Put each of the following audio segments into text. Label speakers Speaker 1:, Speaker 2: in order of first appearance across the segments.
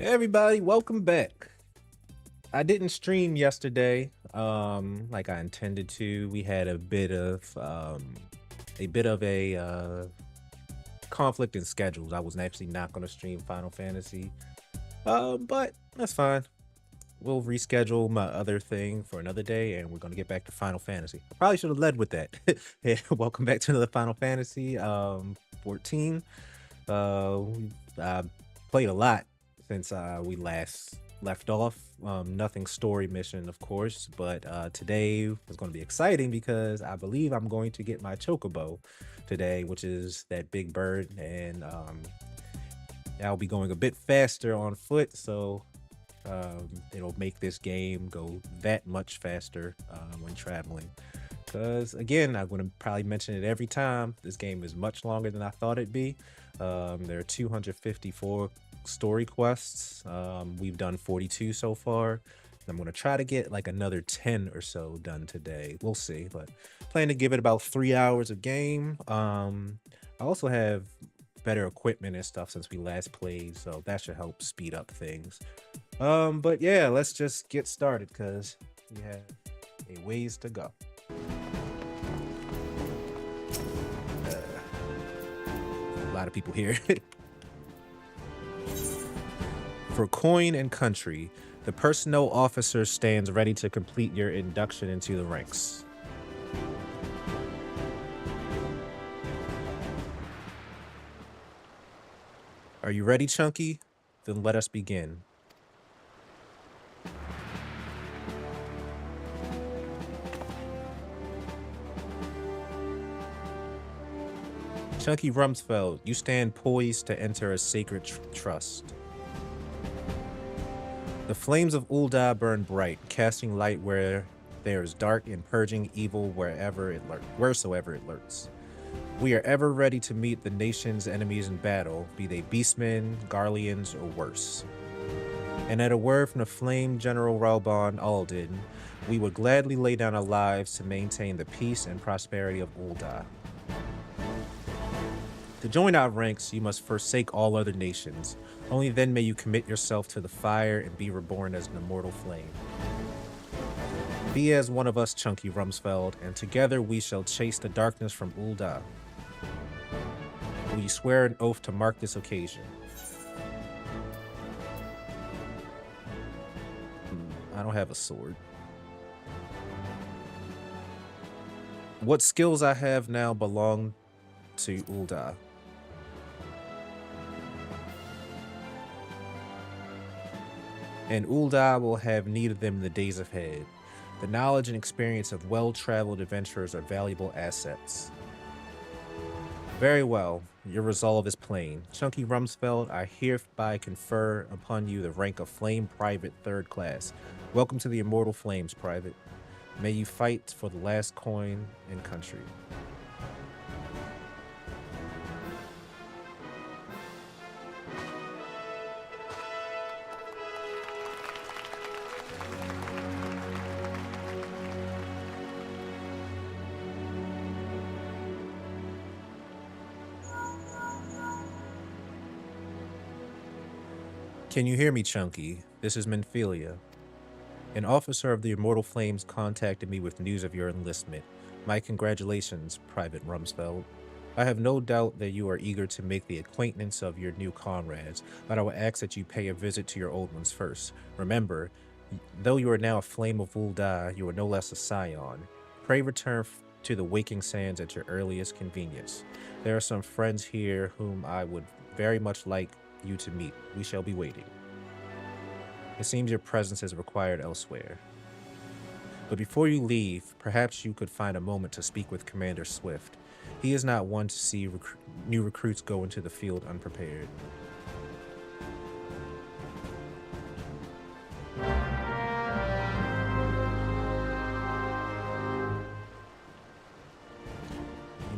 Speaker 1: Hey everybody, welcome back. I didn't stream yesterday, like I intended to. We had a bit of a conflict in schedules. I was actually not going to stream Final Fantasy, but that's fine. We'll reschedule my other thing for another day, and we're going to get back to Final Fantasy. I probably should have led with that. Hey, welcome back to another Final Fantasy 14. I played a lot since we last left off. Nothing story mission, of course, but today is going to be exciting because I believe I'm going to get my Chocobo today, which is that big bird, and I'll be going a bit faster on foot, so it'll make this game go that much faster when traveling. Because again, I'm going to probably mention it every time, this game is much longer than I thought it'd be. There are 254 story quests. We've done 42 so far. I'm going to try to get like another 10 or so done today. We'll see, but plan to give it about 3 hours of game. I also have better equipment and stuff since we last played, so that should help speed up things. But yeah, let's just get started because we have a ways to go. A lot of people here. For coin and country, the personnel officer stands ready to complete your induction into the ranks. Are you ready, Chunky? Then let us begin. Chunky Rumsfeld, you stand poised to enter a sacred trust. The flames of Ul'dah burn bright, casting light where there is dark and purging evil wheresoever it lurks. We are ever ready to meet the nation's enemies in battle, be they beastmen, Garleans, or worse. And at a word from the Flame General Ralbon Alden, we would gladly lay down our lives to maintain the peace and prosperity of Ul'dah. To join our ranks, you must forsake all other nations. Only then may you commit yourself to the fire and be reborn as an immortal flame. Be as one of us, Chunky Rumsfeld, and together we shall chase the darkness from Ul'dah. Will you swear an oath to mark this occasion? I don't have a sword. What skills I have now belong to Ul'dah. And Ul'dah will have need of them in the days ahead. The knowledge and experience of well-traveled adventurers are valuable assets. Very well, your resolve is plain. Chunky Rumsfeld, I hereby confer upon you the rank of Flame Private 3rd Class. Welcome to the Immortal Flames, Private. May you fight for the last coin and country. Can you hear me, Chunky? This is Menphilia. An officer of the Immortal Flames contacted me with news of your enlistment. My congratulations, Private Rumsfeld. I have no doubt that you are eager to make the acquaintance of your new comrades, but I will ask that you pay a visit to your old ones first. Remember, though you are now a Flame of Ul'dah, you are no less a Scion. Pray return to the Waking Sands at your earliest convenience. There are some friends here whom I would very much like you to meet. We shall be waiting. It seems your presence is required elsewhere. But before you leave, perhaps you could find a moment to speak with Commander Swift. He is not one to see new recruits go into the field unprepared. You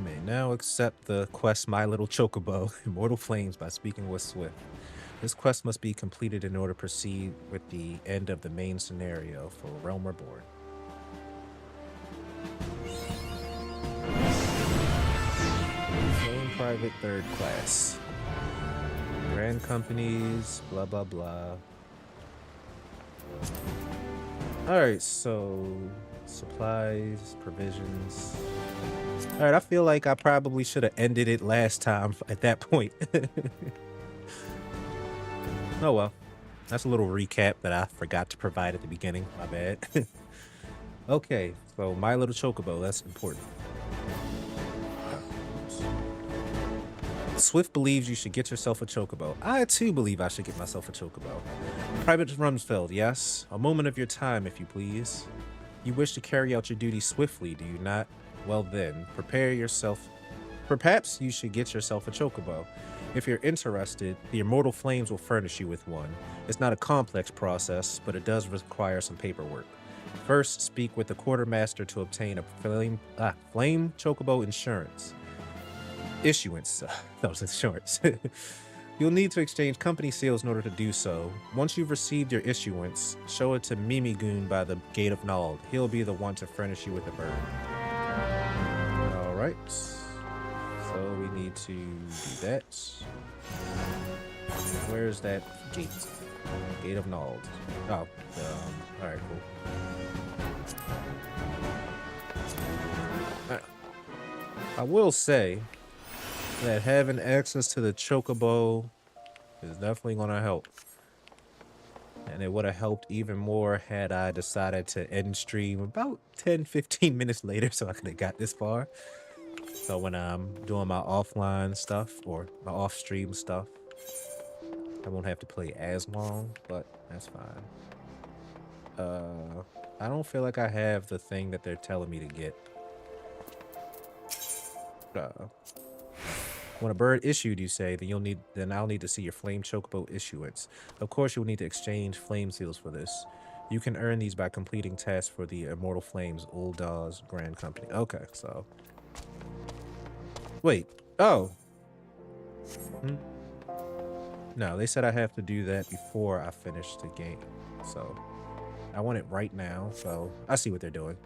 Speaker 1: may now accept the quest My Little Chocobo, Immortal Flames, by speaking with Swift. This quest must be completed in order to proceed with the end of the main scenario for Realm Reborn. Flame Private 3rd Class. Grand companies, blah blah blah. Alright, so supplies, provisions. Alright, I feel like I probably should have ended it last time at that point. Oh well, that's a little recap that I forgot to provide at the beginning. My bad. Okay, so My Little Chocobo, that's important. Swift believes you should get yourself a chocobo. I too believe I should get myself a chocobo. Private Rumsfeld, yes? A moment of your time, if you please. You wish to carry out your duties swiftly, do you not? Well then, prepare yourself. Perhaps you should get yourself a chocobo. If you're interested, the Immortal Flames will furnish you with one. It's not a complex process, but it does require some paperwork. First, speak with the quartermaster to obtain a flame chocobo insurance. Issuance. That was insurance. You'll need to exchange company seals in order to do so. Once you've received your issuance, show it to Mimigoon by the Gate of Nald. He'll be the one to furnish you with a bird. Alright. So we need to do that. Where's that gate? Gate of Nald. Oh, alright, cool. I will say that having access to the chocobo is definitely going to help. And it would have helped even more had I decided to end stream about 10-15 minutes later so I could have got this far. So when I'm doing my offline stuff or my off-stream stuff, I won't have to play as long, but that's fine. I don't feel like I have the thing that they're telling me to get. When a bird issued, you say, then I'll need to see your flame chocobo issuance. Of course, you'll need to exchange flame seals for this. You can earn these by completing tasks for the Immortal Flames, Ul'dah's Grand Company. Okay, so Wait. Oh. Hmm. No, they said I have to do that before I finish the game. So I want it right now. So I see what they're doing.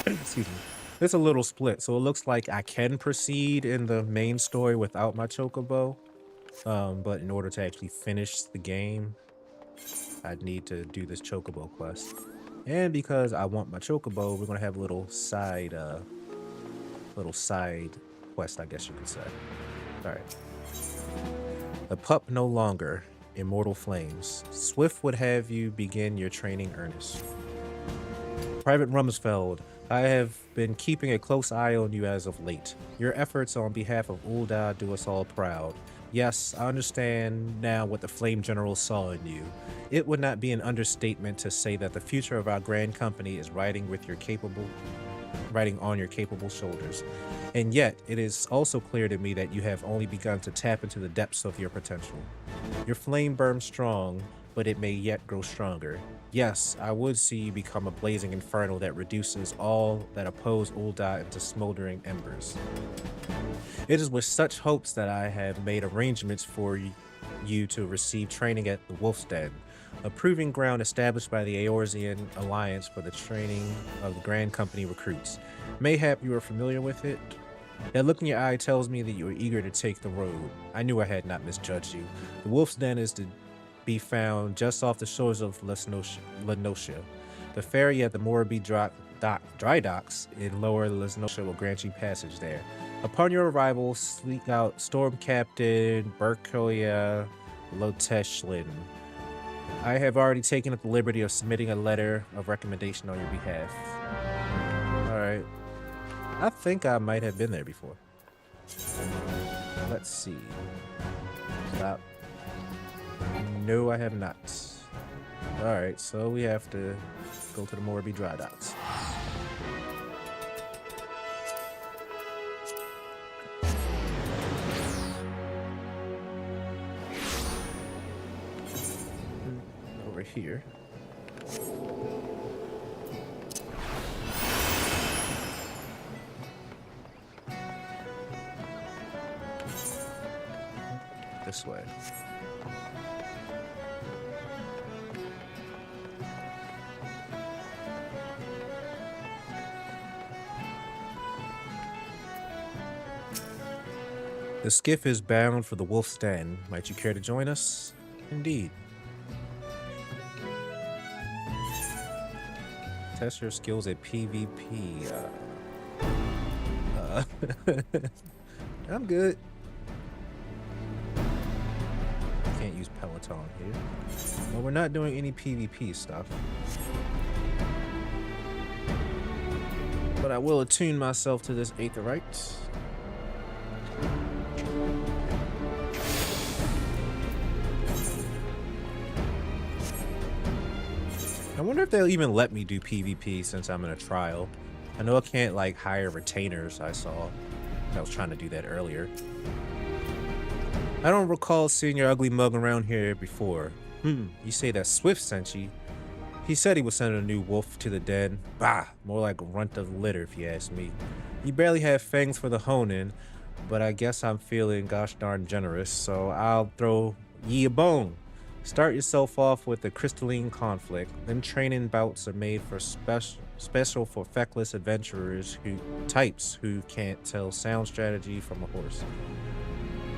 Speaker 1: Excuse me. It's a little split. So it looks like I can proceed in the main story without my chocobo. But in order to actually finish the game, I'd need to do this chocobo quest. And because I want my chocobo, we're gonna have a little side quest, I guess you could say. All right. The pup no longer. Immortal flames. Swift would have you begin your training earnest. Private Rumsfeld, I have been keeping a close eye on you as of late. Your efforts on behalf of Ul'dah do us all proud. Yes, I understand now what the Flame General saw in you. It would not be an understatement to say that the future of our grand company is riding on your capable shoulders. And yet, it is also clear to me that you have only begun to tap into the depths of your potential. Your flame burns strong, but it may yet grow stronger. Yes, I would see you become a blazing inferno that reduces all that oppose Ul'dah into smoldering embers. It is with such hopes that I have made arrangements for you to receive training at the Wolf's Den, a proving ground established by the Eorzean Alliance for the training of the Grand Company recruits. Mayhap you are familiar with it? That look in your eye tells me that you are eager to take the road. I knew I had not misjudged you. The Wolf's Den is to be found just off the shores of Lenosha. The ferry at the Morabee dry docks in lower Lenosha will grant you passage there. Upon your arrival, seek out Storm Captain Berkoya Loteshlin. I have already taken up the liberty of submitting a letter of recommendation on your behalf. Alright. I think I might have been there before. Let's see. Stop. No, I have not. Alright, so we have to go to the Morabee dry docks. Over here. This way. The skiff is bound for the Wolf's Den. Might you care to join us? Indeed. Test your skills at PvP. I'm good. Can't use Peloton here. Well, we're not doing any PvP stuff. But I will attune myself to this Aetheryte. I wonder if they'll even let me do PvP since I'm in a trial. I know I can't like hire retainers. I saw I was trying to do that earlier. I don't recall seeing your ugly mug around here before. You say that Swift sent you? He said he would send a new wolf to the den. Bah, more like a runt of litter if you ask me. You barely have fangs for the honing, but I guess I'm feeling gosh darn generous, so I'll throw ye a bone. Start yourself off with the crystalline conflict, then training bouts are made for special for feckless adventurers who can't tell sound strategy from a horse.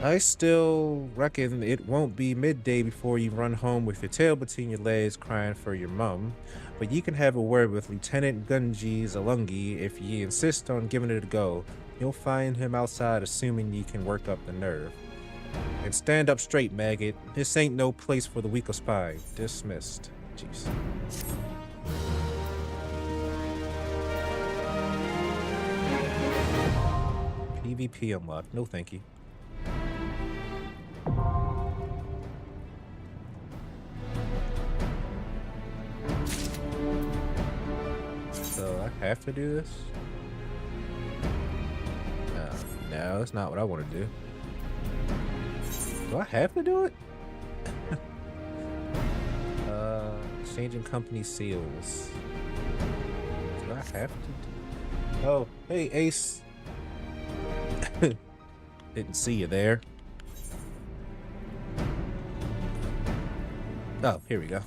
Speaker 1: I still reckon it won't be midday before you run home with your tail between your legs crying for your mum, but you can have a word with Lieutenant Gunji Zalungi if ye insist on giving it a go. You'll find him outside assuming you can work up the nerve. And stand up straight, maggot. This ain't no place for the weak of spine. Dismissed. Jeez. PvP unlocked. No thank you. So I have to do this? No, that's not what I want to do. Do I have to do it? Changing company seals. Do I have to do? Oh, hey Ace. Didn't see you there. Oh, here we go.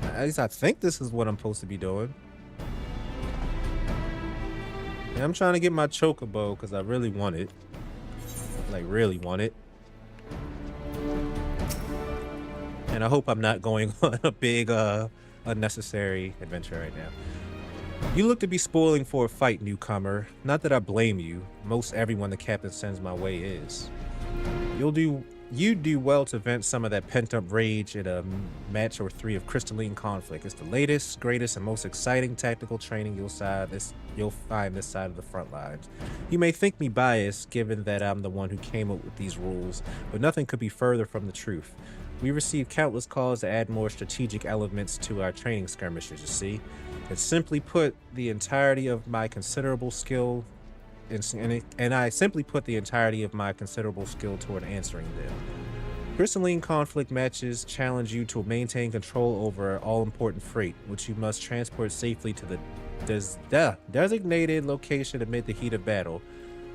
Speaker 1: At least I think this is what I'm supposed to be doing. And I'm trying to get my chocobo because I really want it. Like, really want it. And I hope I'm not going on a big, unnecessary adventure right now. You look to be spoiling for a fight, newcomer. Not that I blame you. Most everyone the captain sends my way is. You'd do well to vent some of that pent-up rage in a match or three of crystalline conflict. It's the latest, greatest, and most exciting tactical training you'll find this side of the front lines. You may think me biased, given that I'm the one who came up with these rules, but nothing could be further from the truth. We received countless calls to add more strategic elements to our training skirmishes, you see. And simply put the entirety of my considerable skill and I simply put the entirety of my considerable skill toward answering them. Crystalline conflict matches challenge you to maintain control over all-important freight, which you must transport safely to the designated location amid the heat of battle.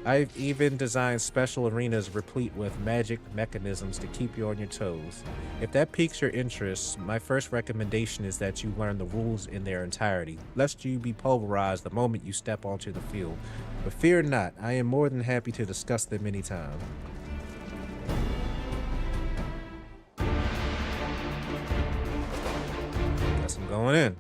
Speaker 1: I've even designed special arenas replete with magic mechanisms to keep you on your toes. If that piques your interest, my first recommendation is that you learn the rules in their entirety, lest you be pulverized the moment you step onto the field. But fear not, I am more than happy to discuss them anytime. Guess I'm going in.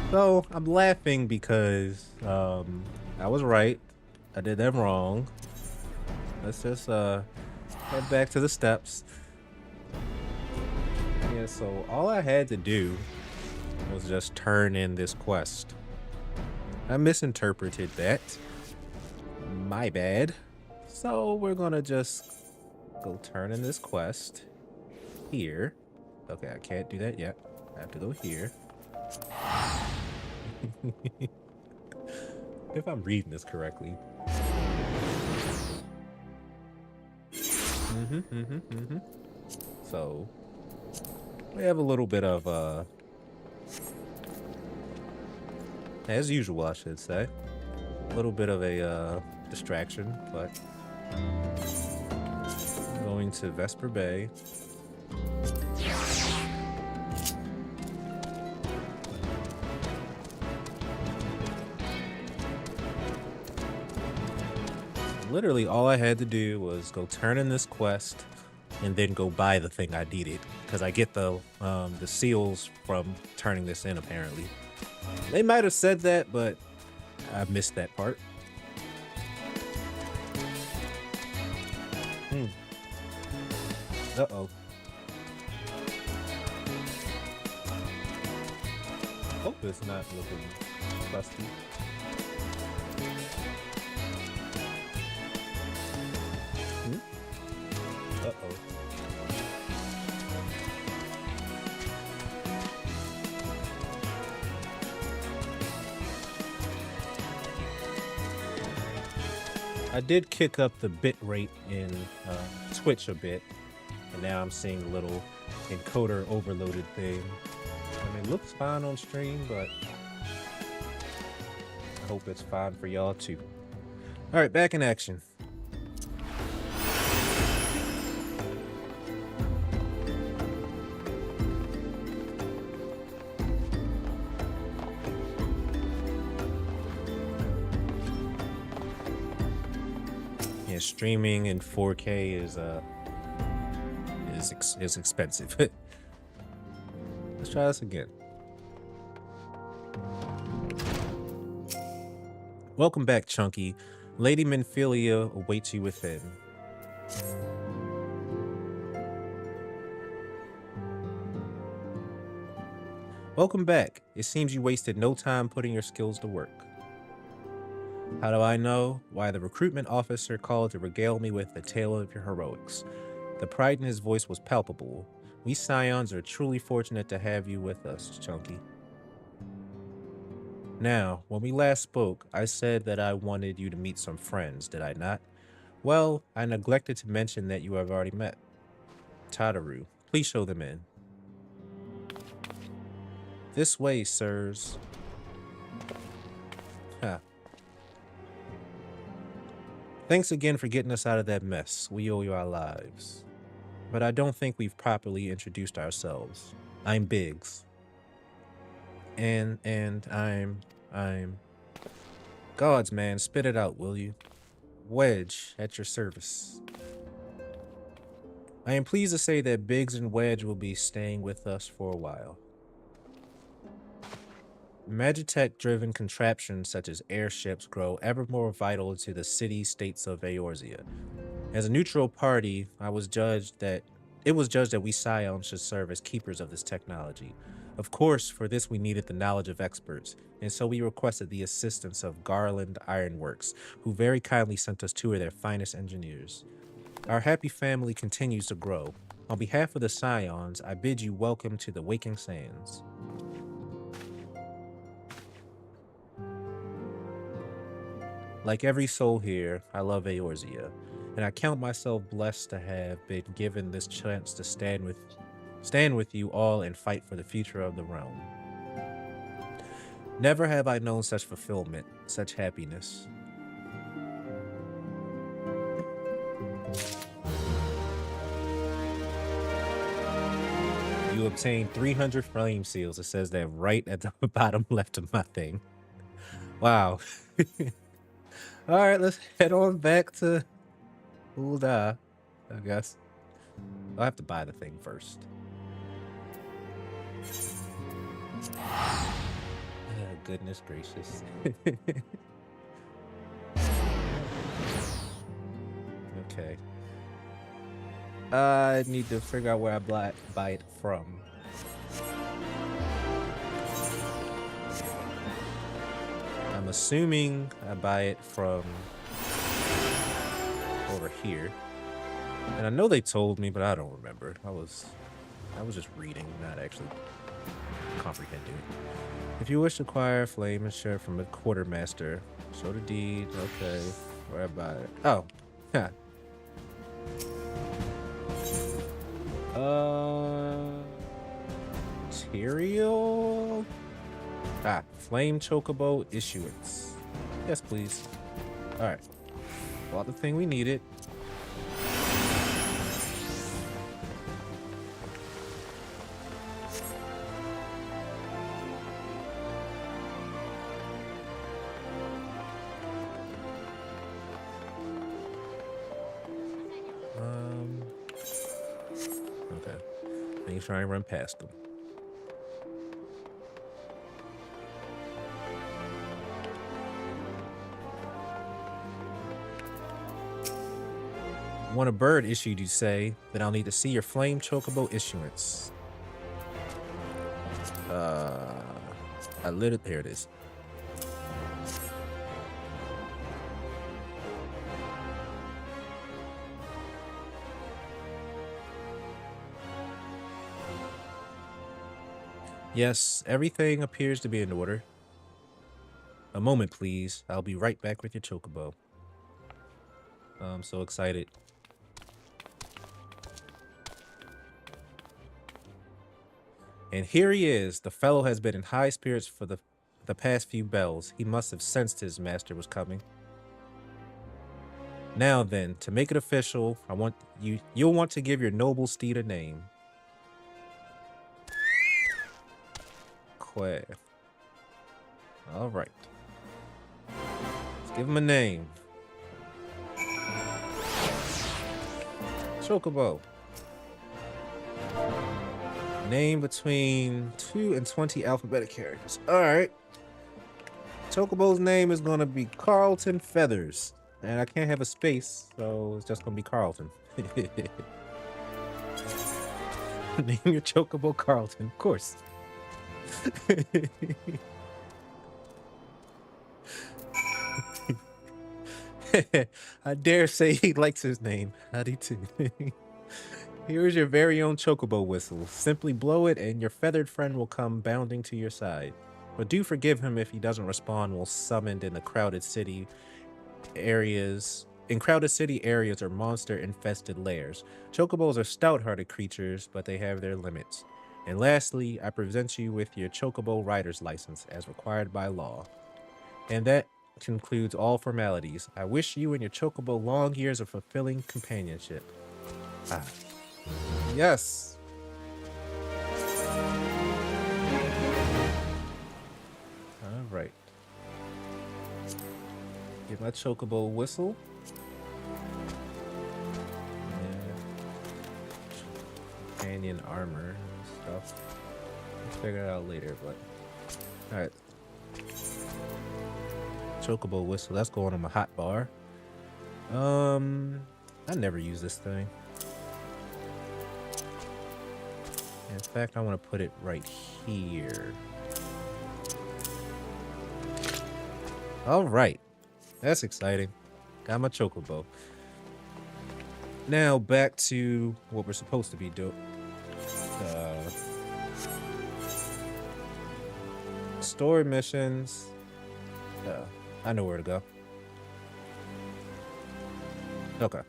Speaker 1: So I'm laughing because I was right. I did them wrong. Let's just head back to the steps. Yeah, so all I had to do was just turn in this quest. I misinterpreted that. My bad. So we're gonna just go turn in this quest here. Okay, I can't do that yet. I have to go here. If I'm reading this correctly. So we have a little bit of as usual, I should say, a little bit of a distraction, but I'm going to Vesper Bay. Literally all I had to do was go turn in this quest and then go buy the thing I needed, because I get the seals from turning this in, apparently. They might have said that, but I missed that part. Uh-oh. Hope it's not looking busty. Uh-oh. I did kick up the bit rate in Twitch a bit, and now I'm seeing a little encoder overloaded thing. I mean, it looks fine on stream, but I hope it's fine for y'all too. All right, back in action. Yeah, streaming in 4K is expensive. Let's try this again. Welcome back, Chunky. Lady Minfilia awaits you within. Welcome back. It seems you wasted no time putting your skills to work. How do I know? Why, the recruitment officer called to regale me with the tale of your heroics. The pride in his voice was palpable. We Scions are truly fortunate to have you with us, Chunky. Now, when we last spoke, I said that I wanted you to meet some friends, did I not? Well, I neglected to mention that you have already met. Tataru, please show them in. This way, sirs. Huh. Thanks again for getting us out of that mess. We owe you our lives. But I don't think we've properly introduced ourselves. I'm Biggs. And I'm... Gods, man, spit it out, will you? Wedge, at your service. I am pleased to say that Biggs and Wedge will be staying with us for a while. Magitech-driven contraptions such as airships grow ever more vital to the city-states of Eorzea. As a neutral party, it was judged that we Scions should serve as keepers of this technology. Of course, for this we needed the knowledge of experts, and so we requested the assistance of Garland Ironworks, who very kindly sent us two of their finest engineers. Our happy family continues to grow. On behalf of the Scions, I bid you welcome to the Waking Sands. Like every soul here, I love Eorzea, and I count myself blessed to have been given this chance to stand with you all and fight for the future of the realm. Never have I known such fulfillment, such happiness. You obtained 300 flame seals. It says that right at the bottom left of my thing. Wow. All right, let's head on back to Ul'dah, I guess. I'll have to buy the thing first. Oh, goodness gracious. Okay. I need to figure out where I buy it from. I'm assuming I buy it from over here. And I know they told me, but I don't remember. I was just reading, not actually comprehending. If you wish to acquire a flame and share from a quartermaster, show the deed. Okay, where I buy it? Oh, huh. Material. Flame Chocobo issuance. Yes, please. All right. Bought the thing we needed. Okay. Let me try and run past them. Want a bird issued, you say? Then I'll need to see your Flame Chocobo issuance. There it is. Yes, everything appears to be in order. A moment, please. I'll be right back with your Chocobo. I'm so excited. And here he is. The fellow has been in high spirits for the past few bells. He must have sensed his master was coming. Now then, to make it official, you'll want to give your noble steed a name. Quaff. All right. Let's give him a name. Chocobo. Name between 2 and 20 alphabetic characters. All right. Chocobo's name is going to be Carlton Feathers. And I can't have a space, so it's just going to be Carlton. Name your Chocobo Carlton, of course. I dare say he likes his name. Howdy too. Here is your very own chocobo whistle. Simply blow it and your feathered friend will come bounding to your side. But do forgive him if he doesn't respond while summoned in the crowded city areas. In crowded city areas or monster-infested lairs. Chocobos are stout-hearted creatures, but they have their limits. And lastly, I present you with your chocobo rider's license as required by law. And that concludes all formalities. I wish you and your chocobo long years of fulfilling companionship. Ah. Yes. All right. Get my chocobo whistle. Yeah. Companion armor and stuff. We'll figure it out later, but all right. Chocobo whistle. That's going on my hot bar. I never use this thing. In fact, I want to put it right here. All right. That's exciting. Got my chocobo. Now back to what we're supposed to be doing. Story missions. I know where to go. Okay.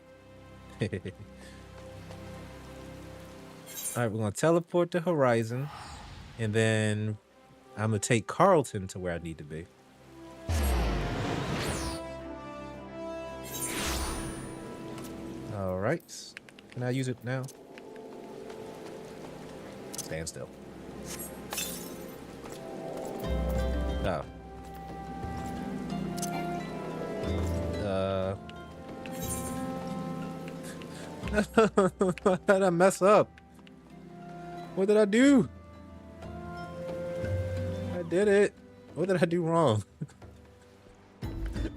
Speaker 1: Alright, we're gonna teleport to Horizon. And then I'm gonna take Carlton to where I need to be. Alright. Can I use it now? Stand still. Oh. How did I mess up? What did I do? I did it. What did I do wrong?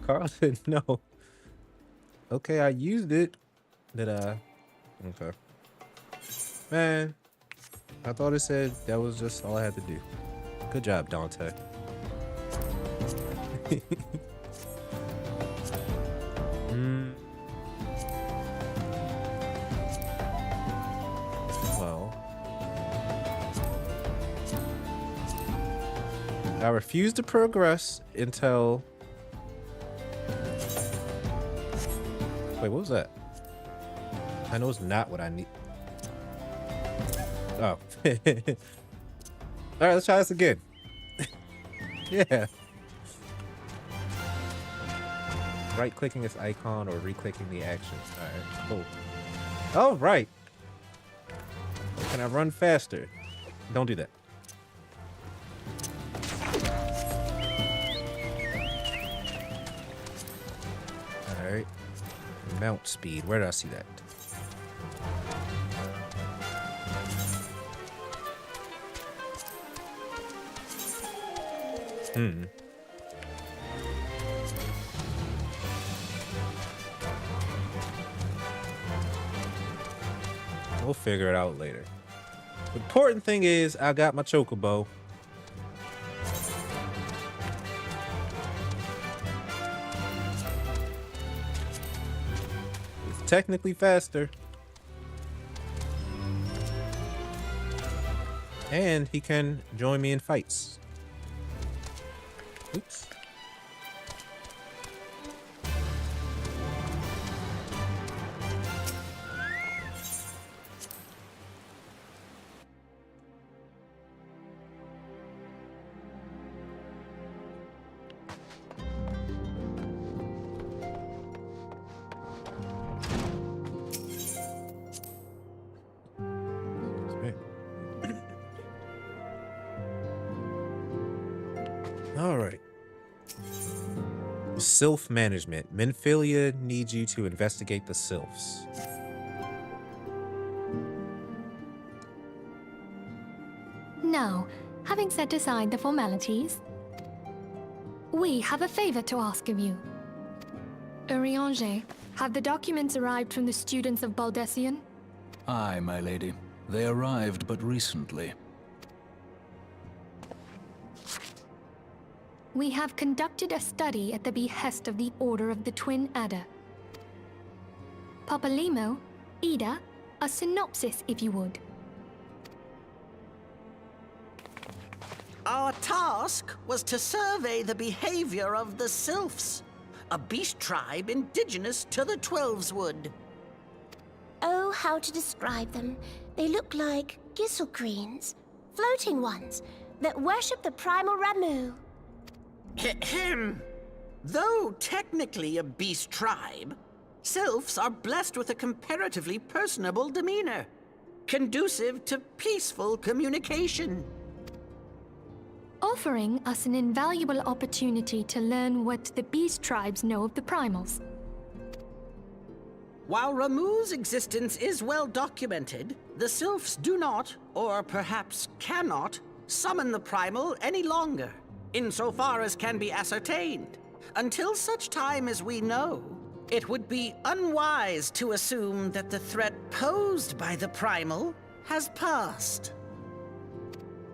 Speaker 1: Carlton, no. Okay, I used it. Did I? Okay. Man, I thought it said that was just all I had to do. Good job, Dante. Well, I refuse to progress until... Wait, what was that? I know it's not what I need. Oh. Alright, let's try this again. Yeah. Right-clicking this icon or re-clicking the action. Alright, cool. Alright. Can I run faster? Don't do that. Alright. Mount speed. Where did I see that? We'll figure it out later. The important thing is I got my chocobo. It's technically faster. And he can join me in fights. Oops. All right. Sylph-management. Minfilia needs you to investigate the sylphs.
Speaker 2: Now, having set aside the formalities, we have a favor to ask of you. Urianger, have the documents arrived from the students of Baldessian?
Speaker 3: Aye, my lady. They arrived but recently.
Speaker 2: We have conducted a study at the behest of the Order of the Twin Adder. Papalimo, Ida, a synopsis if you would.
Speaker 4: Our task was to survey the behavior of the Sylphs, a beast tribe indigenous to the Twelveswood.
Speaker 5: Oh, how to describe them. They look like gisselcreens, floating ones, that worship the primal Ramu.
Speaker 4: Ahem. Though technically a beast tribe, Sylphs are blessed with a comparatively personable demeanor, conducive to peaceful communication.
Speaker 2: Offering us an invaluable opportunity to learn what the beast tribes know of the primals.
Speaker 4: While Ramu's existence is well documented, the Sylphs do not, or perhaps cannot, summon the primal any longer, insofar as can be ascertained. Until such time as we know, it would be unwise to assume that the threat posed by the primal has passed.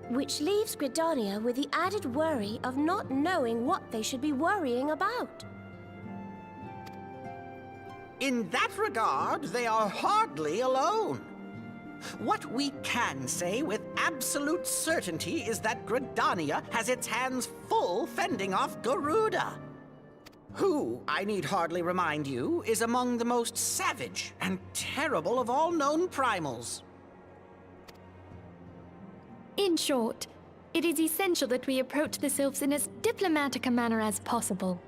Speaker 5: Which leaves Gridania with the added worry of not knowing what they should be worrying about.
Speaker 4: In that regard, they are hardly alone. What we can say with absolute certainty is that Gridania has its hands full fending off Garuda, who, I need hardly remind you, is among the most savage and terrible of all known primals.
Speaker 2: In short, it is essential that we approach the Sylphs in as diplomatic a manner as possible.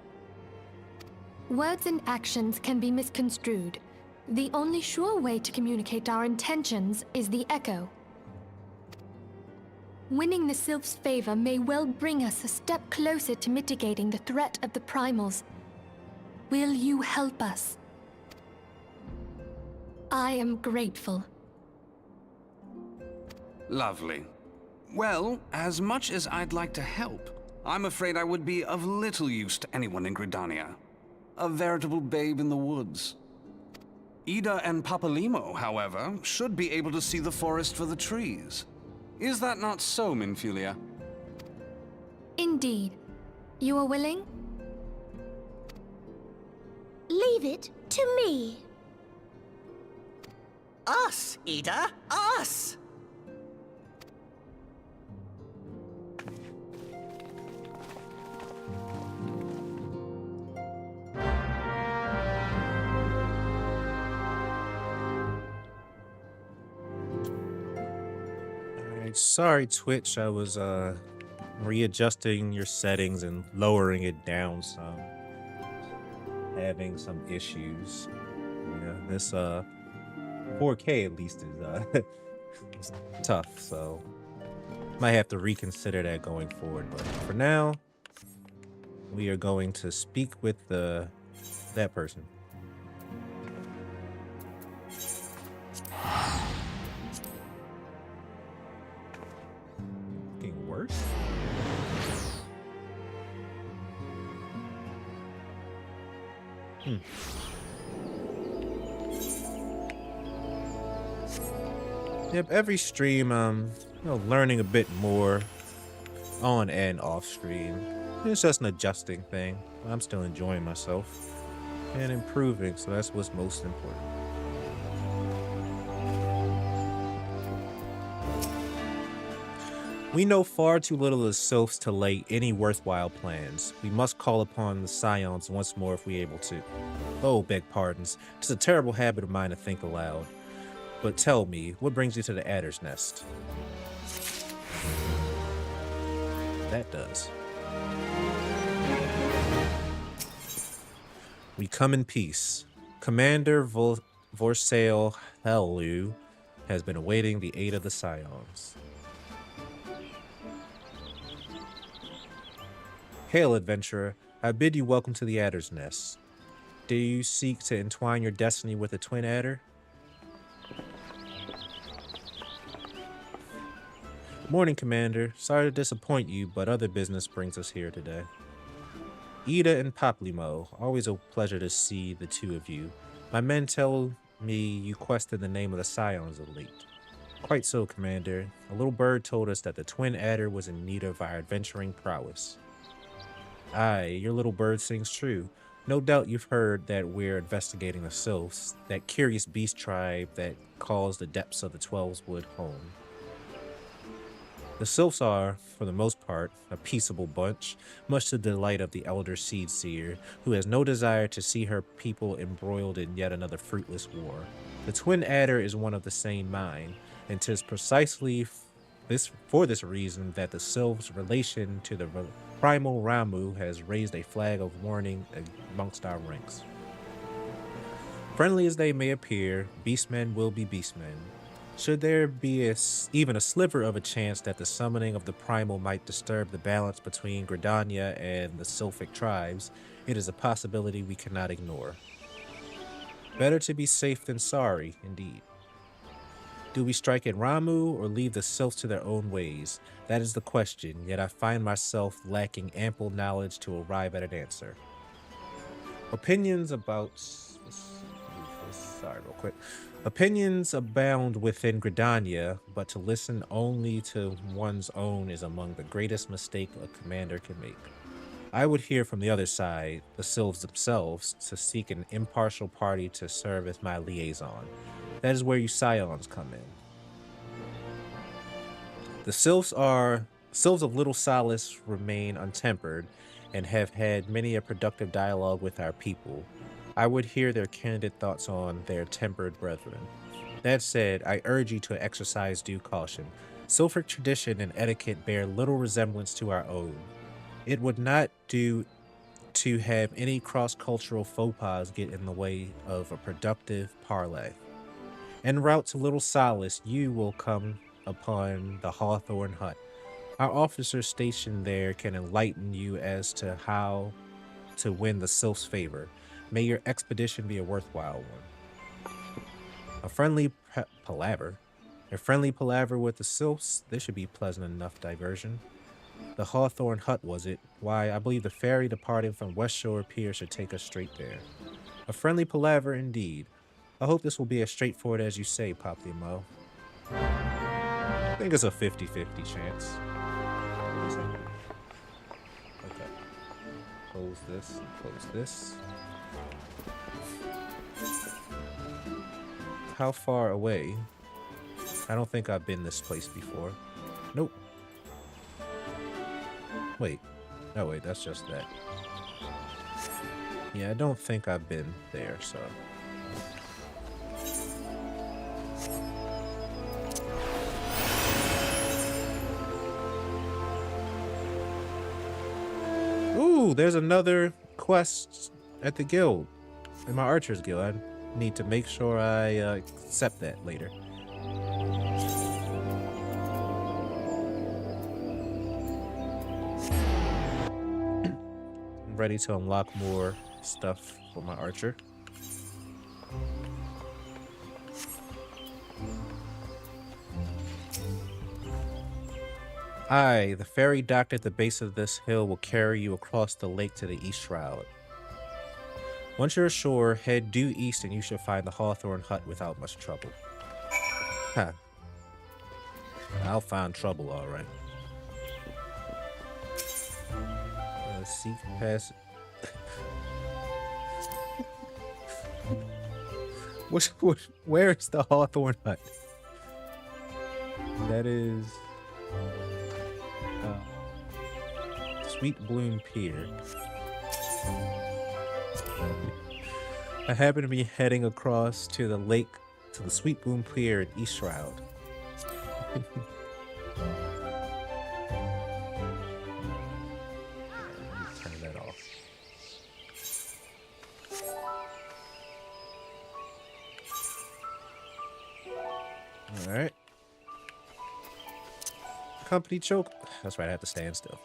Speaker 2: Words and actions can be misconstrued. The only sure way to communicate our intentions is the echo. Winning the Sylphs' favor may well bring us a step closer to mitigating the threat of the primals. Will you help us? I am grateful.
Speaker 6: Lovely. Well, as much as I'd like to help, I'm afraid I would be of little use to anyone in Gridania. A veritable babe in the woods. Ida and Papalimo, however, should be able to see the forest for the trees. Is that not so, Minfilia?
Speaker 2: Indeed. You are willing?
Speaker 5: Leave it to me.
Speaker 4: Us, Ida, us!
Speaker 1: Sorry, Twitch. I was readjusting your settings and lowering it down some. Having some issues. Yeah, this 4K at least is is tough, so might have to reconsider that going forward. But for now, we are going to speak with that person. Worse? Yep, every stream, learning a bit more on and off stream. It's just an adjusting thing. I'm still enjoying myself and improving, so that's what's most important. We know far too little of Sylphs to lay any worthwhile plans. We must call upon the Scions once more if we're able to. Oh, beg pardons. It's a terrible habit of mine to think aloud. But tell me, what brings you to the Adder's Nest? That does. We come in peace. Commander Vorsail Helu has been awaiting the aid of the Scions. Hail, adventurer. I bid you welcome to the Adder's Nest. Do you seek to entwine your destiny with a twin adder? Morning, Commander. Sorry to disappoint you, but other business brings us here today. Ida and Paplimo, always a pleasure to see the two of you. My men tell me you quested the name of the Scions of late. Quite so, Commander. A little bird told us that the twin adder was in need of our adventuring prowess. Aye, your little bird sings true. No doubt you've heard that we're investigating the Sylphs, that curious beast tribe that calls the depths of the Twelveswood home. The Sylphs are, for the most part, a peaceable bunch, much to the delight of the elder Seed Seer, who has no desire to see her people embroiled in yet another fruitless war. The Twin Adder is one of the same mind, and 'tis precisely for this reason that the Sylphs' relation to the primal Ramu has raised a flag of warning amongst our ranks. Friendly as they may appear, beastmen will be beastmen. Should there be even a sliver of a chance that the summoning of the primal might disturb the balance between Gridania and the Sylphic tribes, it is a possibility we cannot ignore. Better to be safe than sorry, indeed. Do we strike at Ramu or leave the Sylphs to their own ways? That is the question, yet I find myself lacking ample knowledge to arrive at an answer. Opinions about... Sorry, real quick. Opinions abound within Gridania, but to listen only to one's own is among the greatest mistakes a commander can make. I would hear from the other side, the Sylphs themselves, to seek an impartial party to serve as my liaison. That is where you Scions come in. The Sylphs of Little Solace remain untempered and have had many a productive dialogue with our people. I would hear their candid thoughts on their tempered brethren. That said, I urge you to exercise due caution. Sylphic tradition and etiquette bear little resemblance to our own. It would not do to have any cross-cultural faux pas get in the way of a productive parley. En route to Little Solace, you will come upon the Hawthorne Hut. Our officers stationed there can enlighten you as to how to win the Sylph's favor. May your expedition be a worthwhile one. A friendly palaver with the Sylphs? This should be pleasant enough diversion. The Hawthorne Hut, was it? Why, I believe the ferry departing from West Shore Pier should take us straight there. A friendly palaver indeed. I hope this will be as straightforward as you say, Pop the Mo. I think it's a 50-50 chance. Okay. Close this, close this. How far away? I don't think I've been this place before. Nope. Wait. Oh wait, that's just that. Yeah, I don't think I've been there, so... Ooh, there's another quest at the guild. In my Archer's Guild. I need to make sure I accept that later. I'm ready to unlock more stuff for my Archer. Aye, the ferry docked at the base of this hill will carry you across the lake to the East Shroud. Once you're ashore, head due east and you should find the Hawthorne Hut without much trouble. Ha. I'll find trouble, alright. Seek pass. Where is the Hawthorne Hut? That is... Sweet Bloom Pier. I happen to be heading across to the lake, to the Sweet Bloom Pier at East Shroud. Turn that off. Alright. Company choke. That's right, I have to stand still.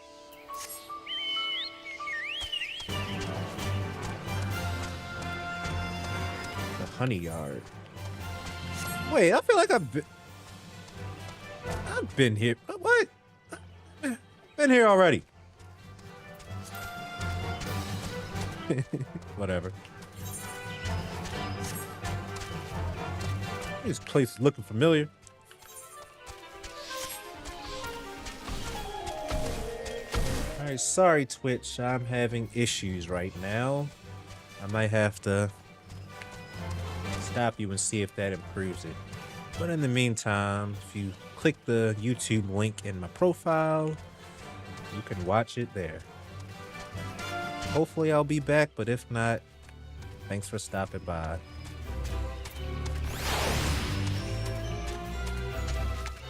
Speaker 1: Honey Yard. Wait, I feel like I've been here. What? Been here already. Whatever. This place is looking familiar. Alright, sorry Twitch, I'm having issues right now. I might have to stop you and see if that improves it. But in the meantime, if you click the YouTube link in my profile, you can watch it there. Hopefully I'll be back, but if not, thanks for stopping by.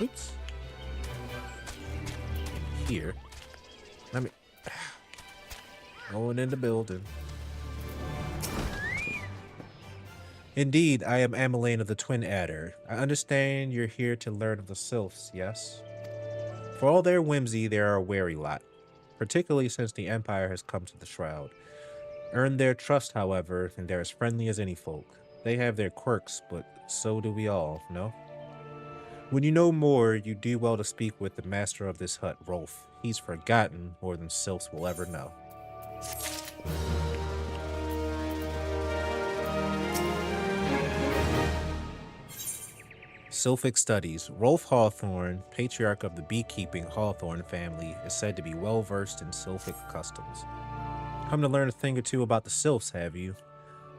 Speaker 1: Oops. Here. Let me... Going in the building. Indeed, I am Ameline of the Twin Adder. I understand you're here to learn of the Sylphs, yes? For all their whimsy, they are a wary lot, particularly since the Empire has come to the Shroud. Earn their trust, however, and they're as friendly as any folk. They have their quirks, but so do we all, no? When you know more, you do well to speak with the master of this hut, Rolf. He's forgotten more than Sylphs will ever know. Sylphic Studies. Rolf Hawthorne, patriarch of the beekeeping Hawthorne family, is said to be well versed in Sylphic customs. Come to learn a thing or two about the Sylphs, have you?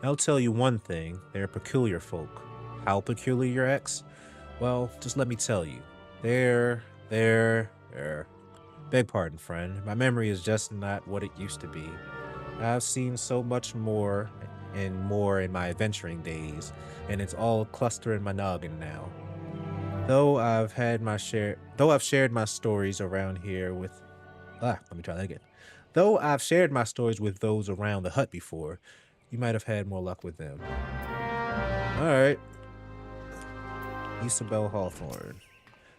Speaker 1: I'll tell you one thing, they're peculiar folk. How peculiar, your ex? Well, just let me tell you. They're... Beg pardon, friend. My memory is just not what it used to be. I've seen so much more and more in my adventuring days, and it's all cluster in my noggin now. Though I've shared my stories around here with... let me try that again. Though I've shared my stories with those around the hut before, you might have had more luck with them. Alright. Isabel Hawthorne.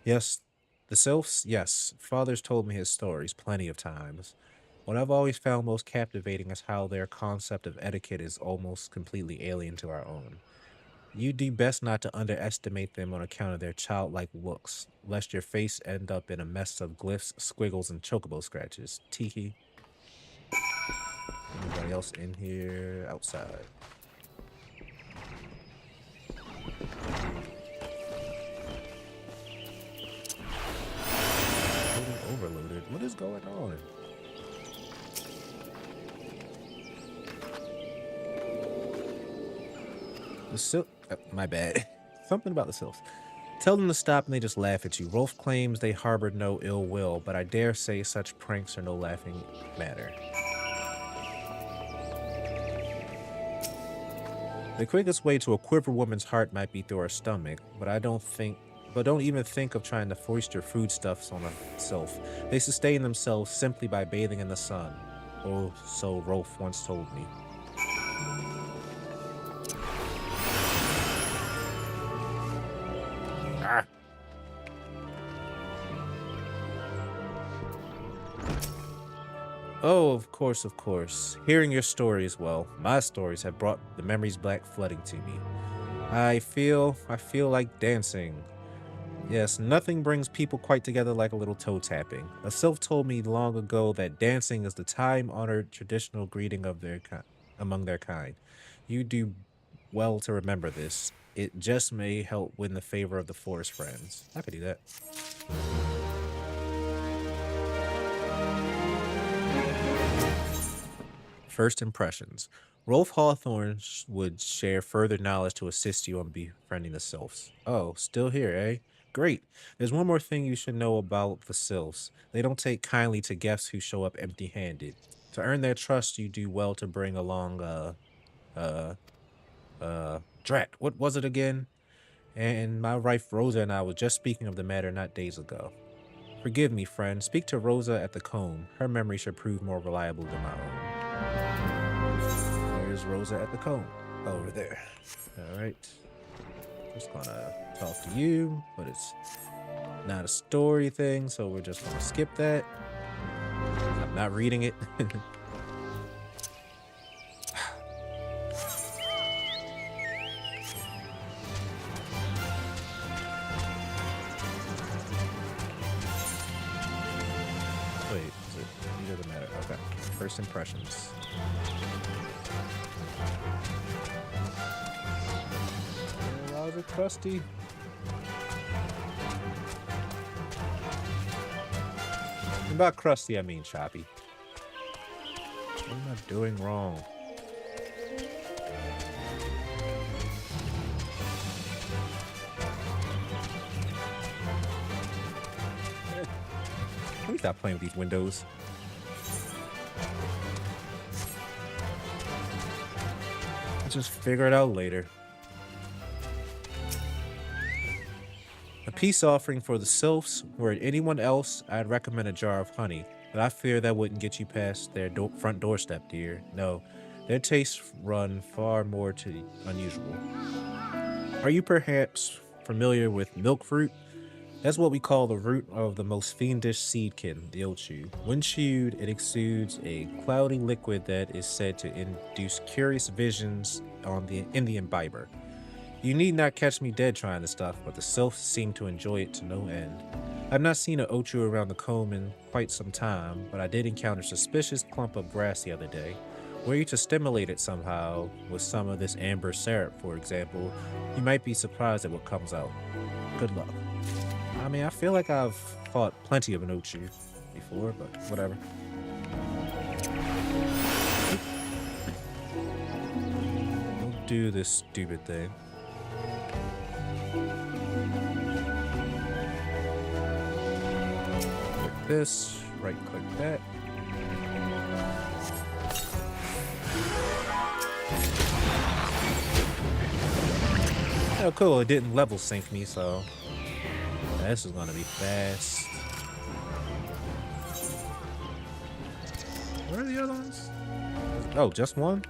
Speaker 1: Yes, the Sylphs? Yes. Father's told me his stories plenty of times. What I've always found most captivating is how their concept of etiquette is almost completely alien to our own. You do best not to underestimate them on account of their childlike looks, lest your face end up in a mess of glyphs, squiggles, and chocobo scratches. Tiki. Anybody else in here? Outside. Overloaded. What is going on? The Sylph... my bad. Something about the Sylphs. Tell them to stop and they just laugh at you. Rolf claims they harbored no ill will, but I dare say such pranks are no laughing matter. The quickest way to a quiver woman's heart might be through her stomach, but don't even think of trying to foist your foodstuffs on a Sylph. They sustain themselves simply by bathing in the sun. Or so Rolf once told me. Ah. Oh, of course, of course. Hearing your stories, well, my stories have brought the memories back flooding to me. I feel like dancing. Yes, nothing brings people quite together like a little toe tapping. A Sylph told me long ago that dancing is the time-honored traditional greeting of among their kind. You do well to remember this. It just may help win the favor of the forest friends. I could do that. First impressions. Rolf Hawthorne would share further knowledge to assist you on befriending the Sylphs. Oh, still here, eh? Great. There's one more thing you should know about the Sylphs. They don't take kindly to guests who show up empty-handed. To earn their trust, you do well to bring along, Drat, what was it again? And my wife Rosa and I was just speaking of the matter not days ago. Forgive me, friend. Speak to Rosa at the comb. Her memory should prove more reliable than my own. There's Rosa at the comb. Over there. Alright. Just gonna talk to you, but it's not a story thing, so we're just gonna skip that. I'm not reading it. Wait, is it? It doesn't matter. Okay. First impressions. Why is it crusty? About crusty, I mean choppy. What am I doing wrong? Let me stop playing with these windows. I'll just figure it out later. A peace offering for the Sylphs. Were it anyone else, I'd recommend a jar of honey, but I fear that wouldn't get you past their front doorstep, dear. No, their tastes run far more to unusual. Are you perhaps familiar with milk fruit? That's what we call the root of the most fiendish seedkin, the ochu. When chewed, it exudes a cloudy liquid that is said to induce curious visions in the imbiber. You need not catch me dead trying this stuff, but the Sylphs seem to enjoy it to no end. I've not seen an ochu around the comb in quite some time, but I did encounter a suspicious clump of grass the other day. Were you to stimulate it somehow with some of this amber syrup, for example, you might be surprised at what comes out. Good luck. I mean, I feel like I've fought plenty of an ochu before, but whatever. We'll do this stupid thing. Click this, right-click that. Oh, cool, it didn't level sync me, so this is gonna be fast. Where are the other ones? Oh, just one?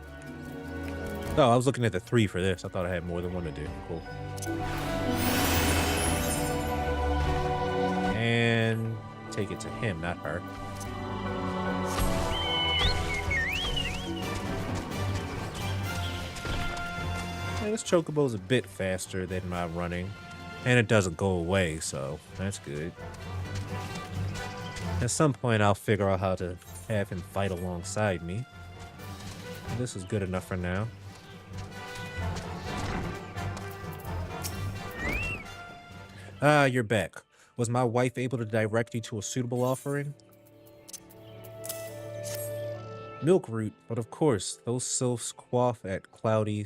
Speaker 1: Oh, I was looking at the 3 for this. I thought I had more than one to do. Cool. And take it to him, not her. Yeah, this chocobo's a bit faster than my running. And it doesn't go away, so that's good. At some point, I'll figure out how to have him fight alongside me. This is good enough for now. Ah, you're back. Was my wife able to direct you to a suitable offering? Milk root, but of course, those sylphs quaff that cloudy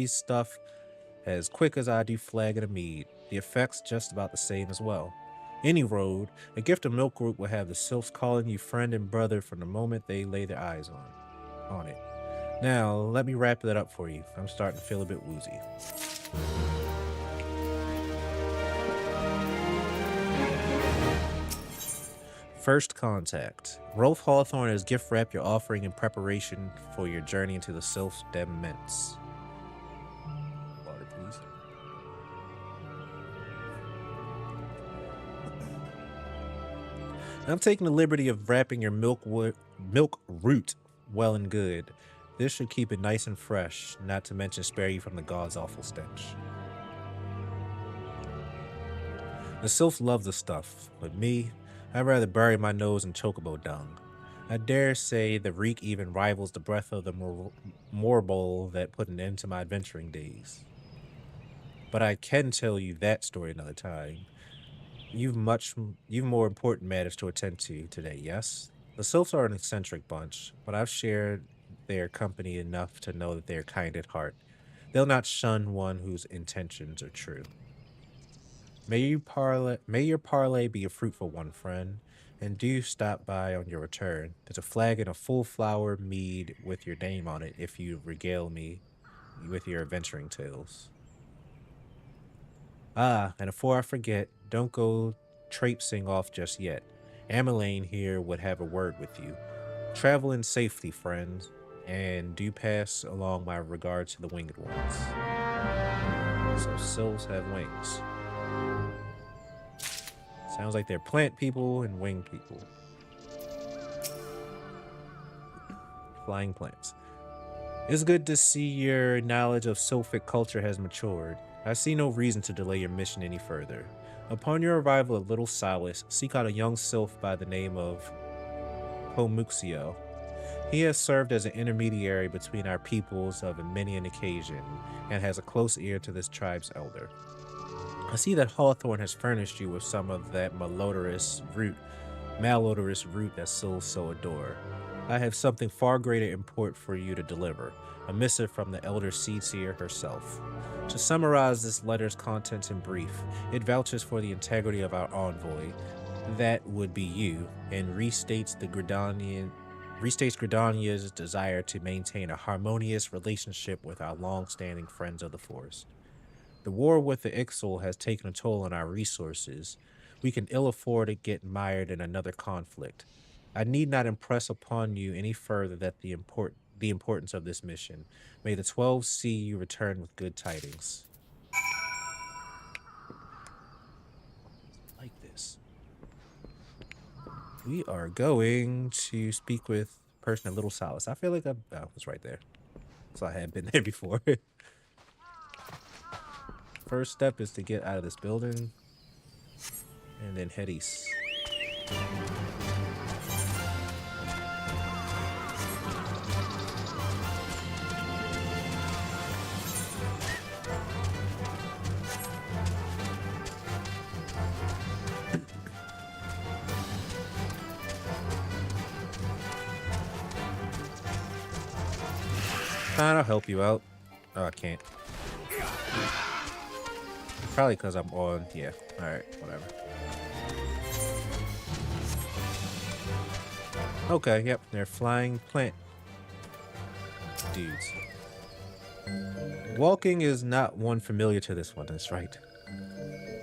Speaker 1: stuff as quick as I do flagon of mead. The effect's just about the same as well. Any road, a gift of milk root will have the sylphs calling you friend and brother from the moment they lay their eyes on it. Now, let me wrap that up for you. I'm starting to feel a bit woozy. First contact. Rolf Hawthorne has gift wrapped your offering in preparation for your journey into the Sylph-management. Water, please. I'm taking the liberty of wrapping your milk root well and good. This should keep it nice and fresh, not to mention spare you from the god's awful stench. The sylphs love the stuff, but me, I'd rather bury my nose in chocobo dung. I dare say the reek even rivals the breath of the morbol that put an end to my adventuring days. But I can tell you that story another time. You've more important matters to attend to today, yes? The sylphs are an eccentric bunch, but I've shared their company enough to know that they're kind at heart. They'll not shun one whose intentions are true. May your parlay be a fruitful one, friend, and do stop by on your return. There's a flagon of full flower mead with your name on it if you regale me with your adventuring tales. Ah, and before I forget, don't go traipsing off just yet. Amelane here would have a word with you. Travel in safety, friends, and do pass along my regards to the winged ones. So sylphs have wings. Sounds like they're plant people and winged people. Flying plants. It's good to see your knowledge of Sylphic culture has matured. I see no reason to delay your mission any further. Upon your arrival at Little Solace, seek out a young sylph by the name of Pomuxio. He has served as an intermediary between our peoples of many an occasion, and has a close ear to this tribe's elder. I see that Hawthorne has furnished you with some of that malodorous root that sylphs so adore. I have something far greater import for you to deliver, a missive from the Elder Seedseer herself. To summarize this letter's contents in brief, it vouches for the integrity of our envoy, that would be you, and restates Gridania's desire to maintain a harmonious relationship with our long-standing friends of the forest. The war with the Ixal has taken a toll on our resources. We can ill afford to get mired in another conflict. I need not impress upon you any further that the importance of this mission. May the 12 see you return with good tidings. Like this. We are going to speak with person at Little Solace. I feel like I was right there. So I had been there before. First step is to get out of this building and then head east. Fine, I'll help you out. Oh, I can't. Probably because I'm on. Yeah. Alright, whatever. Okay, yep. They're flying plant dudes. Walking is not one familiar to this one, that's right.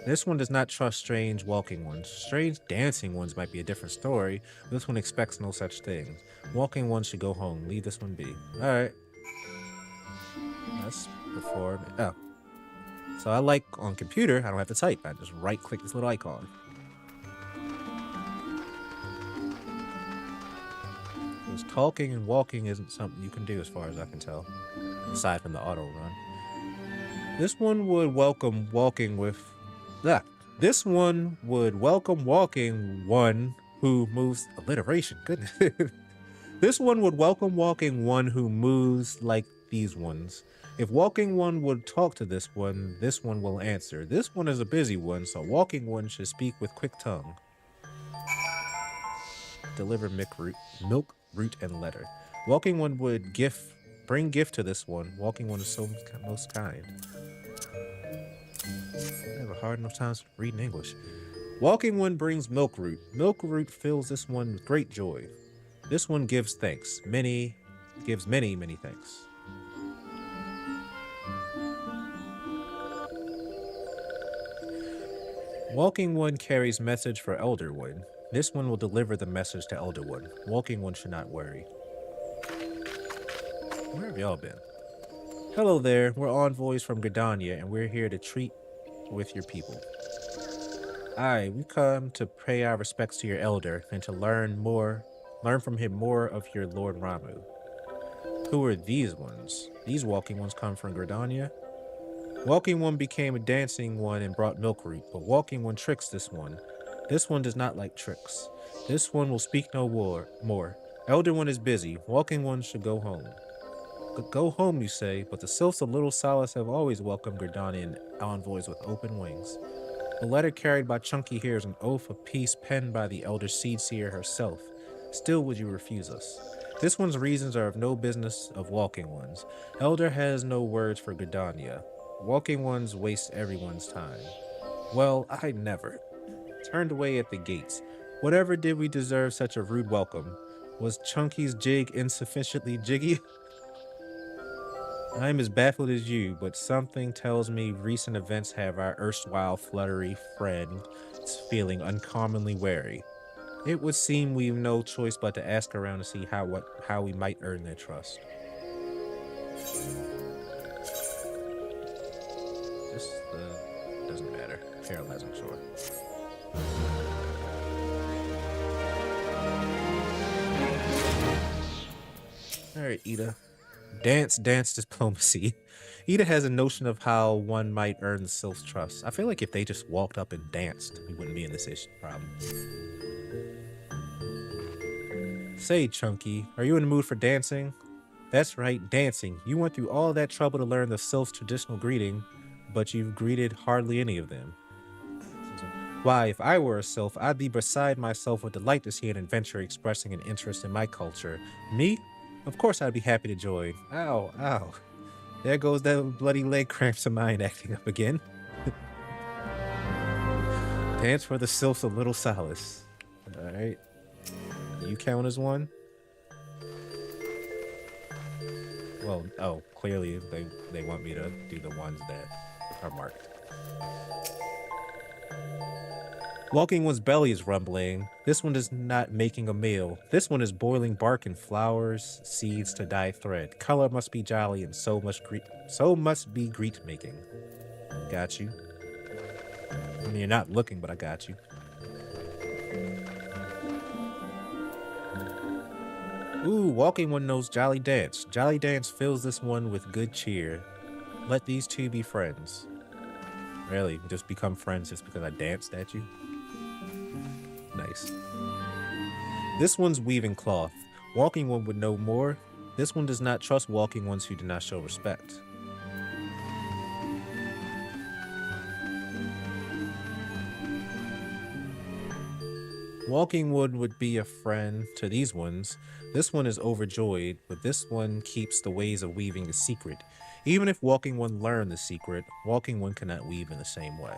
Speaker 1: This one does not trust strange walking ones. Strange dancing ones might be a different story. This one expects no such things. Walking ones should go home. Leave this one be. Alright. Let's perform. Oh. So I like on computer, I don't have to type. I just right click this little icon. Because talking and walking isn't something you can do as far as I can tell. Aside from the auto run. This one would welcome walking with... This one would welcome walking one who moves... Alliteration, goodness. This one would welcome walking one who moves like these ones. If walking one would talk to this one will answer. This one is a busy one, so walking one should speak with quick tongue. Deliver milk, root, and letter. Walking one would bring gift to this one. Walking one is so most kind. I have a hard enough time reading English. Walking one brings milk root. Milk root fills this one with great joy. This one gives thanks. Gives many thanks. Walking one carries message for Elder One. This one will deliver the message to Elder One. Walking one should not worry. Where have y'all been? Hello there, we're envoys from Gridania, and we're here to treat with your people. Aye, we come to pay our respects to your elder and to learn from him more of your Lord Ramu. Who are these ones? These walking ones come from Gridania? Walking one became a dancing one and brought milk root, but walking one tricks this one. This one does not like tricks. This one will speak no more. Elder one is busy. Walking one should go home. Go home, you say, but the Sylphs of Little Solace have always welcomed Gridanian envoys with open wings. The letter carried by Chunky here is an oath of peace penned by the Elder Seedseer herself. Still would you refuse us? This one's reasons are of no business of walking ones. Elder has no words for Gridania. Walking ones waste everyone's time. Well, I never. Turned away at the gates. Whatever did we deserve such a rude welcome? Was Chunky's jig insufficiently jiggy? I am as baffled as you, but something tells me recent events have our erstwhile fluttery friend feeling uncommonly wary. It would seem we've no choice but to ask around to see how we might earn their trust. This doesn't matter. Carol hasn't, sure. Alright, Ida. Dance diplomacy. Ida has a notion of how one might earn the Sylph's trust. I feel like if they just walked up and danced, we wouldn't be in this issue problem. Say, Chunky, are you in the mood for dancing? That's right, dancing. You went through all that trouble to learn the Sylph's traditional greeting, but you've greeted hardly any of them. Why, if I were a sylph, I'd be beside myself with delight to see an adventurer expressing an interest in my culture. Me? Of course I'd be happy to join. Ow, ow. There goes that bloody leg cramps of mine acting up again. Dance for the sylphs of Little Solace. Alright. You count as one? Well, oh, clearly they want me to do the ones that are marked. Walking one's belly is rumbling. This one is not making a meal. This one is boiling bark and flowers, seeds to dye thread. Color must be jolly and so must be greet making. Got you. I mean, you're not looking, but I got you. Ooh, walking one knows jolly dance. Jolly dance fills this one with good cheer. Let these two be friends. Really, just become friends just because I danced at you? Nice. This one's weaving cloth. Walking one would know more. This one does not trust walking ones who do not show respect. Walking one would be a friend to these ones. This one is overjoyed, but this one keeps the ways of weaving a secret. Even if walking one learned the secret, walking one cannot weave in the same way.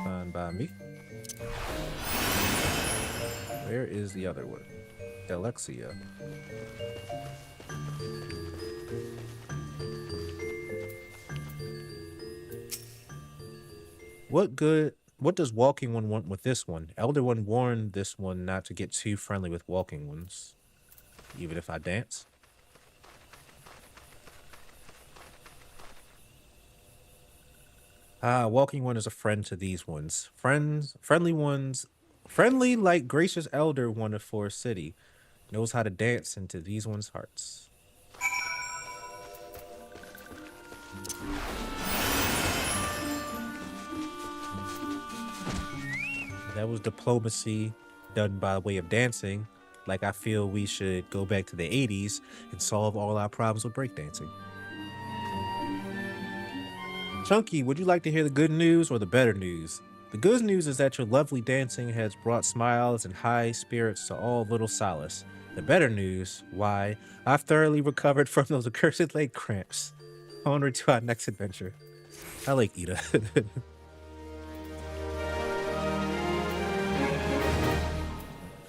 Speaker 1: Fine by me. Where is the other one? Alexia. What does walking one want with this one? Elder one warned this one not to get too friendly with walking ones. Even if I dance? Walking one is a friend to these ones. Friendly like gracious elder one of Forest City. Knows how to dance into these ones' hearts. That was diplomacy done by way of dancing. Like I feel we should go back to the 80s and solve all our problems with breakdancing. Chunky, would you like to hear the good news or the better news? The good news is that your lovely dancing has brought smiles and high spirits to all Little Solace. The better news, why, I've thoroughly recovered from those accursed leg cramps. Onward to our next adventure. I like Ida.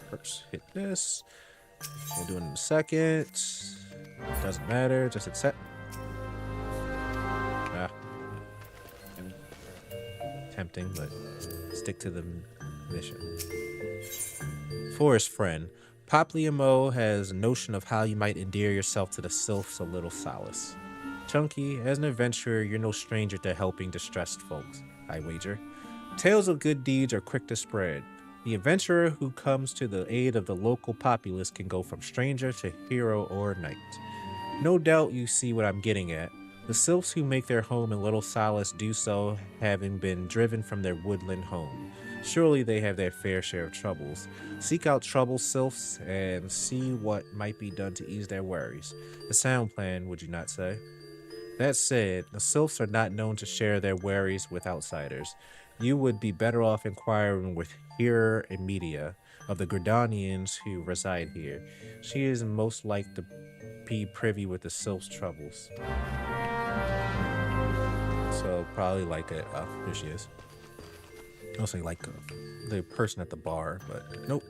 Speaker 1: First, hit this. We'll do it in a second. Doesn't matter, just accept. Tempting, but stick to the mission. Forest friend. Poply Mo has a notion of how you might endear yourself to the sylphs of Little Solace. Chunky, as an adventurer, you're no stranger to helping distressed folks, I wager. Tales of good deeds are quick to spread. The adventurer who comes to the aid of the local populace can go from stranger to hero overnight. No doubt you see what I'm getting at. The sylphs who make their home in Little Solace do so having been driven from their woodland home. Surely they have their fair share of troubles. Seek out troubled sylphs and see what might be done to ease their worries. A sound plan, would you not say? That said, the sylphs are not known to share their worries with outsiders. You would be better off inquiring with Hearer Media of the Gridanians who reside here. She is most like to be privy with the sylphs' troubles. So probably like a, here she is. I'll say like the person at the bar, but nope.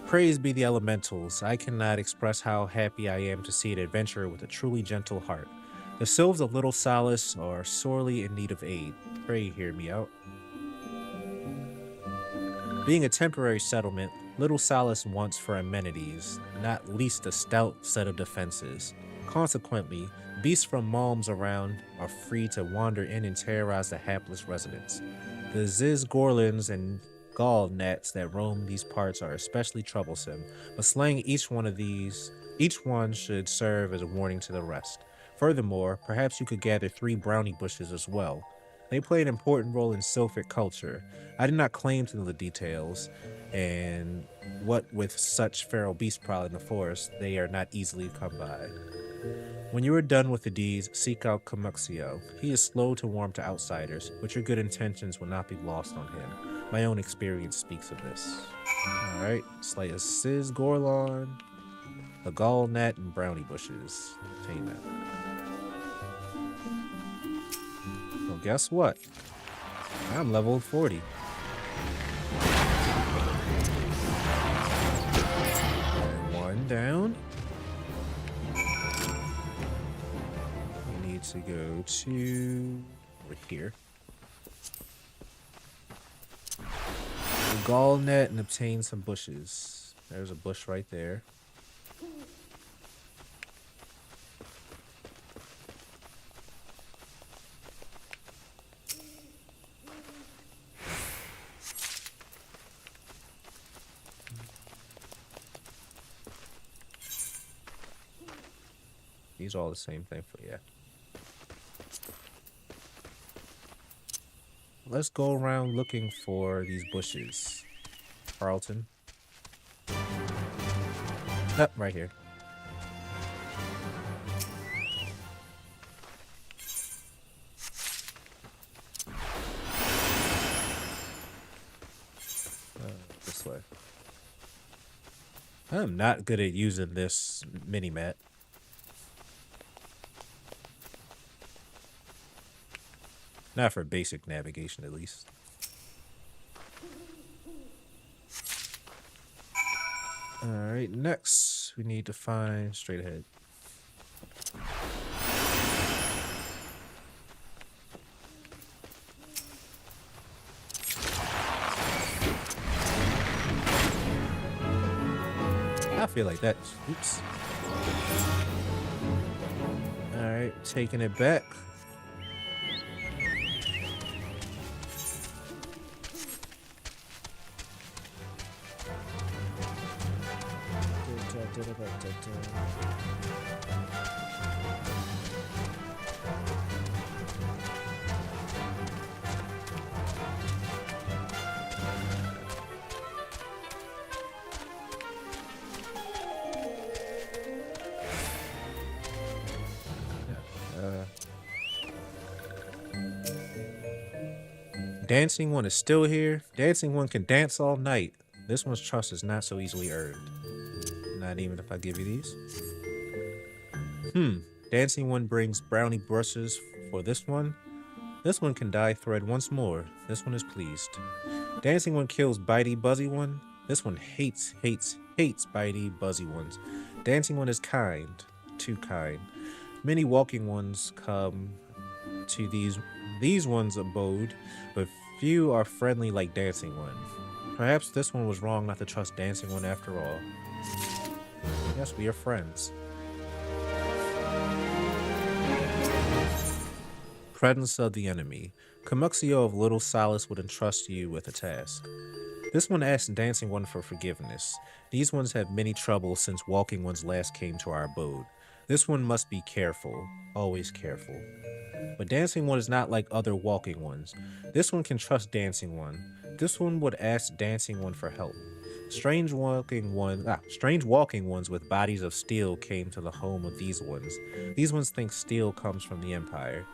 Speaker 1: Praise be the elementals. I cannot express how happy I am to see an adventurer with a truly gentle heart. The sylphs of Little Solace are sorely in need of aid. Pray hear me out. Being a temporary settlement, Little Solace wants for amenities, not least a stout set of defenses. Consequently, beasts from malms around are free to wander in and terrorize the hapless residents. The Ziz Gorlins and Gall gnats that roam these parts are especially troublesome, but slaying each one should serve as a warning to the rest. Furthermore, perhaps you could gather 3 brownie bushes as well. They play an important role in Sylphic culture. I do not claim to know the details, and what with such feral beasts prowling the forest, they are not easily come by. When you are done with the deeds, seek out Kamuxio. He is slow to warm to outsiders, but your good intentions will not be lost on him. My own experience speaks of this. Alright, slay a Sizz Gorlon, a Gall Gnat, and Brownie Bushes. Tame that. Well, guess what? I'm level 40. And one down. We need to go to over here. The Gall Net and obtain some bushes. There's a bush right there. These are all the same thing for yeah. Let's go around looking for these bushes. Carlton. Yep, right here. This way. I'm not good at using this mini-map. Not for basic navigation, at least. Alright, next we need to find straight ahead. I feel like that. Oops. Alright, taking it back. Dancing one is still here. Dancing one can dance all night. This one's trust is not so easily earned. Not even if I give you these. Dancing one brings brownie brushes for this one. This one can dye thread once more. This one is pleased. Dancing one kills bitey buzzy one. This one hates bitey buzzy ones. Dancing one is kind. Too kind. Many walking ones come to these ones' abode, but few are friendly like dancing one. Perhaps this one was wrong not to trust dancing one after all. Yes, we are friends. Presence of the enemy. Kamuxio of Little Solace would entrust you with a task. This one asks dancing one for forgiveness. These ones have many troubles since walking ones last came to our abode. This one must be careful, always careful. But dancing one is not like other walking ones. This one can trust dancing one. This one would ask dancing one for help. Strange walking ones with bodies of steel came to the home of these ones. These ones think steel comes from the Empire.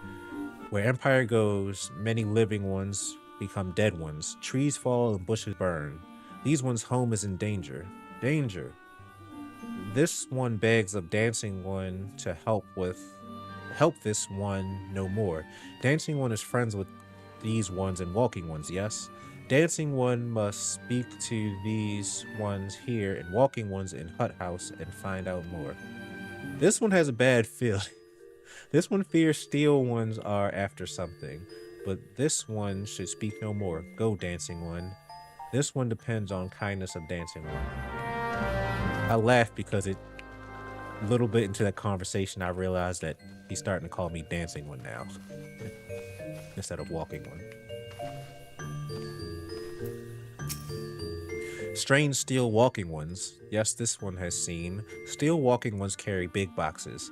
Speaker 1: Where Empire goes, many living ones become dead ones. Trees fall and bushes burn. These ones' home is in danger. Danger. This one begs of dancing one to help this one no more. Dancing one is friends with these ones and walking ones, yes? Dancing one must speak to these ones here and walking ones in Hut House and find out more. This one has a bad feeling. This one fears steel ones are after something, but this one should speak no more. Go, dancing one. This one depends on kindness of dancing one. I laughed because a little bit into that conversation, I realized that he's starting to call me dancing one now instead of walking one. Strange steel walking ones. Yes, this one has seen. Steel walking ones carry big boxes.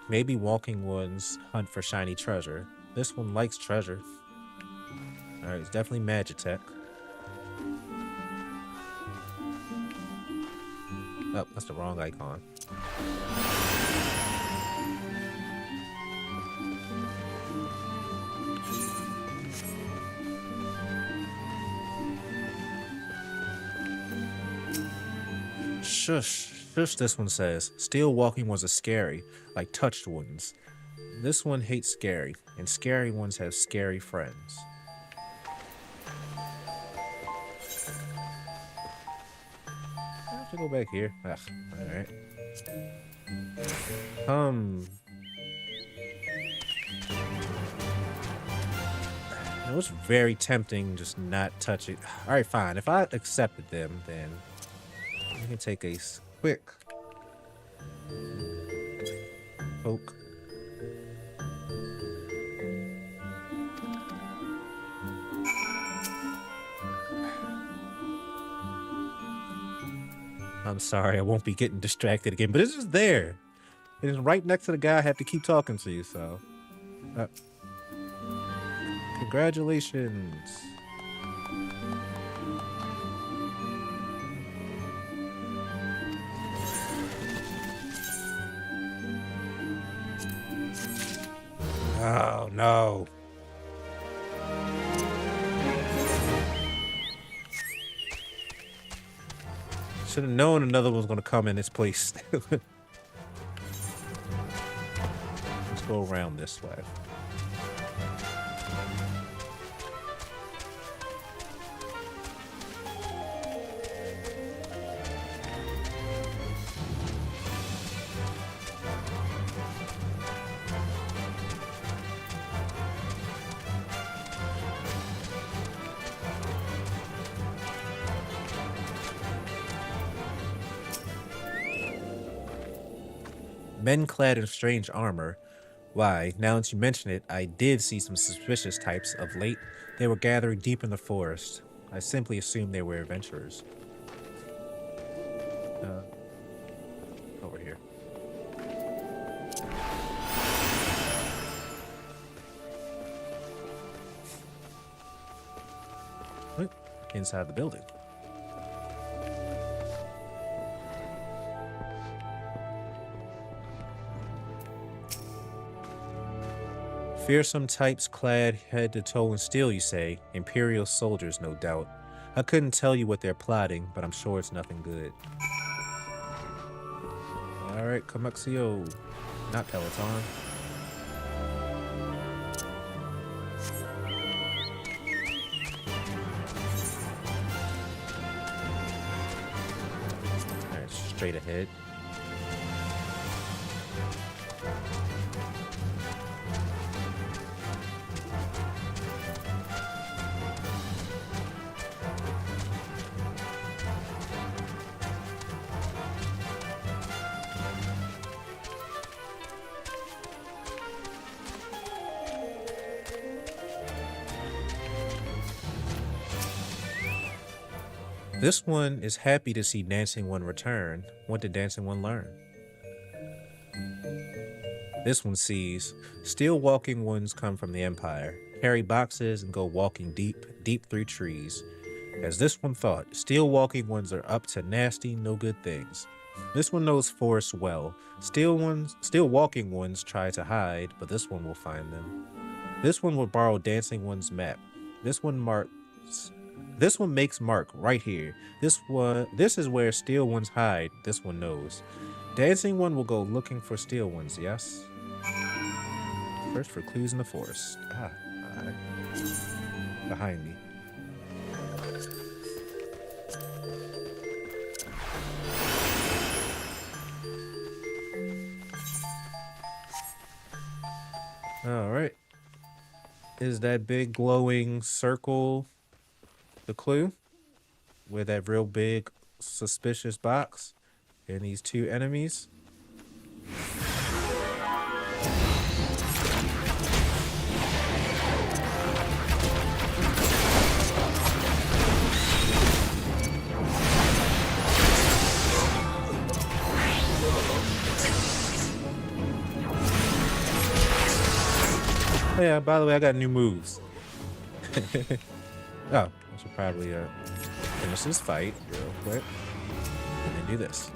Speaker 1: Maybe walking ones hunt for shiny treasure. This one likes treasure. Alright, it's definitely Magitech. Oh, that's the wrong icon. Shush. Shush, this one says. Still walking ones are scary, like touched ones. This one hates scary, and scary ones have scary friends. I have to go back here. Ugh, alright. It was very tempting just not touch it. Alright, fine. If I accepted them, then we can take a quick poke. I'm sorry, I won't be getting distracted again, but it's just there. It is right next to the guy I have to keep talking to you, so. Congratulations. Oh, no. Should have known another one was going to come in this place. Let's go around this way. Men clad in strange armor. Why, now that you mention it, I did see some suspicious types of late. They were gathering deep in the forest. I simply assumed they were adventurers. Over here. What? Inside the building. Fearsome types clad head to toe in steel, you say? Imperial soldiers, no doubt. I couldn't tell you what they're plotting, but I'm sure it's nothing good. Alright, Comuxio. Not Peloton. Alright, straight ahead. This one is happy to see Dancing One return. What did Dancing One learn? This one sees still walking ones come from the Empire, carry boxes and go walking deep through trees. As this one thought, still walking ones are up to nasty, no good things. This one knows forests well. Still walking ones try to hide, but this one will find them. This one will borrow Dancing One's map. This one makes mark right here. This is where steel ones hide. This one knows. Dancing One will go looking for steel ones, yes? First for clues in the forest. Alright. Behind me. Alright. Is that big glowing circle the clue? With that real big suspicious box and these two enemies? Oh yeah, by the way, I got new moves. Oh, I should probably finish this fight real quick and then do this.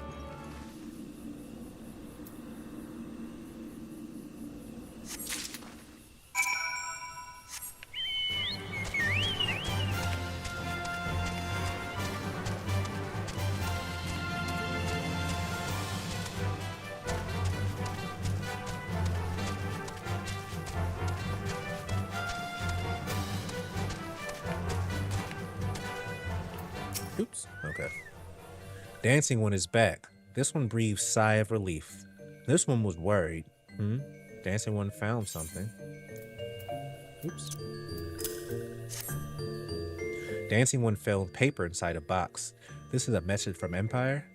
Speaker 1: Oops. Okay. Dancing one is back. This one breathed sigh of relief. This one was worried. Dancing one found something. Oops. Dancing one found paper inside a box. This is a message from Empire.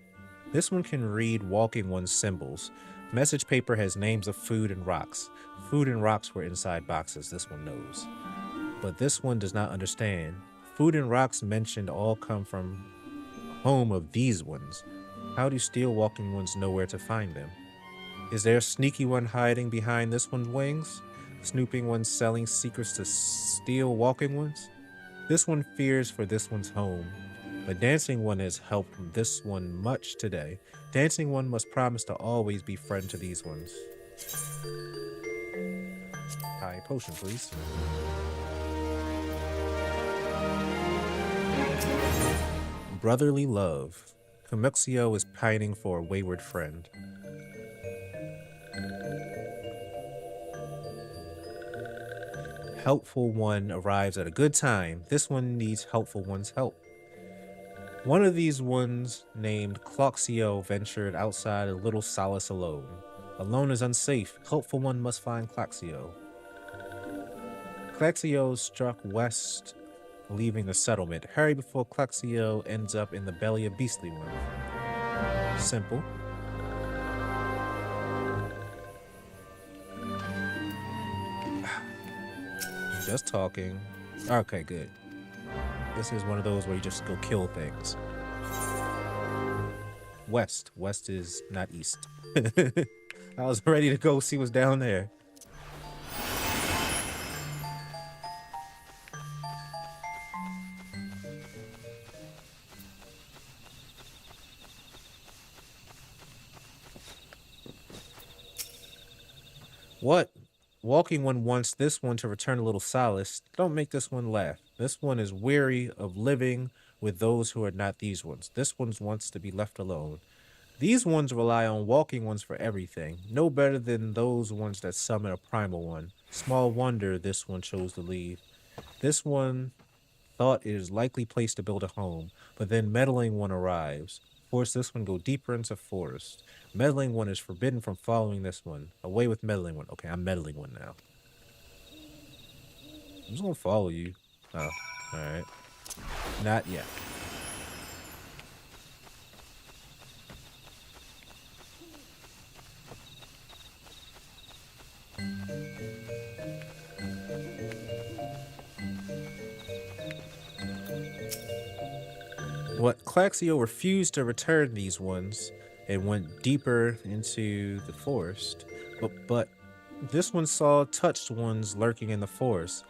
Speaker 1: This one can read walking one's symbols. Message paper has names of food and rocks. Food and rocks were inside boxes, this one knows. But this one does not understand. Food and rocks mentioned all come from home of these ones. How do steel walking ones know where to find them? Is there a sneaky one hiding behind this one's wings? Snooping ones selling secrets to steel walking ones? This one fears for this one's home. But Dancing One has helped this one much today. Dancing One must promise to always be friend to these ones. High potion, please. Brotherly love. Comuxio is pining for a wayward friend. Helpful one arrives at a good time. This one needs helpful one's help. One of these ones, named Cloxio, ventured outside a little solace alone. Alone is unsafe. Helpful one must find Cloxio. Cloxio struck west, leaving the settlement. Hurry before Cloxio ends up in the belly of Beastly One. Simple. Just talking. Okay, good. This is one of those where you just go kill things. West. West is not east. I was ready to go see what's down there. What? Walking one wants this one to return a little solace. Don't make this one laugh. This one is weary of living with those who are not these ones. This one wants to be left alone. These ones rely on walking ones for everything. No better than those ones that summon a primal one. Small wonder this one chose to leave. This one thought it is likely place to build a home, but then meddling one arrives. Force this one go deeper into forest. Meddling one is forbidden from following this one. Away with meddling one. Okay, I'm meddling one now. I'm just gonna follow you. Oh, alright. Not yet. What Claxio refused to return these ones and went deeper into the forest, but this one saw touched ones lurking in the forest.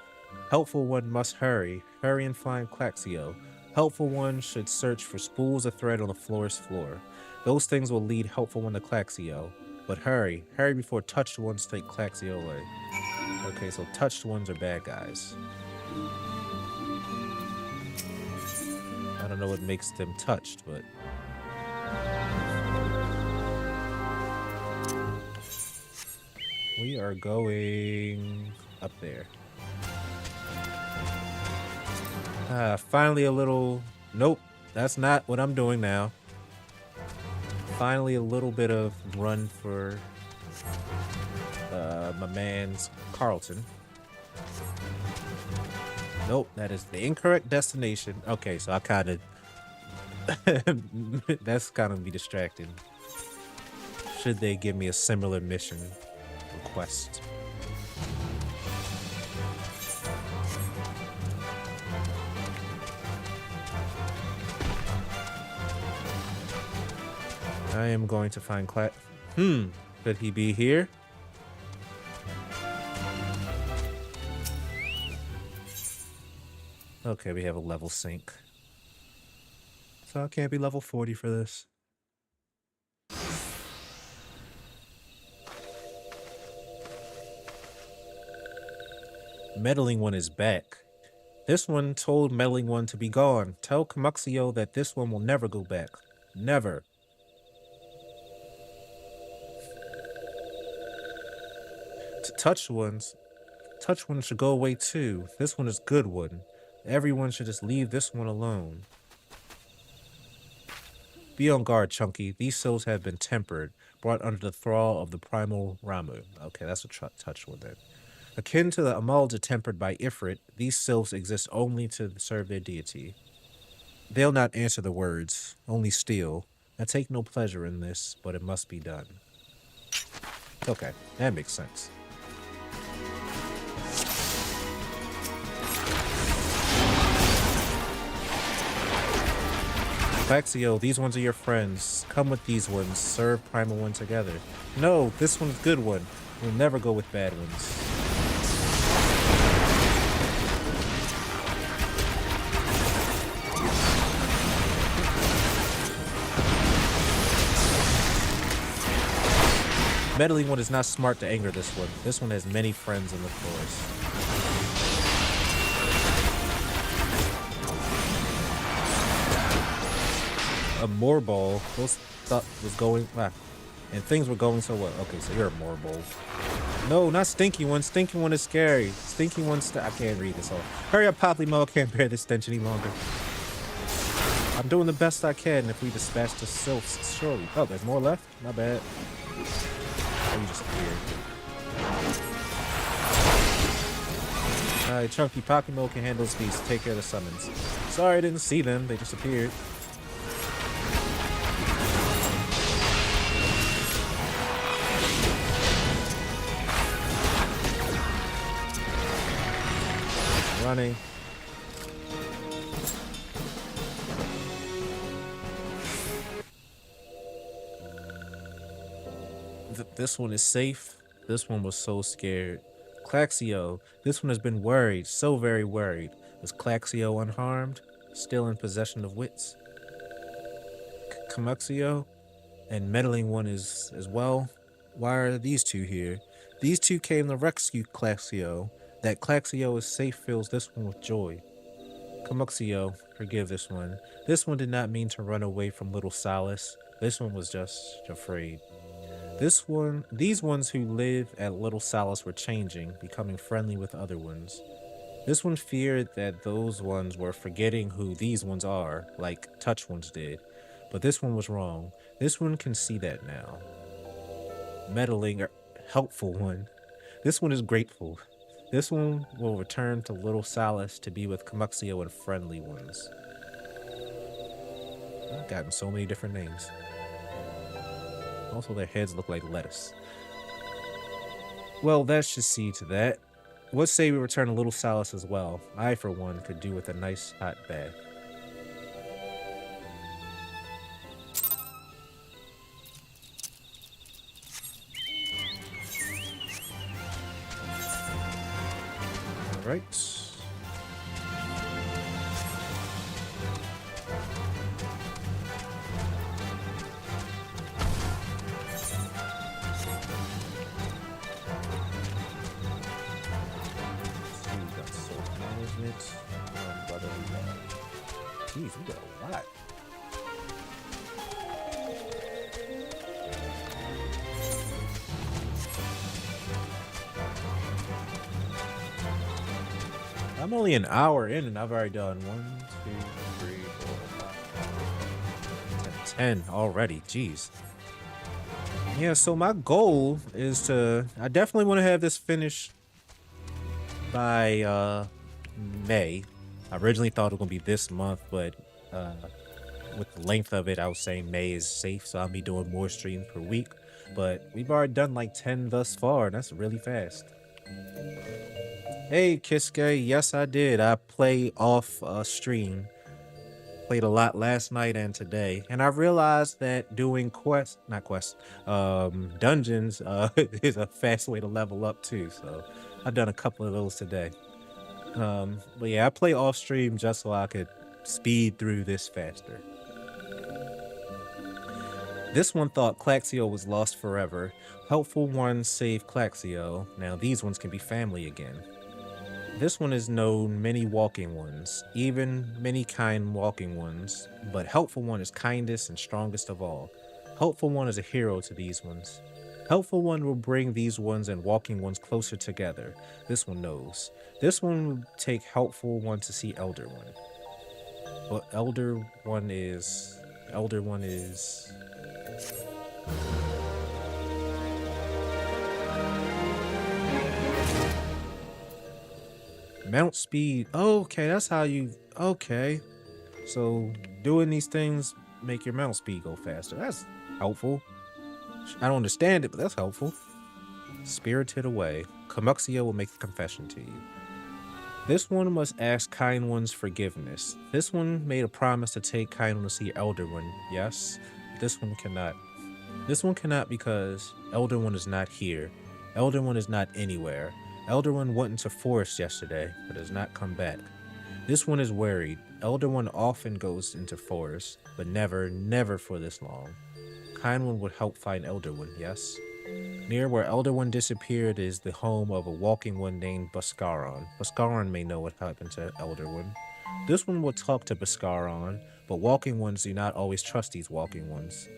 Speaker 1: Helpful one must hurry and find Claxio. Helpful one should search for spools of thread on the forest floor. Those things will lead helpful one to Claxio. But hurry before touched ones take Claxio away. Okay, so touched ones are bad guys. I don't know what makes them touched, but we are going up there. Finally a little... Nope, that's not what I'm doing now. Finally a little bit of run for my man's Carlton. Nope, that is the incorrect destination. Okay, so I kind of... that's kind of be distracting. Should they give me a similar mission request? I am going to find could he be here? Okay, we have a level sync. So I can't be level 40 for this. Meddling one is back. This one told meddling one to be gone. Tell Comuxio that this one will never go back. Never. Touch ones should go away too. This one is good one. Everyone should just leave this one alone. Be on guard, Chunky. These souls have been tempered, brought under the thrall of the primal Ramu. Okay, that's a touch one then. Akin to the Amalja tempered by Ifrit, these sylphs exist only to serve their deity. They'll not answer the words, only steal. I take no pleasure in this, but it must be done. Okay, that makes sense. Plaxio, these ones are your friends. Come with these ones. Serve Primal One together. No, this one's good one. We'll never go with bad ones. Meddling One is not smart to anger this one. This one has many friends in the forest. A Morball. Those stuff was going and things were going so well. Okay, so you're a Morball. No, not Stinky One. Stinky One is scary. Stinky One's I can't read this all. Hurry up, Poplimo. I can't bear this stench any longer. I'm doing the best I can if we dispatch the sylphs, surely. Oh, there's more left? Not bad. Oh, you just appeared. Alright, Chunky Pokémon can handle these. Take care of the summons. Sorry I didn't see them. They just appeared. Running. This one is safe. This one was so scared. Claxio. This one has been worried. So very worried. Was Claxio unharmed? Still in possession of wits? Camuxio? And Meddling One is as well? Why are these two here? These two came to rescue Claxio. That Claxio is safe fills this one with joy. Camuxio, forgive this one. This one did not mean to run away from little Solace. This one was just afraid. These ones who live at Little Solace were changing, becoming friendly with other ones. This one feared that those ones were forgetting who these ones are, like Touch Ones did. But this one was wrong. This one can see that now. Meddling, helpful one. This one is grateful. This one will return to Little Solace to be with Camuxio and friendly ones. I've gotten so many different names. Also, their heads look like lettuce. Well, that should see to that. Let's say we return to Little Solace as well. I, for one, could do with a nice hot bath. Alright. Jeez, we got a lot. I'm only an hour in and I've already done 1, 2, 3, 4, 5, 10 already. Jeez. Yeah, so my goal is I definitely want to have this finished by May. I originally thought it was gonna be this month, but with the length of it, I was saying May is safe, so I'll be doing more streams per week. But we've already done like 10 thus far, and that's really fast. Hey, Kiske, yes I did. I play off stream. Played a lot last night and today, and I realized that doing dungeons is a fast way to level up too. So I've done a couple of those today. But yeah, I play off stream just so I could speed through this faster. This one thought Claxio was lost forever. Helpful One saved Claxio. Now these ones can be family again. This one is known many walking ones, even many kind walking ones, but Helpful One is kindest and strongest of all. Helpful One is a hero to these ones. Helpful One will bring these ones and walking ones closer together. This one knows. This one will take Helpful One to see Elder One. But Elder One is Elder one is... Mount speed. Okay, that's how you... Okay. So, doing these things make your mount speed go faster. That's helpful. I don't understand it, but that's helpful. Spirited away. Kamuxia will make a confession to you. This one must ask Kind One's forgiveness. This one made a promise to take Kind One to see Elder One. Yes. This one cannot. This one cannot because Elder One is not here. Elder One is not anywhere. Elder One went into forest yesterday, but has not come back. This one is worried. Elder One often goes into forest, but never for this long. Kind One would help find Elder One, yes? Near where Elder One disappeared is the home of a walking one named Buscaron. Buscaron may know what happened to Elder One. This one will talk to Buscaron, but walking ones do not always trust these walking ones.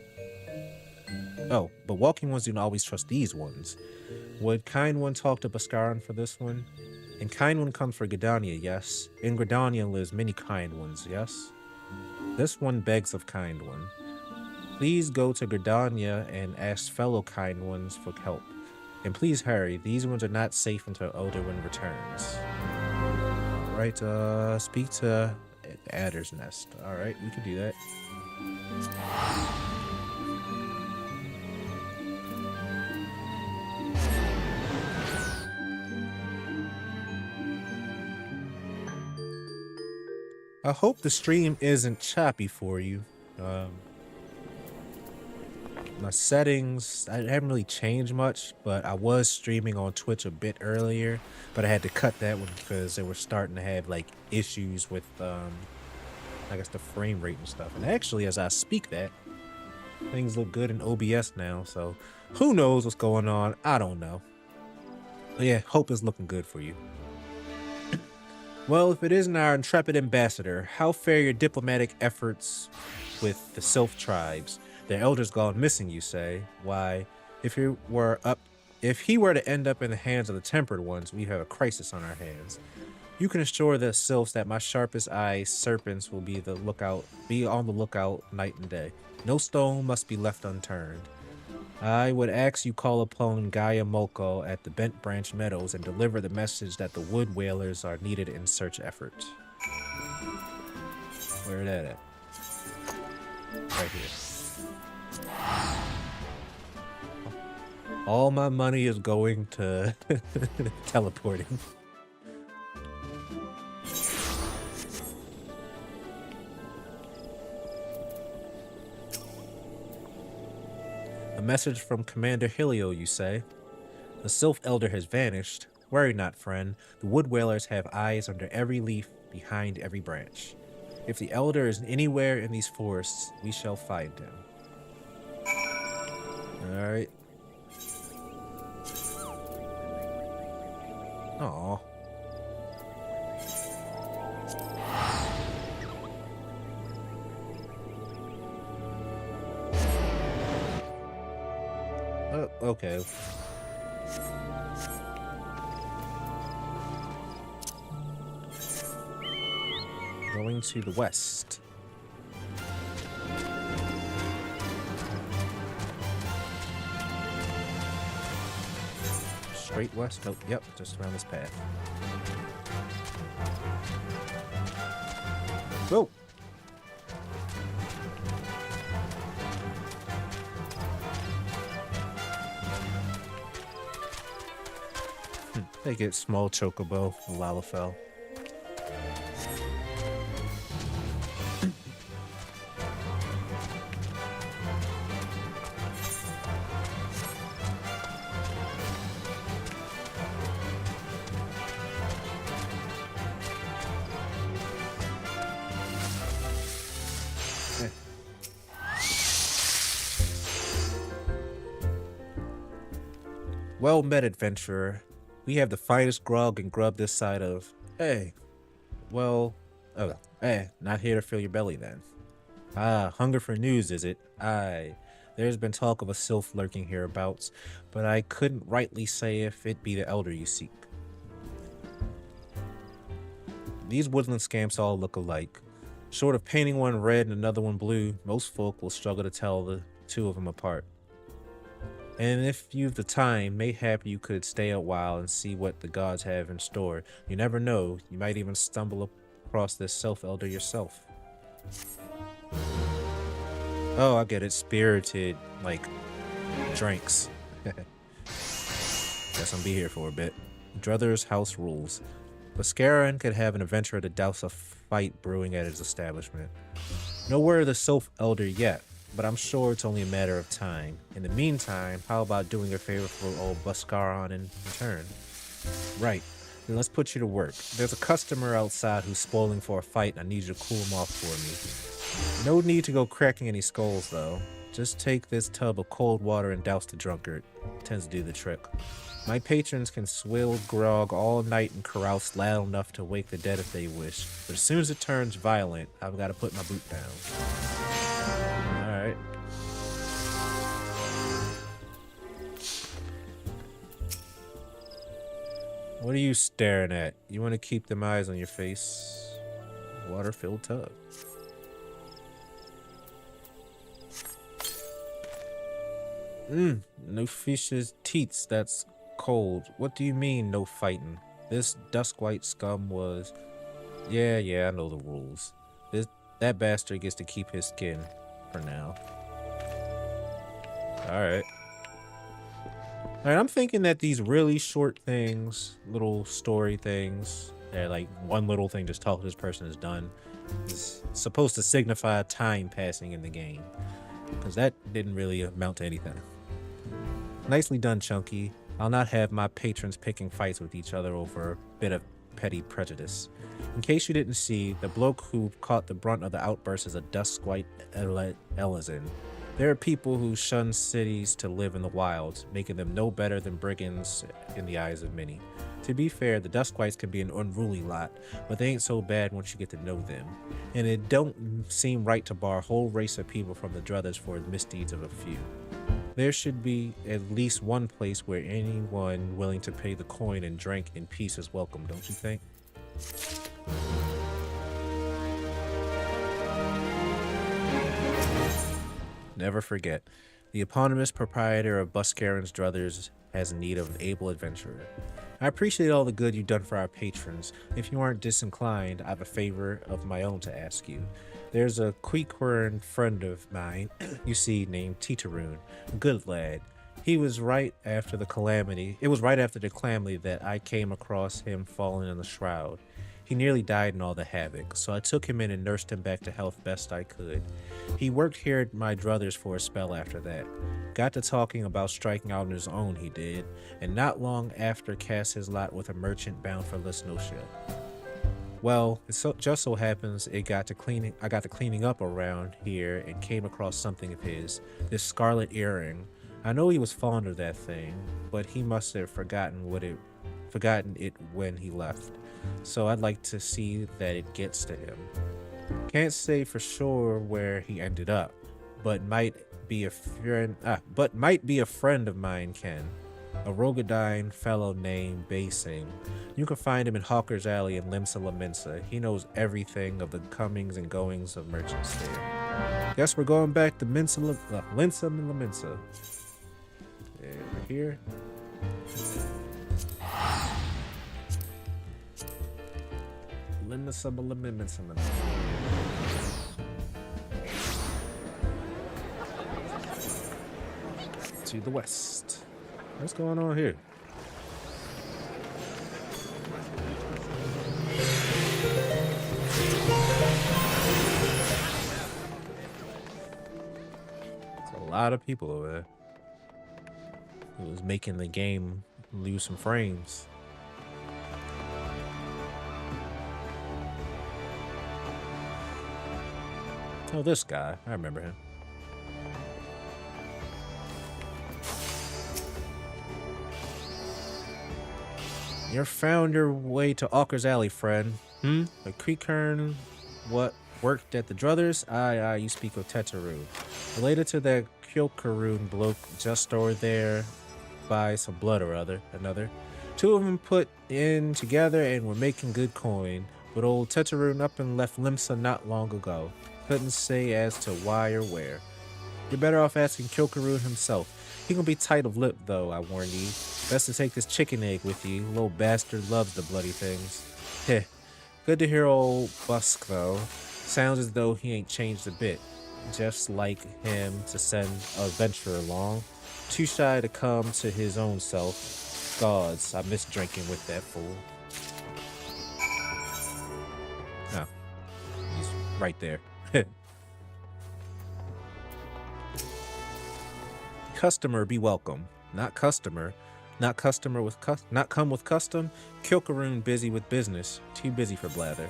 Speaker 1: Oh, but walking ones do not always trust these ones. Would Kind One talk to Buscaron for this one? And Kind One comes for Gridania, yes? In Gridania lives many Kind Ones, yes? This one begs of Kind One. Please go to Gridania and ask fellow Kind Ones for help. And please hurry, these ones are not safe until Elder One returns. Alright, speak to Adder's Nest. Alright, we can do that. I hope the stream isn't choppy for you. My settings, I haven't really changed much, but I was streaming on Twitch a bit earlier, but I had to cut that one because they were starting to have like issues with, I guess the frame rate and stuff. And actually, as I speak that, things look good in OBS now, so who knows what's going on? I don't know. But yeah, hope is looking good for you. Well, if it isn't our intrepid ambassador, how fare your diplomatic efforts with the Sylph tribes? Their elders gone missing, you say. Why, if he were to end up in the hands of the tempered ones, we have a crisis on our hands. You can assure the Sylphs that my sharpest eyes serpents will be on the lookout night and day. No stone must be left unturned. I would ask you call upon Gaia Moko at the Bent Branch Meadows and deliver the message that the wood whalers are needed in search effort. Where that at? Right here. All my money is going to teleporting. A message from Commander Helio, you say? The Sylph Elder has vanished. Worry not, friend. The wood whalers have eyes under every leaf, behind every branch. If the Elder is anywhere in these forests, we shall find him. Alright. Aww. Oh, okay. Going to the west. Straight west? Nope, yep, just around this path. Go! They get small chocobo, Lalafell. Well met, adventurer. We have the finest grog and grub this side of... Hey. Well... Oh, hey, not here to fill your belly then. Ah, hunger for news, is it? Aye. There's been talk of a sylph lurking hereabouts, but I couldn't rightly say if it be the elder you seek. These woodland scamps all look alike. Short of painting one red and another one blue, most folk will struggle to tell the two of them apart. And if you've the time, mayhap you could stay a while and see what the gods have in store. You never know, you might even stumble across this Sylph-elder yourself. Oh, I get it. Spirited, like, drinks. Guess I'll be here for a bit. Druthers' house rules. Boscaran could have an adventurer to douse a fight brewing at his establishment. No word of the Sylph-elder yet, but I'm sure it's only a matter of time. In the meantime, how about doing a favor for old Boscaran in return? Right, then let's put you to work. There's a customer outside who's spoiling for a fight, and I need you to cool him off for me. No need to go cracking any skulls, though. Just take this tub of cold water and douse the drunkard. It tends to do the trick. My patrons can swill grog all night and carouse loud enough to wake the dead if they wish, but as soon as it turns violent, I've got to put my boot down. Alright. What are you staring at? You want to keep them eyes on your face? Water-filled tub. No fish's teats, that's cold. What do you mean, no fighting? This dusk-white scum was... Yeah, I know the rules. That bastard gets to keep his skin, for now. Alright. Alright, I'm thinking that these really short things, little story things, that like one little thing just talk this person is done, is supposed to signify time passing in the game. Because that didn't really amount to anything. Nicely done, Chunky. I'll not have my patrons picking fights with each other over a bit of petty prejudice. In case you didn't see, the bloke who caught the brunt of the outburst is a dusk-white Elizin. There are people who shun cities to live in the wilds, making them no better than brigands in the eyes of many. To be fair, the Duskwhites can be an unruly lot, but they ain't so bad once you get to know them. And it don't seem right to bar a whole race of people from the Druthers for the misdeeds of a few. There should be at least one place where anyone willing to pay the coin and drink in peace is welcome, don't you think? Never forget, the eponymous proprietor of Boscaran's Druthers has need of an able adventurer. I appreciate all the good you've done for our patrons. If you aren't disinclined, I have a favor of my own to ask you. There's a Queequern friend of mine, you see, named Titaroon, a good lad. It was right after the calamity that I came across him falling in the shroud. He nearly died in all the havoc, so I took him in and nursed him back to health best I could. He worked here at my druthers for a spell after that. Got to talking about striking out on his own, he did, and not long after cast his lot with a merchant bound for Lesnotia. Well, it just so happens I got to cleaning up around here and came across something of his, this scarlet earring. I know he was fond of that thing, but he must have forgotten it when he left. So I'd like to see that it gets to him. Can't say for sure where he ended up, but might be a friend of mine can. A Rogadine fellow named Basing. You can find him in Hawker's Alley in Limsa Laminsa. He knows everything of the comings and goings of merchants there. Guess we're going back to Limsa and Laminsa. Yeah, we're here. To the west. What's going on here? It's a lot of people over there. It was making the game lose some frames. Oh, this guy. I remember him. You found your way to Hawker's Alley, friend. A Queequern what worked at the Druthers? Aye, you speak of Tetaru. Related to that Queequern bloke just over there by some blood or another. Two of them put in together and were making good coin. But old Teteroon up and left Limsa not long ago. Couldn't say as to why or where. You're better off asking Kilkaroon himself. He gonna be tight of lip, though, I warn ye. Best to take this chicken egg with you. Little bastard loves the bloody things. Heh. Good to hear old Busk, though. Sounds as though he ain't changed a bit. Just like him to send a adventurer along. Too shy to come to his own self. Gods, I miss drinking with that fool. No. He's right there. Customer be welcome. Not customer. Not customer with not come with custom. Kilkaroon busy with business. Too busy for blather.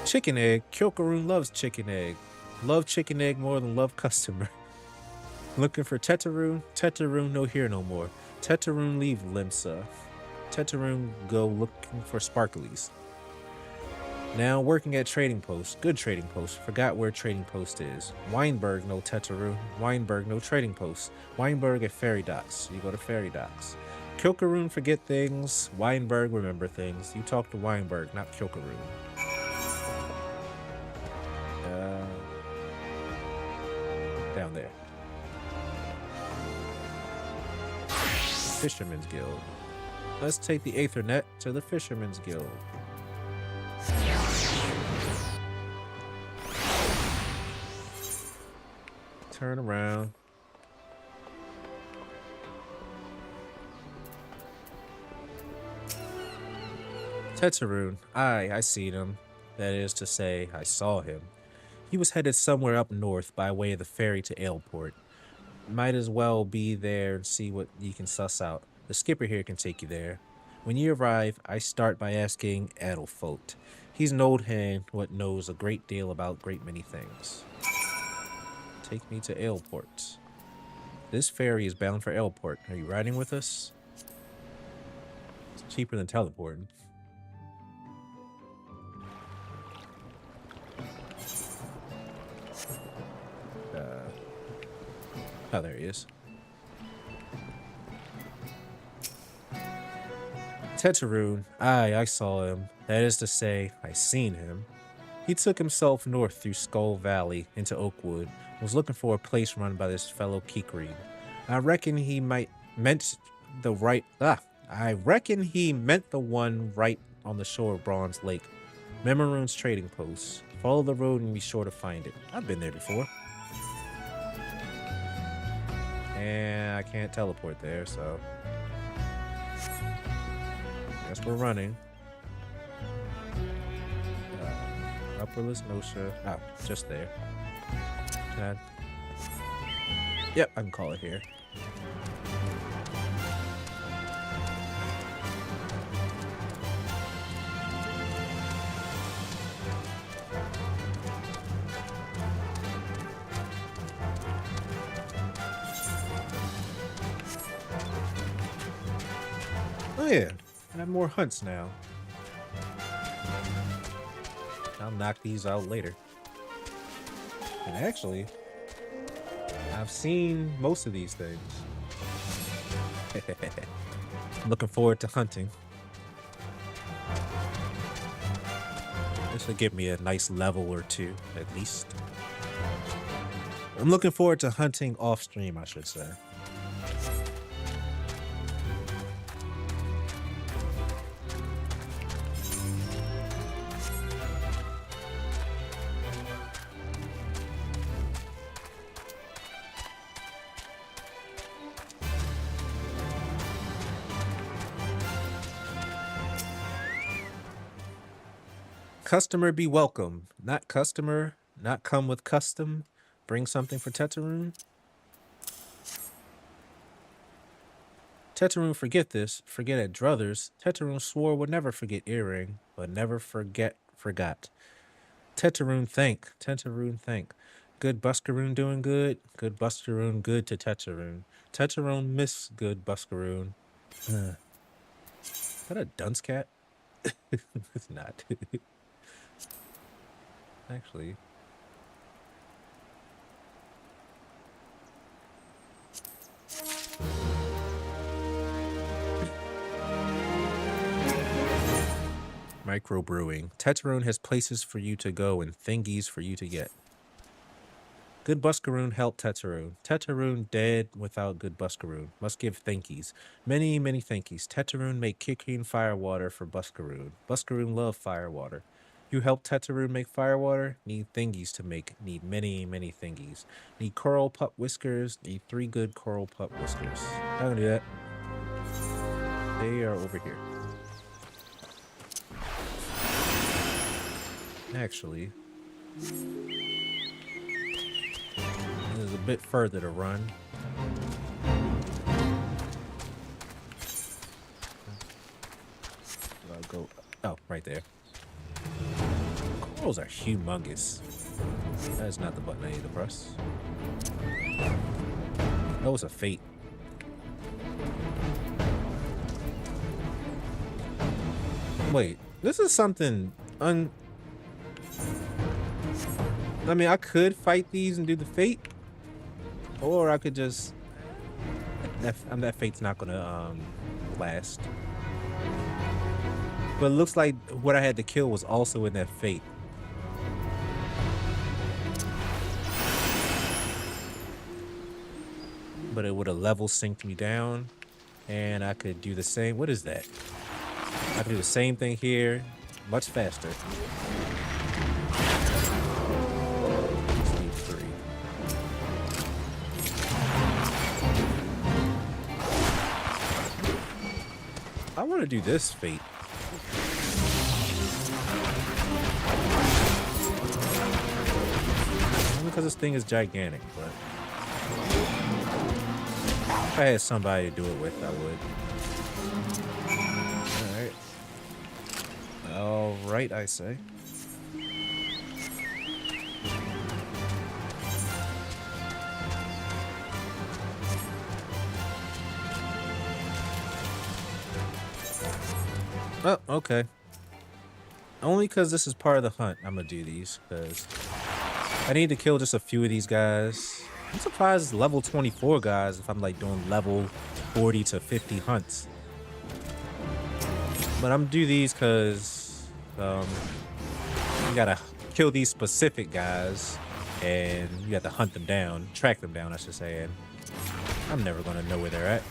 Speaker 1: Chicken egg. Kilkaroon loves chicken egg. Love chicken egg more than love customer. Looking for Teteroon? Teteroon no here no more. Teteroon leave Limsa. Teteroon go looking for sparklies. Now working at Trading Post. Good Trading Post. Forgot where Trading Post is. Weinberg no Teteroon. Weinberg no Trading Post. Weinberg at Ferry Docks. You go to Ferry Docks. Kilkaroon forget things. Weinberg remember things. You talk to Weinberg, not Kilkaroon. Down there. Fisherman's Guild. Let's take the Aethernet to the Fisherman's Guild. Turn around. Teteroon. I seen him. That is to say, I saw him. He was headed somewhere up north by way of the ferry to Aleport. Might as well be there and see what you can suss out. The skipper here can take you there. When you arrive, I start by asking Adelfoot. He's an old hand what knows a great deal about great many things. Take me to Aleport. This ferry is bound for Aleport. Are you riding with us? It's cheaper than teleporting. Oh, there he is. Teteroon. I saw him. That is to say, I seen him. He took himself north through Skull Valley into Oakwood. Was looking for a place run by this fellow Keekreen. I reckon he meant the one right on the shore of Bronze Lake. Memoroon's Trading Post. Follow the road and be sure to find it. I've been there before. And I can't teleport there, so guess we're running. Upperless Nosha. Oh, just there. Can I? Yep, I can call it here. Oh yeah, I have more hunts now. I'll knock these out later. And actually, I've seen most of these things. I'm looking forward to hunting. This will give me a nice level or two, at least. I'm looking forward to hunting off stream, I should say. Customer be welcome. Not customer, not come with custom. Bring something for Teteroon. Teteroon forget this. Forget at Druthers. Teteroon swore would never forget earring, but never forgot. Teteroon thank. Teteroon thank. Good Buscaroon doing good. Good Buscaroon good to Teteroon. Teteroon miss good Buscaroon. Is that a dunce cat? It's not. Actually. Microbrewing. Teteroon has places for you to go and thingies for you to get. Good Buscaroon help Teteroon. Teteroon dead without good Buscaroon. Must give thankies. Many, many thankies. Teteroon make kicking firewater for Buscaroon. Buscaroon love firewater. You help Teteroon make firewater? Need thingies to make. Need many, many thingies. Need coral pup whiskers. Need 3 good coral pup whiskers. I'm gonna do that. They are over here. Actually, there's a bit further to run. I'll go. Oh, right there. Corals are humongous. That is not the button I need to press. That was a fate. Wait, this is something I mean, I could fight these and do the fate, or I could just that fate's not gonna last. But it looks like what I had to kill was also in that fate. But it would have level synced me down, and I could do the same. What is that? I can do the same thing here, much faster. Just need 3. I want to do this fate. Only because this thing is gigantic, but if I had somebody to do it with, I would. All right, I say. Oh, okay. Only because this is part of the hunt, I'm gonna do these, because I need to kill just a few of these guys. I'm surprised it's level 24 guys if I'm like doing level 40 to 50 hunts. But I'm gonna do these because you gotta kill these specific guys and you have to hunt them down, track them down, I should say, and I'm never gonna know where they're at.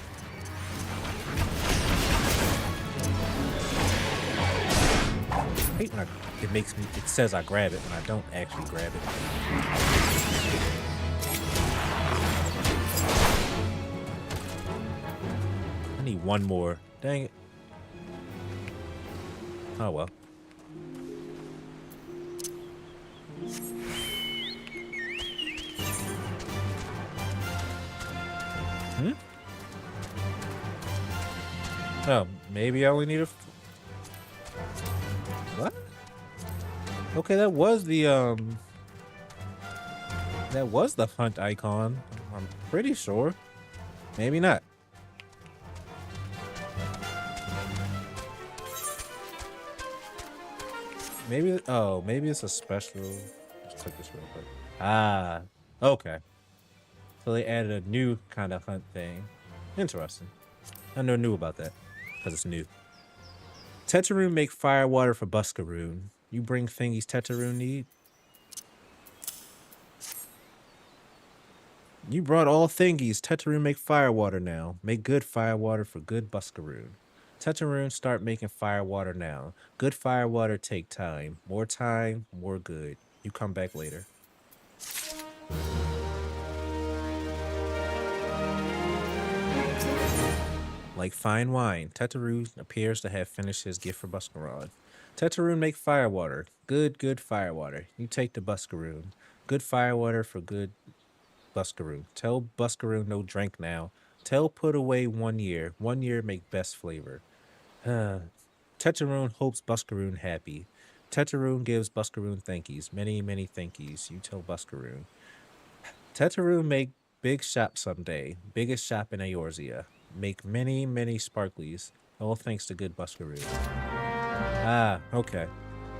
Speaker 1: I hate when it says I grab it when I don't actually grab it. I need one more. Dang it. Oh well. Oh, maybe I only need a... What? Okay, that was the hunt icon. I'm pretty sure. Maybe not. Maybe, oh, maybe it's a special. Let's click this real quick. Ah, okay. So they added a new kind of hunt thing. Interesting. I never knew about that because it's new. Teteroon make firewater for Buscaroon. You bring thingies Teteroon need. You brought all thingies. Teteroon make firewater now. Make good firewater for good Buscaroon. Teteroon start making firewater now. Good firewater take time. More time, more good. You come back later. Like fine wine, Teteroon appears to have finished his gift for Buscaron. Teteroon make firewater. Good, good firewater. You take to Buscaroon. Good firewater for good Buscaroon. Tell Buscaroon no drink now. Tell put away 1 year. 1 year make best flavor. Teteroon hopes Buscaroon happy. Teteroon gives Buscaroon thankies. Many, many thankies. You tell Buscaroon. Teteroon make big shop someday. Biggest shop in Eorzea. Make many, many sparklies. All thanks to good Buscaroon. Ah, okay.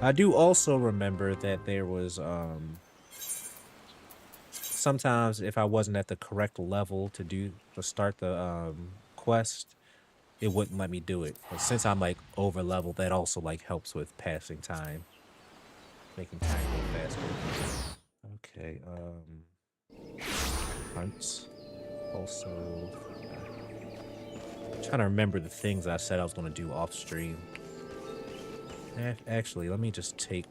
Speaker 1: I do also remember that there was, sometimes if I wasn't at the correct level to start the, quest, it wouldn't let me do it. But since I'm like over leveled, that also like helps with passing time, making time go faster. Okay, hunts. Also, trying to remember the things I said I was going to do off stream. Actually, let me just take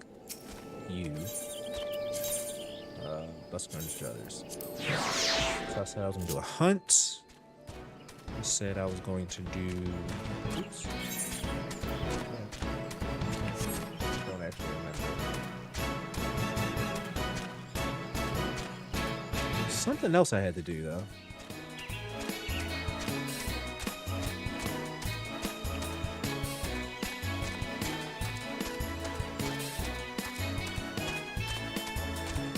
Speaker 1: you. Buster and Druthers. So I said I was going to do a hunt. I said I was going to do. Oops. Don't actually remember. Something else I had to do though.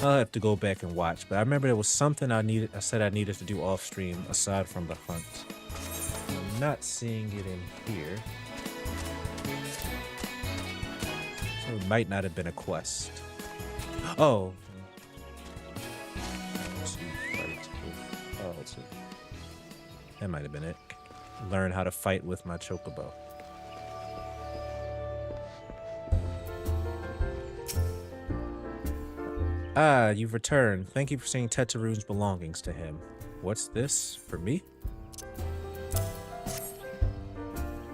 Speaker 1: I'll have to go back and watch, but I remember there was something I said I needed to do off stream aside from the hunt. I'm not seeing it in here. So it might not have been a quest. Oh. That might have been it. Learn how to fight with my chocobo. Ah, you've returned. Thank you for seeing Tetarune's belongings to him. What's this? For me?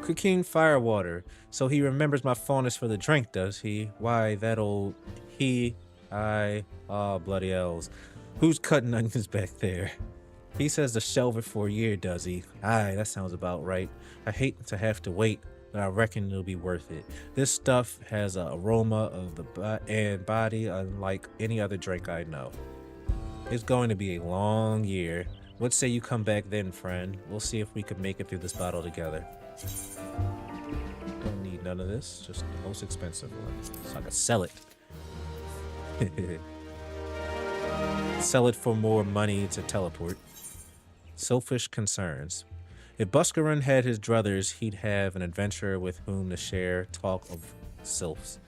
Speaker 1: Cooking firewater. So he remembers my fondness for the drink, does he? Why, that old... Oh, bloody elves. Who's cutting onions back there? He says to shelve it for a year, does he? Aye, that sounds about right. I hate to have to wait, but I reckon it'll be worth it. This stuff has an aroma of the body unlike any other drink I know. It's going to be a long year. What say you come back then, friend? We'll see if we can make it through this bottle together. Don't need none of this, just the most expensive one. So I can sell it. Sell it for more money to teleport. Sylphish Concerns. If Buscarun had his druthers, he'd have an adventurer with whom to share talk of sylphs.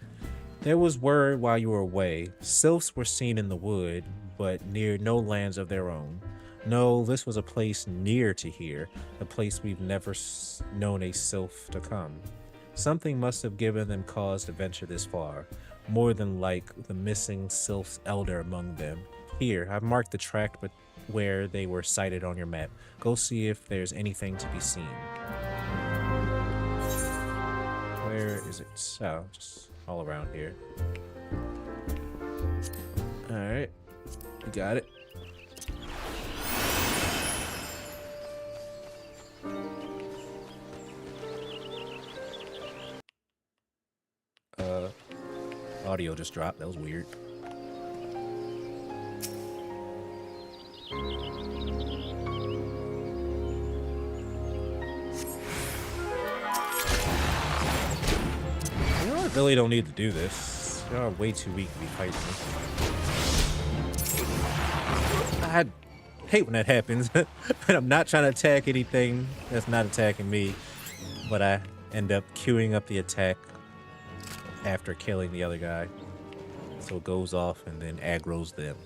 Speaker 1: There was word while you were away. Sylphs were seen in the wood, but near no lands of their own. No, this was a place near to here, a place we've never known a sylph to come. Something must have given them cause to venture this far, more than like the missing sylph's elder among them. Here, I've marked the tract but where they were sighted on your map. Go see if there's anything to be seen. Where is it? Oh, just all around here. Alright. You got it. Audio just dropped. That was weird. I really don't need to do this. You're way too weak to be fighting me. I hate when that happens. And I'm not trying to attack anything that's not attacking me. But I end up queuing up the attack after killing the other guy. So it goes off and then aggroes them.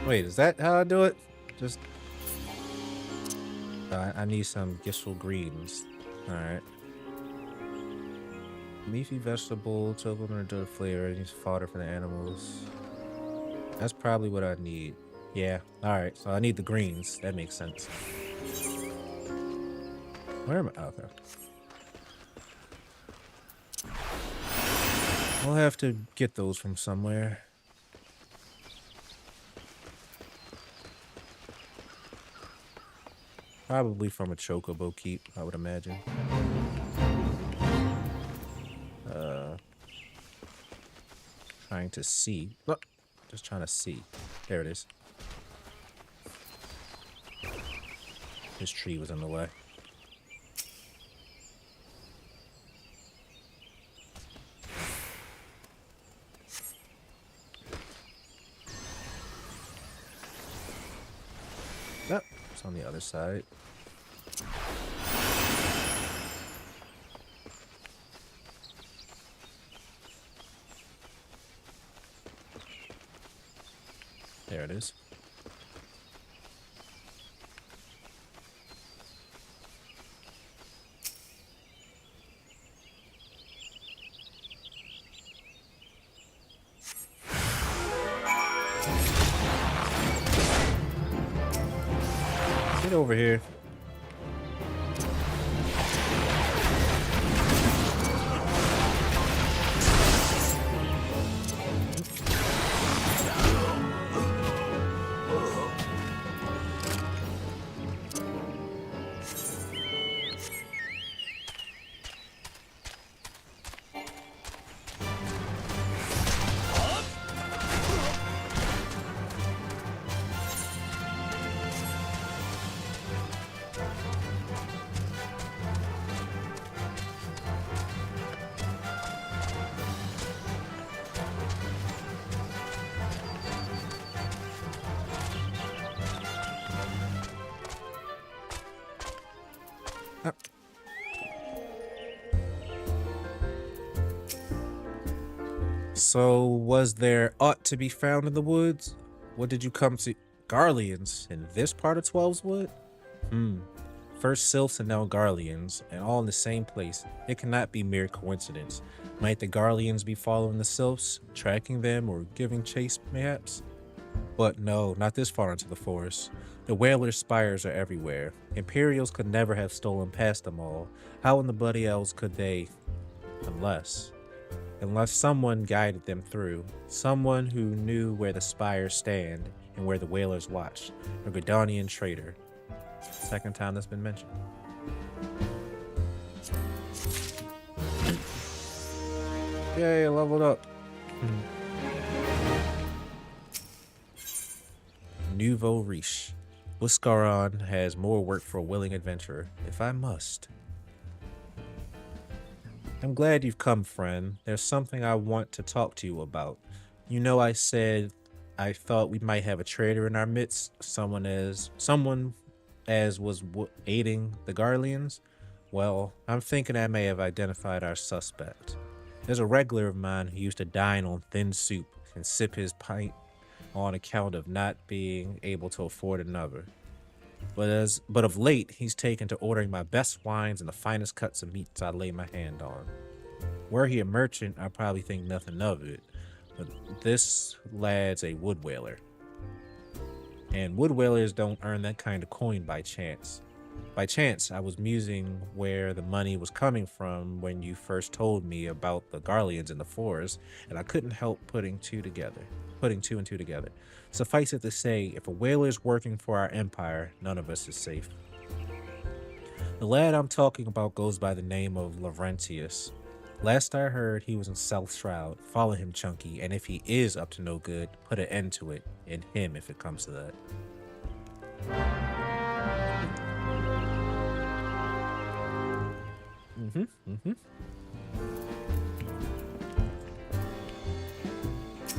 Speaker 1: Wait, is that how I do it? Just... I need some Gissel greens. Alright. Leafy vegetable, chocolate and dirt flavor. It needs fodder for the animals. That's probably what I need. Yeah, alright. So I need the greens. That makes sense. Where am I? Oh, okay. We'll have to get those from somewhere. Probably from a chocobo keep, I would imagine. Trying to see. Look, just trying to see. There it is. This tree was in the way. Oh, it's on the other side. There it is. Get over here. So, was there aught to be found in the woods? What did you come to? Garleans in this part of 12's Wood? First Sylphs and now Garleans, and all in the same place. It cannot be mere coincidence. Might the Garleans be following the Sylphs, tracking them, or giving chase, mayhaps? But no, not this far into the forest. The Whaler's spires are everywhere. Imperials could never have stolen past them all. How in the bloody elves could they? Unless someone guided them through. Someone who knew where the spires stand and where the Whalers watched. A Gridanian traitor. Second time that's been mentioned. Yay, I leveled up. Nouveau Riche. Whiscaron has more work for a willing adventurer, if I must. I'm glad you've come, friend. There's something I want to talk to you about. You know, I said I thought we might have a traitor in our midst, someone as was aiding the Garleans. Well, I'm thinking I may have identified our suspect. There's a regular of mine who used to dine on thin soup and sip his pint on account of not being able to afford another. But of late, he's taken to ordering my best wines and the finest cuts of meats I lay my hand on. Were he a merchant, I'd probably think nothing of it. But this lad's a wood whaler. And wood whalers don't earn that kind of coin by chance. By chance, I was musing where the money was coming from when you first told me about the Garleans in the forest, and I couldn't help putting two and two together. Suffice it to say, if a whaler's working for our empire, none of us is safe. The lad I'm talking about goes by the name of Laurentius. Last I heard, he was in South Shroud. Follow him, Chunky, and if he is up to no good, put an end to it, and him if it comes to that.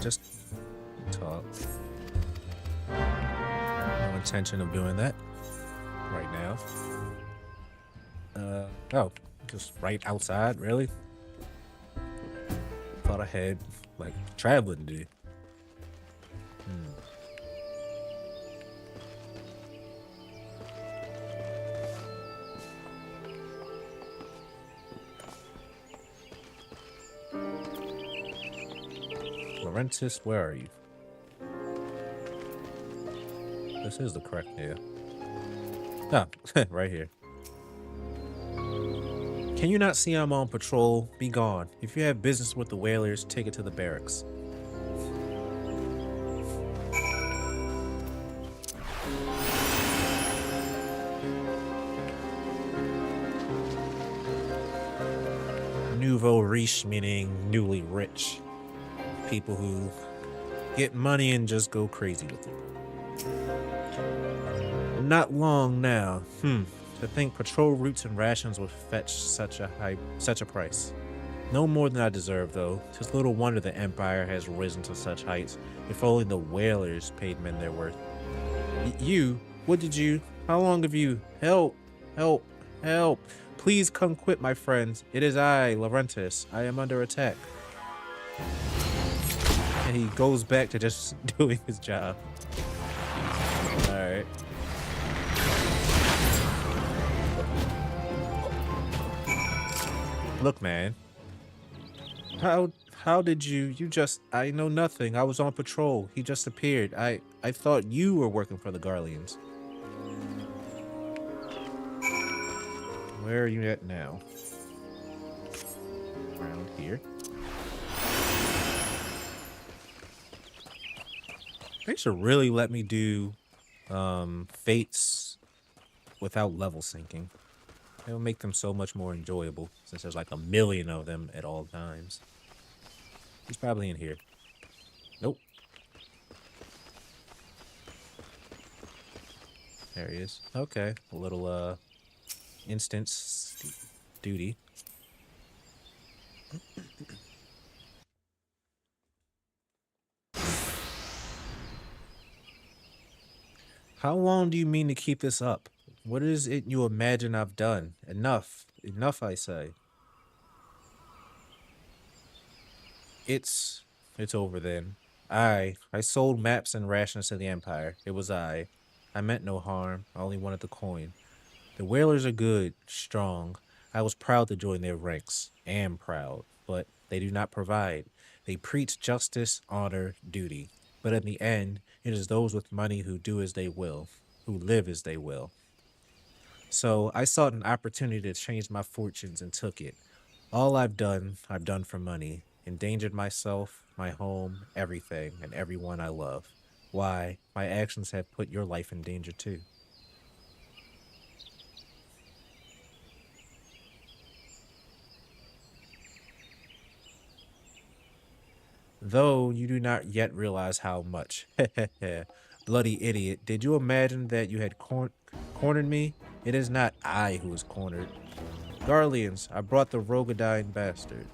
Speaker 1: Just talk. No intention of doing that right now. Oh, just right outside, really? Thought I had, like, traveling to do. Laurentis, where are you? This is the correct area. Ah, right here. Can you not see I'm on patrol? Be gone. If you have business with the whalers, take it to the barracks. Nouveau Riche meaning newly rich. People who get money and just go crazy with it. Not long now. To think patrol routes and rations would fetch such a price. No more than I deserve, though. 'Tis little wonder the Empire has risen to such heights. If only the whalers paid men their worth. How long have you? Help! Help! Help! Please come quit, my friends. It is I, Laurentis. I am under attack. And he goes back to just doing his job. Alright. Look, man. How did you I know nothing. I was on patrol. He just appeared. I thought you were working for the Garleans. Where are you at now? Around here. They should really let me do fates without level syncing. It'll make them so much more enjoyable since there's like 1 million of them at all times. He's probably in here. Nope. There he is. Okay. A little instance duty. How long do you mean to keep this up? What is it you imagine I've done? Enough. Enough, I say. It's over then. I sold maps and rations to the Empire. It was I. I meant no harm. I only wanted the coin. The whalers are good, strong. I was proud to join their ranks. Am proud. But they do not provide. They preach justice, honor, duty. But in the end, it is those with money who do as they will, who live as they will. So I sought an opportunity to change my fortunes and took it. All I've done for money. Endangered myself, my home, everything, and everyone I love. Why, my actions have put your life in danger too. Though you do not yet realize how much. Bloody idiot. Did you imagine that you had cornered me? It is not I who is cornered. Garleans, I brought the Rogadine bastard.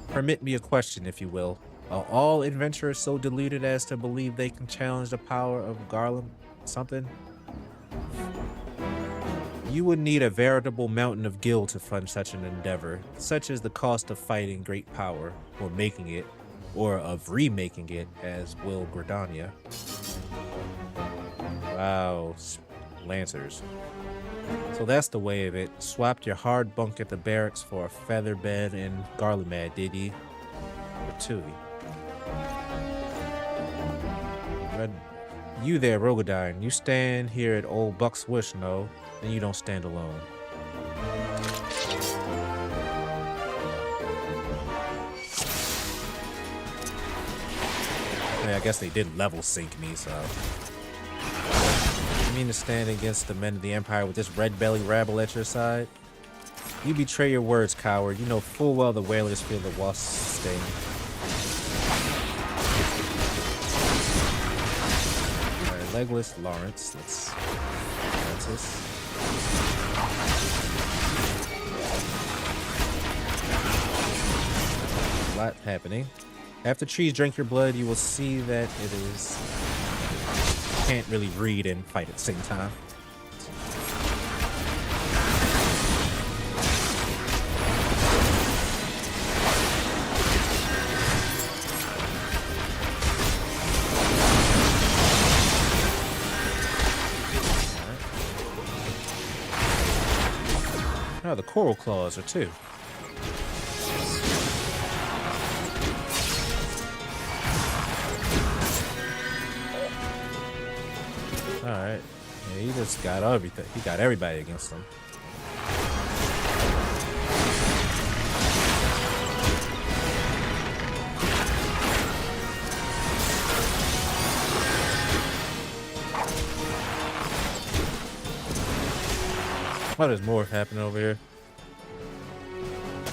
Speaker 1: Permit me a question, if you will. Are all adventurers so deluded as to believe they can challenge the power of Garland something? You would need a veritable mountain of gil to fund such an endeavor. Such is the cost of fighting great power, or making it, or of remaking it, as will Gridania. Wow, Lancers. So that's the way of it. Swapped your hard bunk at the barracks for a feather bed in Garlemad, did ye? Or Tui. You there, Rogadine. You stand here at old Buck's Wish, no? Then you don't stand alone. Yeah, I guess they did level sync me, so... You mean to stand against the men of the Empire with this red-belly rabble at your side? You betray your words, coward. You know full well the whalers feel the wasp sting. Alright, legless Lawrence. Let's this. A lot happening. After trees drink your blood, you will see that it is... Can't really read and fight at the same time. Oh, the coral claws are too. Alright. Yeah, he just got everything. He got everybody against him. Oh, there's more happening over here.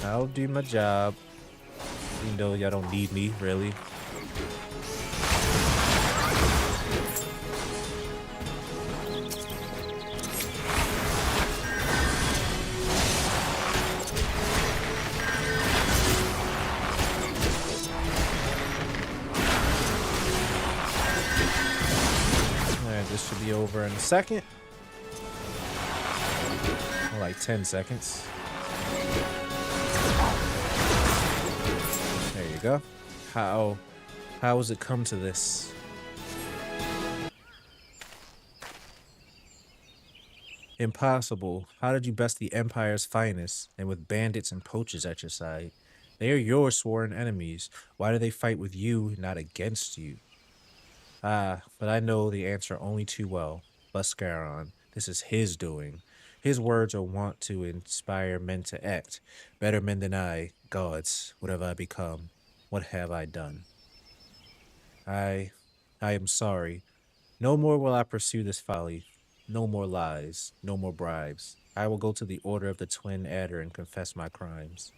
Speaker 1: I'll do my job. Even though y'all don't need me, really. Alright, this should be over in a second. Or like 10 seconds. There you go. How has it come to this? Impossible. How did you best the Empire's finest, and with bandits and poachers at your side? They are your sworn enemies. Why do they fight with you, not against you? Ah, but I know the answer only too well. Buscaron. This is his doing. His words are wont to inspire men to act. Better men than I. Gods, what have I become? What have I done? I am sorry. No more will I pursue this folly. No more lies. No more bribes. I will go to the Order of the Twin Adder and confess my crimes.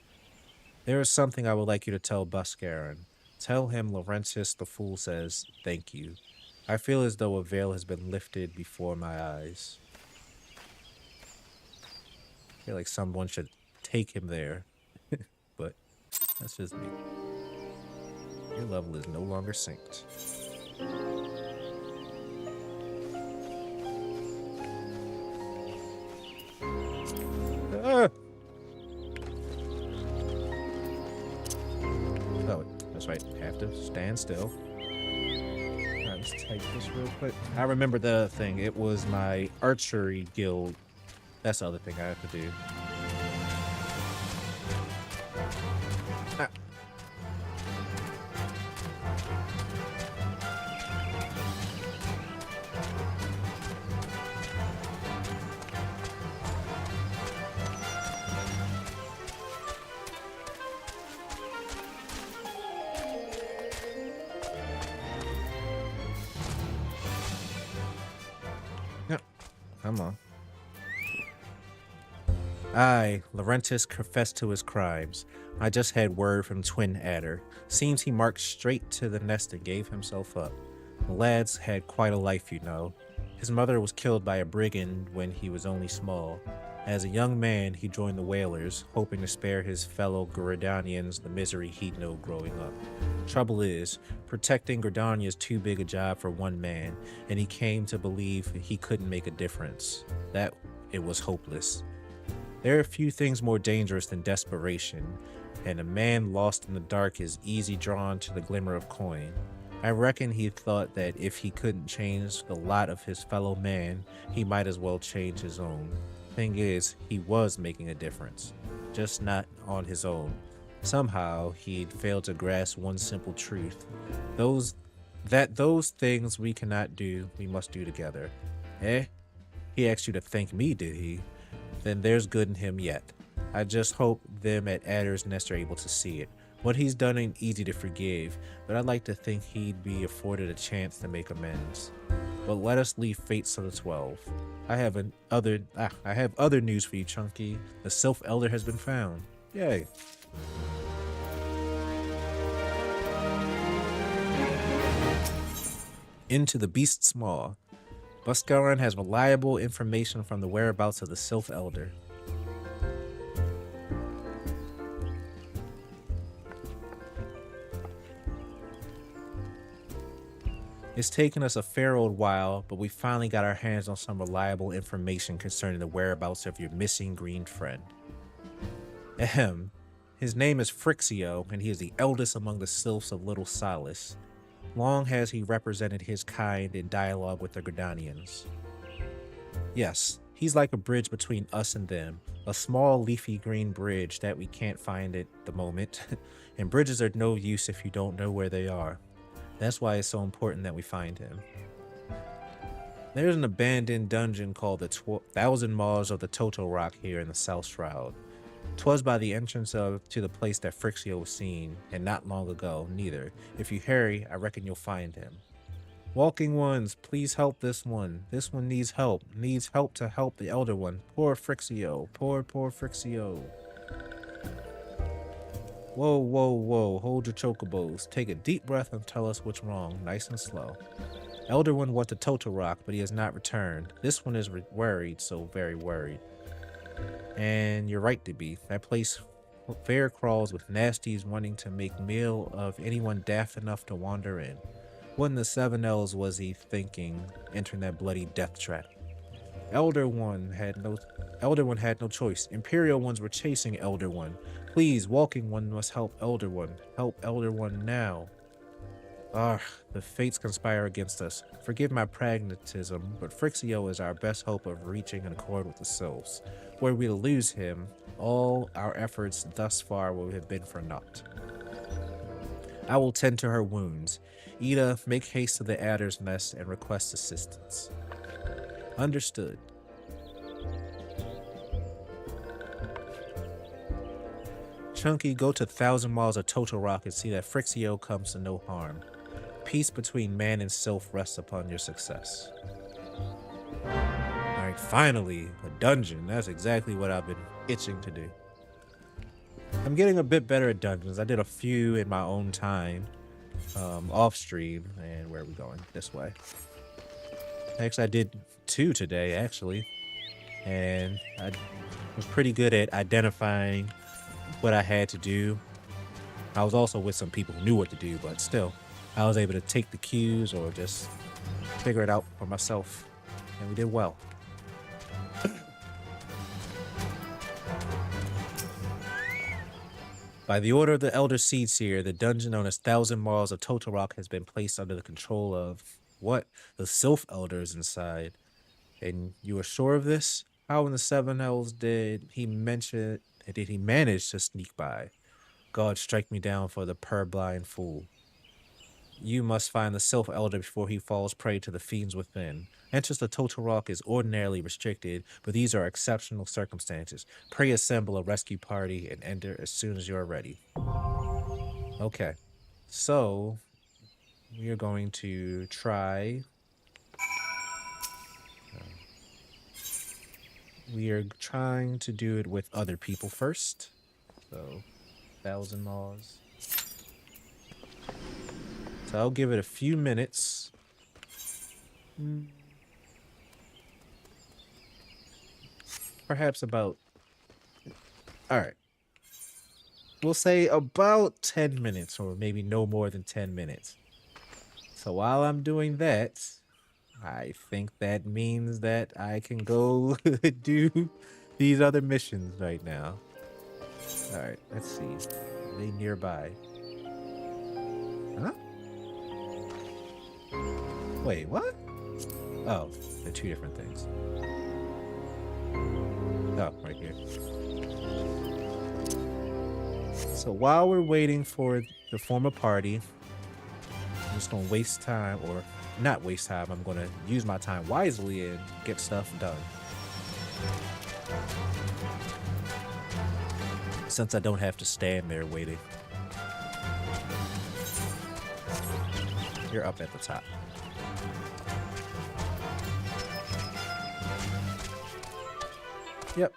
Speaker 1: There is something I would like you to tell Buscaron. Tell him Laurentius the Fool says, thank you. I feel as though a veil has been lifted before my eyes. I feel like someone should take him there. But that's just me. Your level is no longer synced. Ah! Oh, that's right. Have to stand still. Alright, let's take this real quick. I remember the other thing. It was my archery guild. That's the other thing I have to do. Ah. Come on. I, Laurentius, confessed to his crimes. I just had word from Twin Adder. Seems he marched straight to the nest and gave himself up. The lad's had quite a life, you know. His mother was killed by a brigand when he was only small. As a young man, he joined the Whalers, hoping to spare his fellow Gridanians the misery he'd known growing up. Trouble is, protecting Gridania is too big a job for one man, and he came to believe he couldn't make a difference. That it was hopeless. There are few things more dangerous than desperation, and a man lost in the dark is easy drawn to the glimmer of coin. I reckon he thought that if he couldn't change the lot of his fellow man, he might as well change his own. Thing is, he was making a difference, just not on his own. Somehow, he'd failed to grasp one simple truth. Those things we cannot do, we must do together. Eh? He asked you to thank me, did he? Then there's good in him yet. I just hope them at Adder's Nest are able to see it. What he's done ain't easy to forgive, but I'd like to think he'd be afforded a chance to make amends. But let us leave fates to the 12. I have other news for you, Chunky. The Sylph Elder has been found. Yay. Into the Beast's Maw. Buscaron has reliable information from the whereabouts of the Sylph Elder. It's taken us a fair old while, but we finally got our hands on some reliable information concerning the whereabouts of your missing green friend. Ahem. His name is Phrixio, and he is the eldest among the Sylphs of Little Solace. Long has he represented his kind in dialogue with the Gridanians. Yes, he's like a bridge between us and them, a small leafy green bridge that we can't find at the moment, and bridges are no use if you don't know where they are. That's why it's so important that we find him. There's an abandoned dungeon called the 1,000 Maws of the Toto Rock here in the South Shroud. 'Twas by the entrance to the place that Phrixio was seen, and not long ago, neither. If you hurry, I reckon you'll find him. Walking ones, please help this one. This one needs help. Needs help to help the elder one. Poor Frixio. Poor Frixio. Whoa, whoa, whoa. Hold your chocobos. Take a deep breath and tell us what's wrong. Nice and slow. Elder one went to Totorock, but he has not returned. This one is worried, so very worried. And you're right to be. That place fair crawls with nasties wanting to make meal of anyone daft enough to wander in. What in the 7 L's was he thinking, entering that bloody death trap? Elder One had no choice. Imperial ones were chasing Elder One. Please, Walking One must help Elder One. Help Elder One now. Ah, the fates conspire against us. Forgive my pragmatism, but Frixio is our best hope of reaching an accord with the Sylphs. Were we to lose him, all our efforts thus far would have been for naught. I will tend to her wounds. Ida, make haste to the Adder's Nest and request assistance. Understood. Chunky, go to 1,000 miles of Totorock and see that Frixio comes to no harm. Peace between man and Sylph rests upon your success. Alright, finally, a dungeon. That's exactly what I've been itching to do. I'm getting a bit better at dungeons. I did a few in my own time, off stream. And where are we going? This way. Actually, I did 2 today, actually. And I was pretty good at identifying what I had to do. I was also with some people who knew what to do, but still, I was able to take the cues or just figure it out for myself. And we did well. By the order of the Elder Seedseer, the dungeon known as 1,000 Miles of Totorock has been placed under the control of, what? The Sylph Elders inside. And you are sure of this? How in the 7 Hells did he manage to sneak by? God strike me down for the purblind fool. You must find the Sylph Elder before he falls prey to the fiends within. Entrance to Totorock is ordinarily restricted, but these are exceptional circumstances. Pray assemble a rescue party and enter as soon as you are ready. Okay, so we are going to try. We are trying to do it with other people first. So, 1,000 Maws. So I'll give it a few minutes. Perhaps about... Alright. We'll say about 10 minutes, or maybe no more than 10 minutes. So while I'm doing that, I think that means that I can go do these other missions right now. Alright, let's see. Are they nearby? Huh? Wait, what? Oh, they're 2 different things. Oh, right here. So while we're waiting for the form a party, I'm just gonna waste time, or not waste time, I'm gonna use my time wisely and get stuff done. Since I don't have to stand there waiting. You're up at the top. Yep.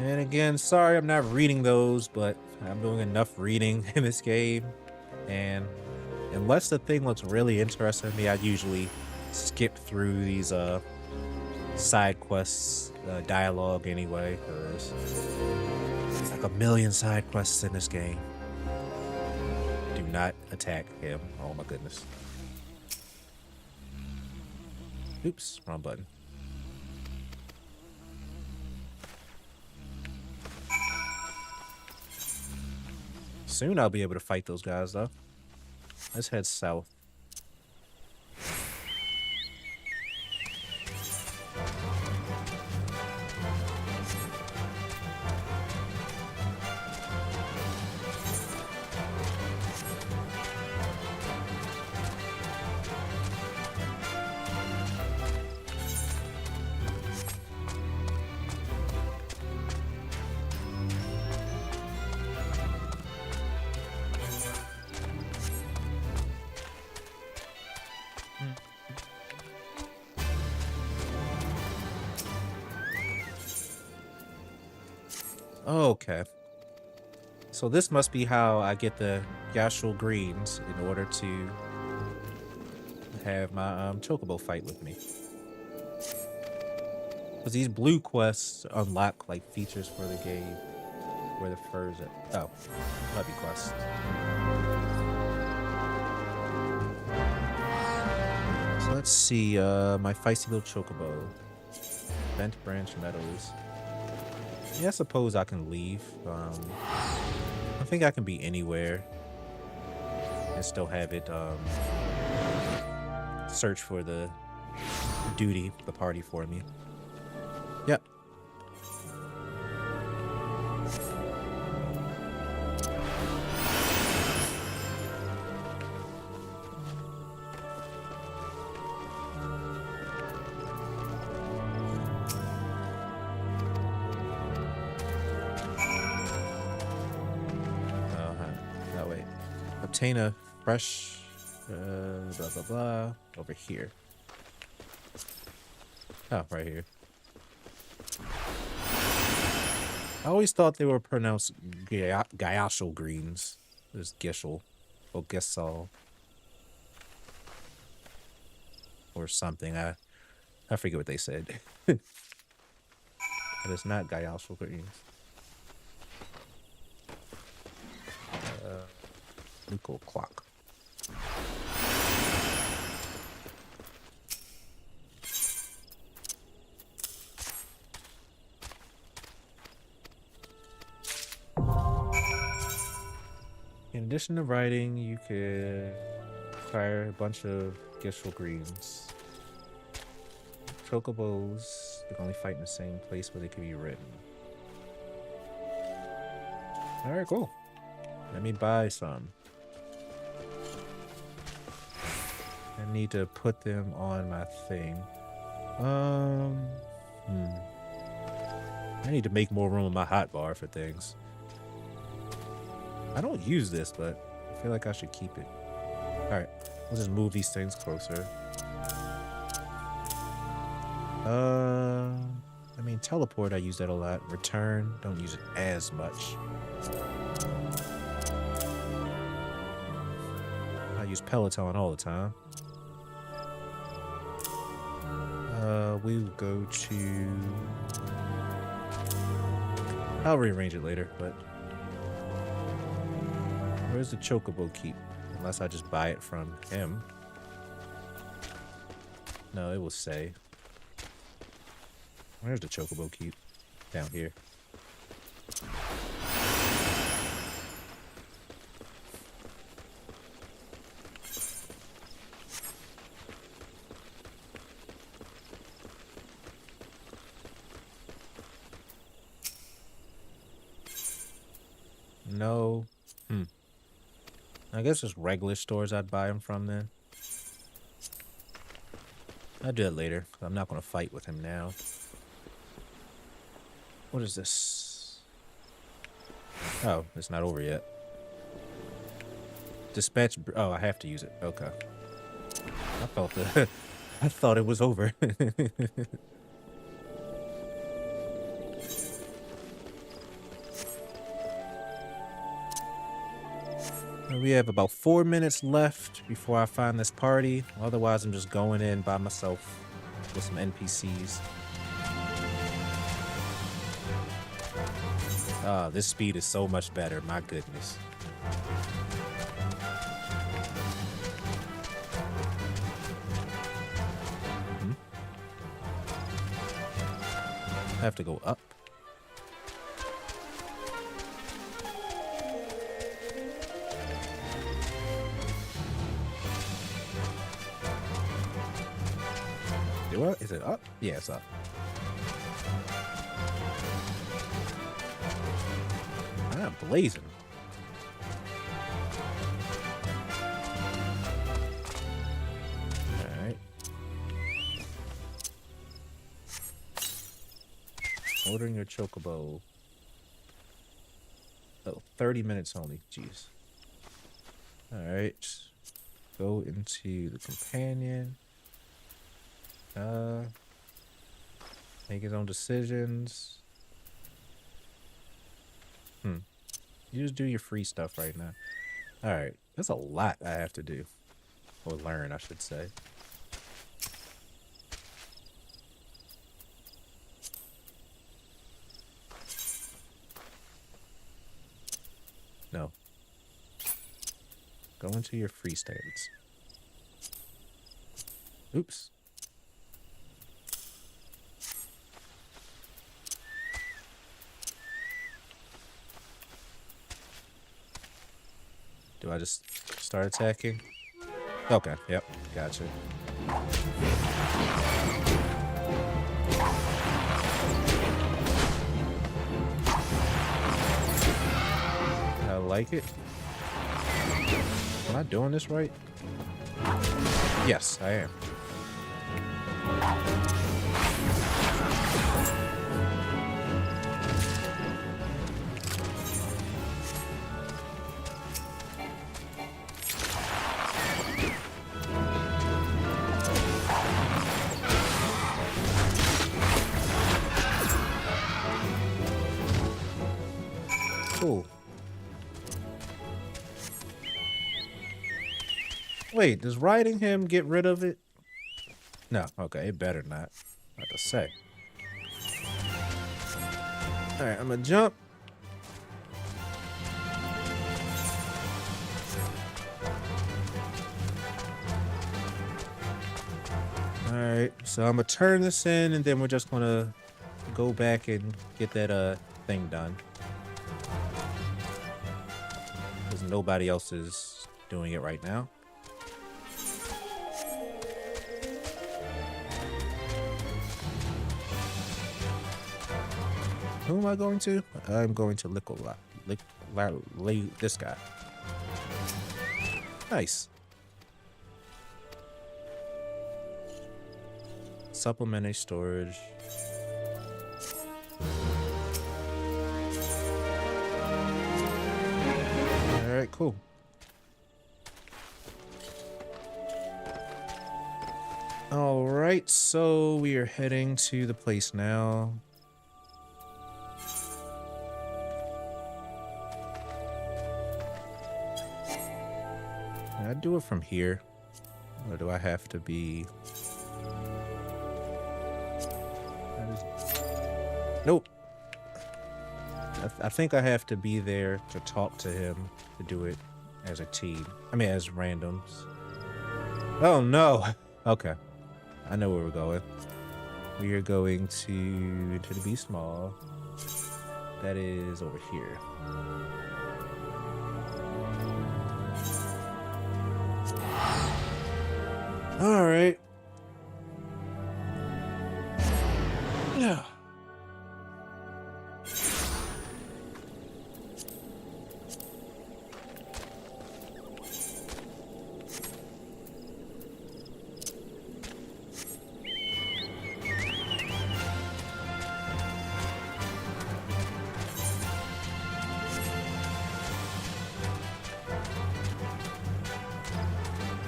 Speaker 1: And again, sorry I'm not reading those, but I'm doing enough reading in this game. And unless the thing looks really interesting to me, I usually skip through these side quests dialogue anyway, because there's like a million side quests in this game. Do not attack him. Oh my goodness. Oops, wrong button. Soon I'll be able to fight those guys though. Let's head south. Okay. So this must be how I get the Yashul greens in order to have my chocobo fight with me. Because these blue quests unlock like features for the game where the furs are. Oh, might be quests. So let's see, my Feisty Little Chocobo. Bent Branch Meadows. Yeah, I suppose I can leave. I think I can be anywhere and still have it search for the party for me. Yep. Obtain a fresh blah blah blah over here. Oh, right here. I always thought they were pronounced Gyashul greens. There's Gishul or Gisal or something. I forget what they said. But it's not Gyashul greens. Luco clock. In addition to writing, you could acquire a bunch of Gishul greens. Chocobos, they can only fight in the same place where they can be written. Alright, cool. Let me buy some. I need to put them on my thing. I need to make more room in my hotbar for things. I don't use this, but I feel like I should keep it. Alright, we'll just move these things closer. I mean, teleport, I use that a lot. Return, don't use it as much. I use Peloton all the time. We will go to... I'll rearrange it later, but... Where's the Chocobo keep? Unless I just buy it from him. No, it will say. Where's the Chocobo keep? Down here. No. I guess it's regular stores I'd buy them from then. I'll do it later. I'm not going to fight with him now. What is this? Oh, it's not over yet. Dispatch. Oh, I have to use it. Okay. I felt the. I thought it was over. We have about 4 minutes left before I find this party. Otherwise, I'm just going in by myself with some NPCs. Ah, this speed is so much better. My goodness. I have to go up. Is it up? Yeah, it's up. I'm blazing. Alright. Ordering your chocobo. Oh, 30 minutes only. Jeez. Alright. Go into the companion. Make his own decisions. You just do your free stuff right now. All right, that's a lot I have to do, or learn, I should say. No. Go into your free states. Oops. Do I just start attacking? Okay, yep, gotcha. I like it. Am I doing this right? Yes, I am. Cool. Wait, does riding him get rid of it? No, okay, it better not. What to say. Alright, I'm gonna jump. Alright, so I'm gonna turn this in and then we're just gonna go back and get that thing done. Because nobody else is doing it right now. Who am I going to? I'm going to this guy. Nice. Supplementary storage. Alright, cool. Alright, so we are heading to the place now. Can I do it from here? Or do I have to be... Nope. I think I have to be there to talk to him to do it as a team. I mean, as randoms. Oh, no. Okay. I know where we're going. We are going to the Be Small. That is over here. All right. Yeah.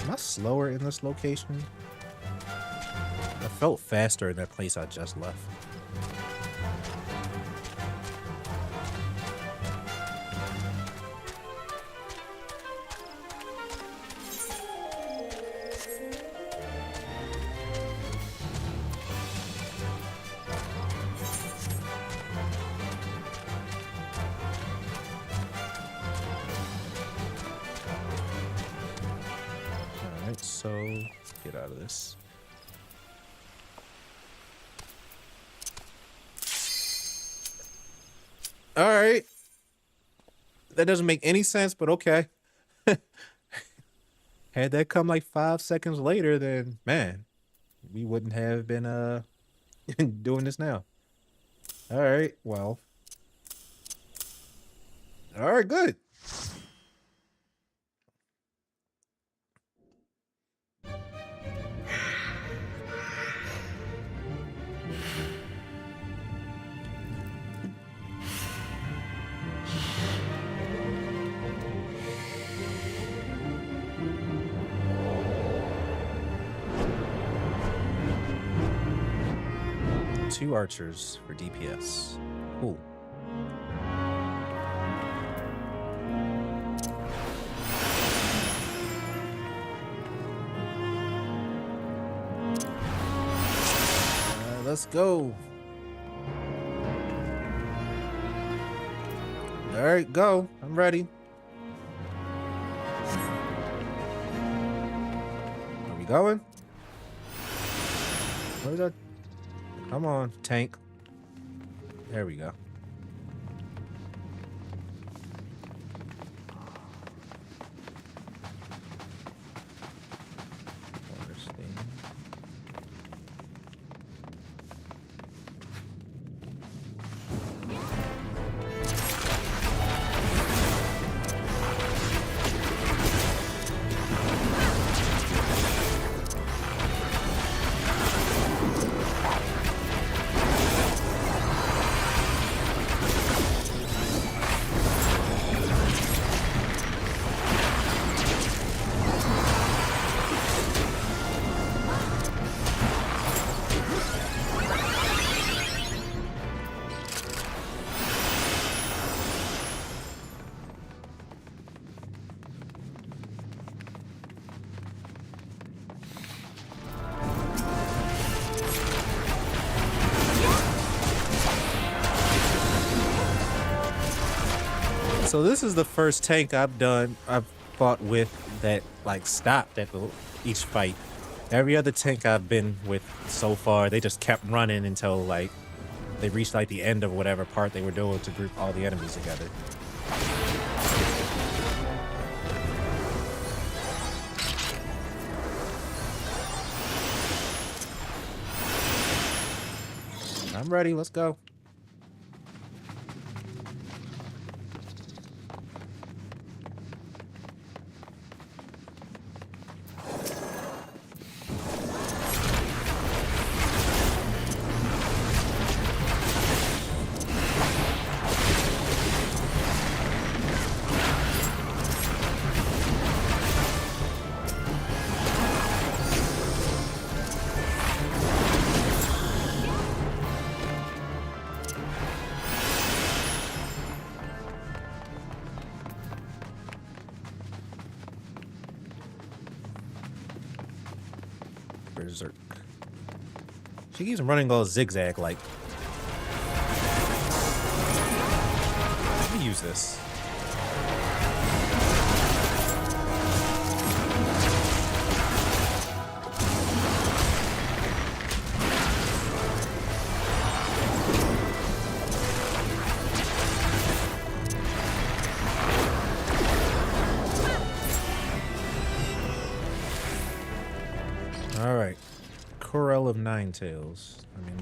Speaker 1: Am I slower in this location? I felt faster in that place I just left. Alright, so let's get out of this. All right. That doesn't make any sense, but okay. Had that come like 5 seconds later, then man, we wouldn't have been doing this now. All right, well. All right, good. Two archers for DPS. Cool. let's go. All right, go. I'm ready. Are we going? Where's that? Come on, tank. There we go. So this is the first tank I've fought with that like stopped at each fight. Every other tank I've been with so far, they just kept running until like they reached like the end of whatever part they were doing to group all the enemies together. I'm ready, let's go. Berserk. She keeps running all zigzag like. Let me use this. Alright. Corel of Nine Tails. I mean,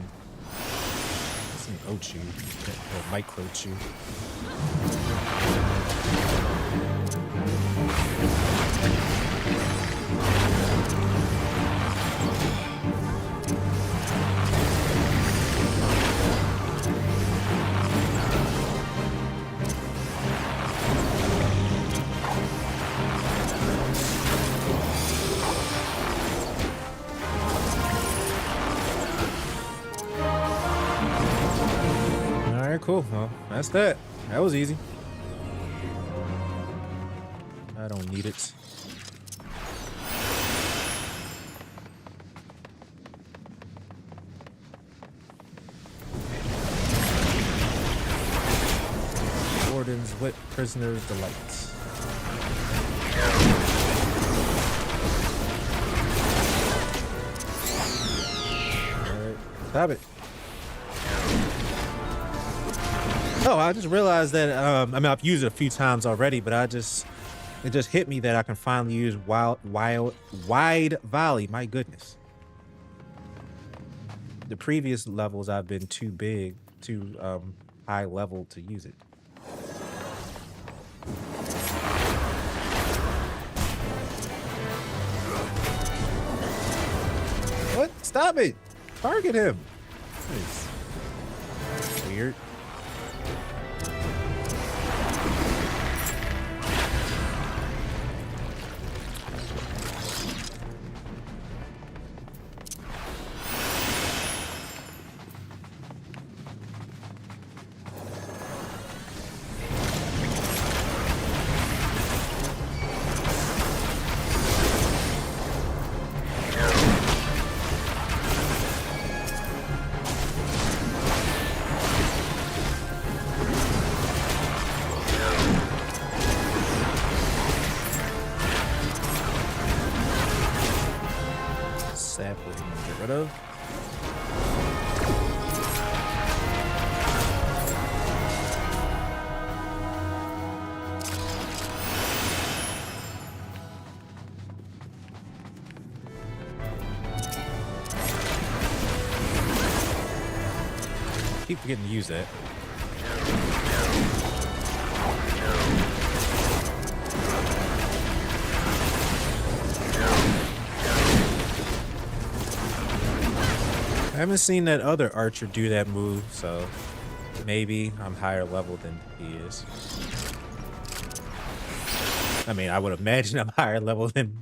Speaker 1: it's an Ochu. Or Microchu. Cool. Well, that's that. That was easy. I don't need it. Warden's wet prisoner's delight. Alright, stop it. Oh, I just realized that, I mean, I've used it a few times already, but it just hit me that I can finally use Wide Volley. My goodness. The previous levels I've been too big, too high level to use it. What? Stop it! Target him! That's weird. keep forgetting to use that. I haven't seen that other archer do that move, so maybe I'm higher level than he is. I mean, I would imagine I'm higher level than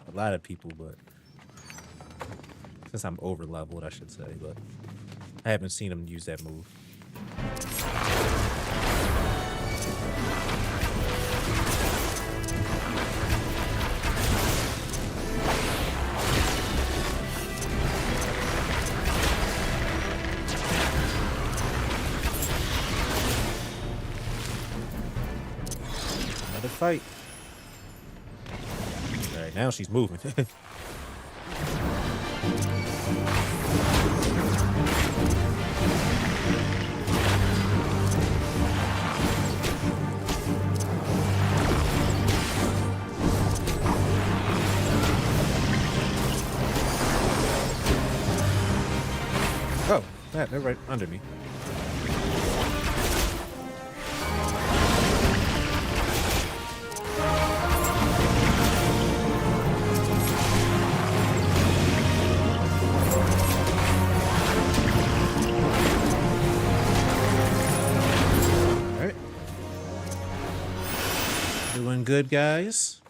Speaker 1: a lot of people, but since I'm over leveled, I should say, but I haven't seen him use that move. Another fight. All right, now she's moving. Oh, they're right under me. Alright. Doing good, guys.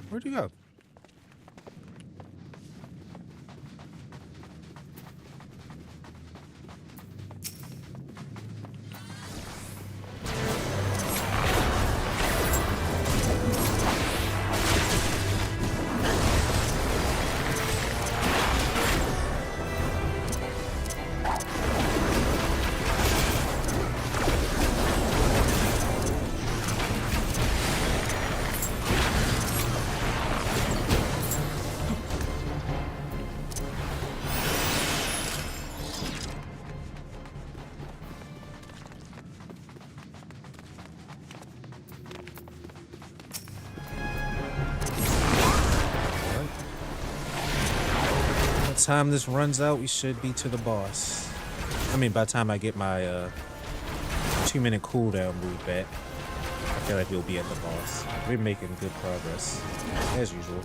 Speaker 1: Where'd you go? Time this runs out, we should be to the boss. I mean, by the time I get my 2-minute cooldown move back, I feel like we'll be at the boss. We're making good progress, as usual.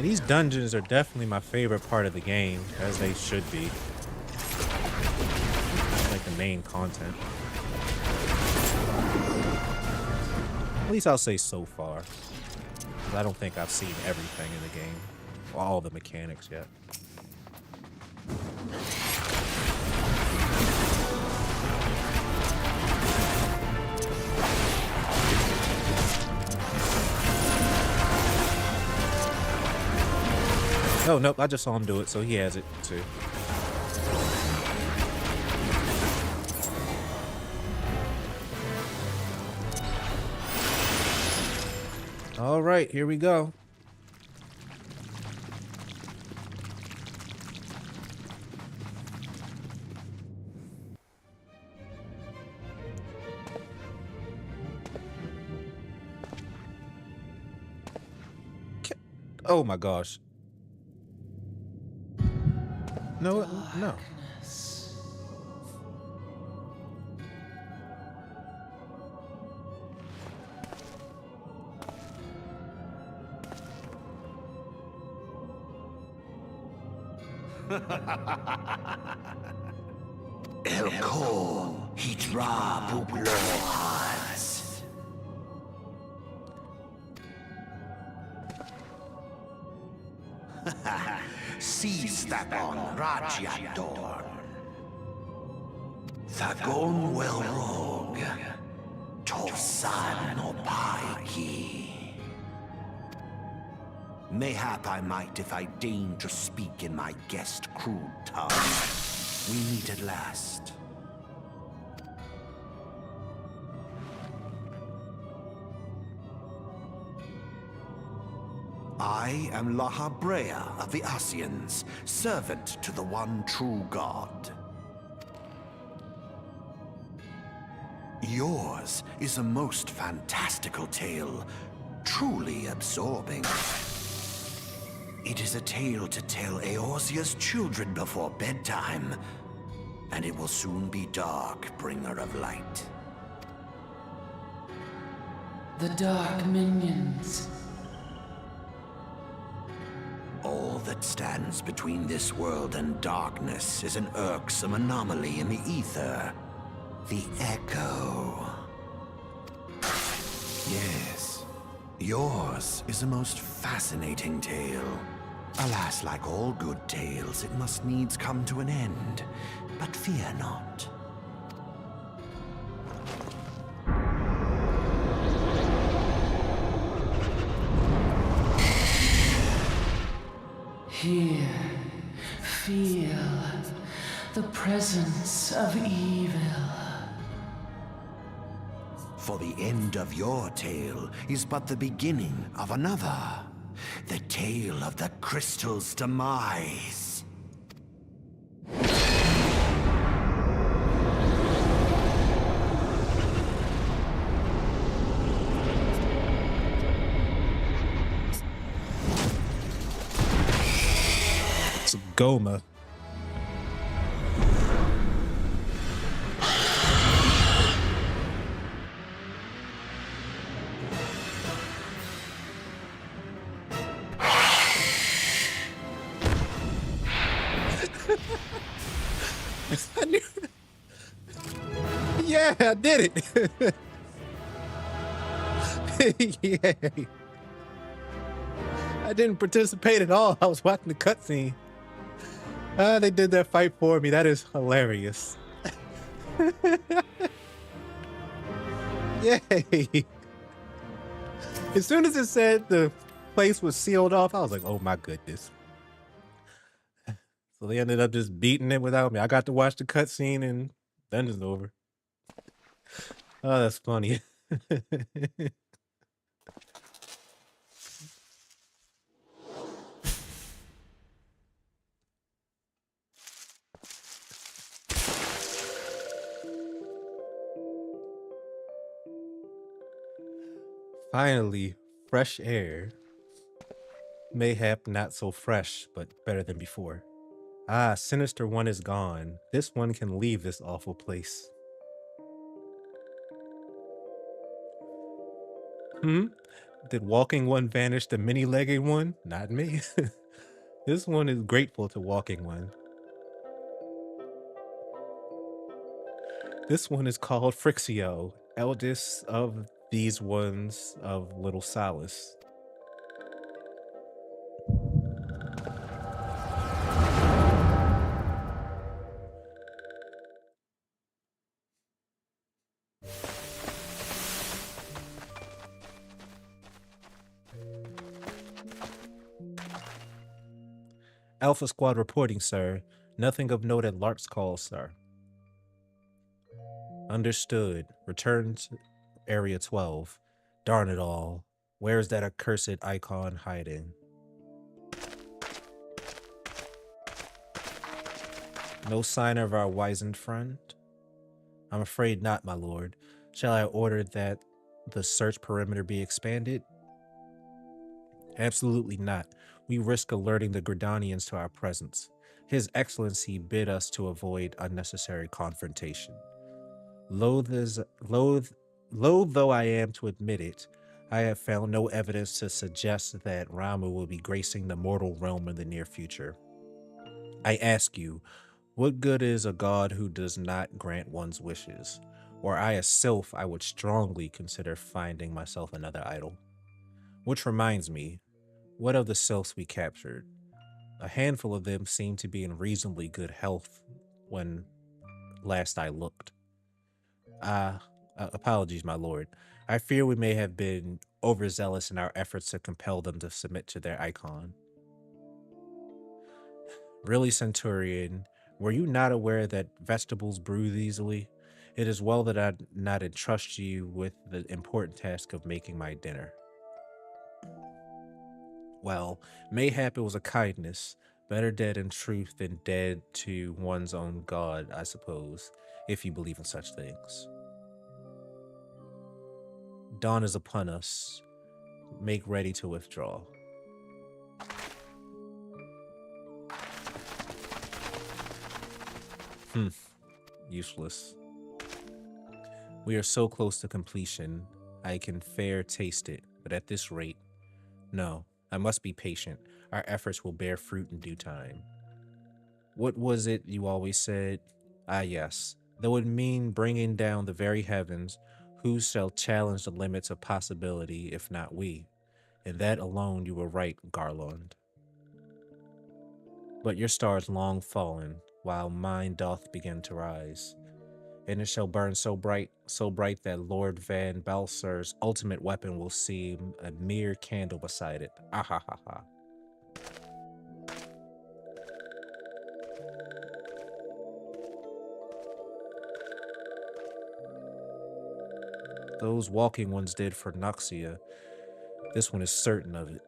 Speaker 1: These dungeons are definitely my favorite part of the game, as they should be. Like the main content. At least I'll say so far. 'Cause I don't think I've seen everything in the game. All the mechanics yet. Oh, nope, I just saw him do it, so he has it too. All right, here we go. Oh my gosh. No, no.
Speaker 7: Elko Hitra Buglohaz. Seize that on Rajyadorn. Thagon Welrog. Tosan no Paiki. Mayhap I might if I deign to speak in my guest crude tongue. We meet at last. I am Lahabrea of the Asians, servant to the one true God. Yours is a most fantastical tale, truly absorbing. It is a tale to tell Eorzea's children before bedtime, and it will soon be dark, bringer of light.
Speaker 8: The Dark Minions.
Speaker 7: All that stands between this world and darkness is an irksome anomaly in the ether. The Echo. Yes, yours is a most fascinating tale. Alas, like all good tales, it must needs come to an end. But fear not.
Speaker 8: Here, feel the presence of evil.
Speaker 7: For the end of your tale is but the beginning of another. The tale of the crystal's demise.
Speaker 1: It's Goma. I knew. Yeah, I did it. Yay. I didn't participate at all. I was watching the cutscene. They did that fight for me. That is hilarious. Yay. As soon as it said the place was sealed off, I was like, oh my goodness. So they ended up just beating it without me. I got to watch the cutscene and dungeon's over. Oh, that's funny. Finally, fresh air. Mayhap not so fresh, but better than before. Ah, Sinister One is gone. This one can leave this awful place. Did Walking One vanish the many-legged one? Not me. This one is grateful to Walking One. This one is called Frixio, eldest of these ones of Little Solace. Alpha Squad reporting, sir. Nothing of note at Lark's call, sir. Understood. Return to Area 12. Darn it all. Where's that accursed icon hiding? No sign of our wizened friend? I'm afraid not, my lord. Shall I order that the search perimeter be expanded? Absolutely not. We risk alerting the Gridanians to our presence. His Excellency bid us to avoid unnecessary confrontation. Loath though I am to admit it, I have found no evidence to suggest that Ramuh will be gracing the mortal realm in the near future. I ask you, What good is a god who does not grant one's wishes? Were I a sylph, I would strongly consider finding myself another idol. Which reminds me, what of the sylphs we captured? A handful of them seemed to be in reasonably good health when last I looked. Apologies, my lord. I fear we may have been overzealous in our efforts to compel them to submit to their icon. Really, Centurion, were you not aware that vegetables bruise easily? It is well that I not entrust you with the important task of making my dinner. Well, mayhap it was a kindness, better dead in truth than dead to one's own god, I suppose, if you believe in such things. Dawn is upon us. Make ready to withdraw. Useless. We are so close to completion, I can fair taste it, but at this rate, no, I must be patient. Our efforts will bear fruit in due time. What was it you always said? Ah, yes, though it mean bringing down the very heavens, who shall challenge the limits of possibility if not we? In that alone you were right, Garland. But your star is long fallen, while mine doth begin to rise. And it shall burn so bright that Lord Van Balser's ultimate weapon will seem a mere candle beside it. Ah ha ha ha. Those walking ones did for Noxia. This one is certain of it.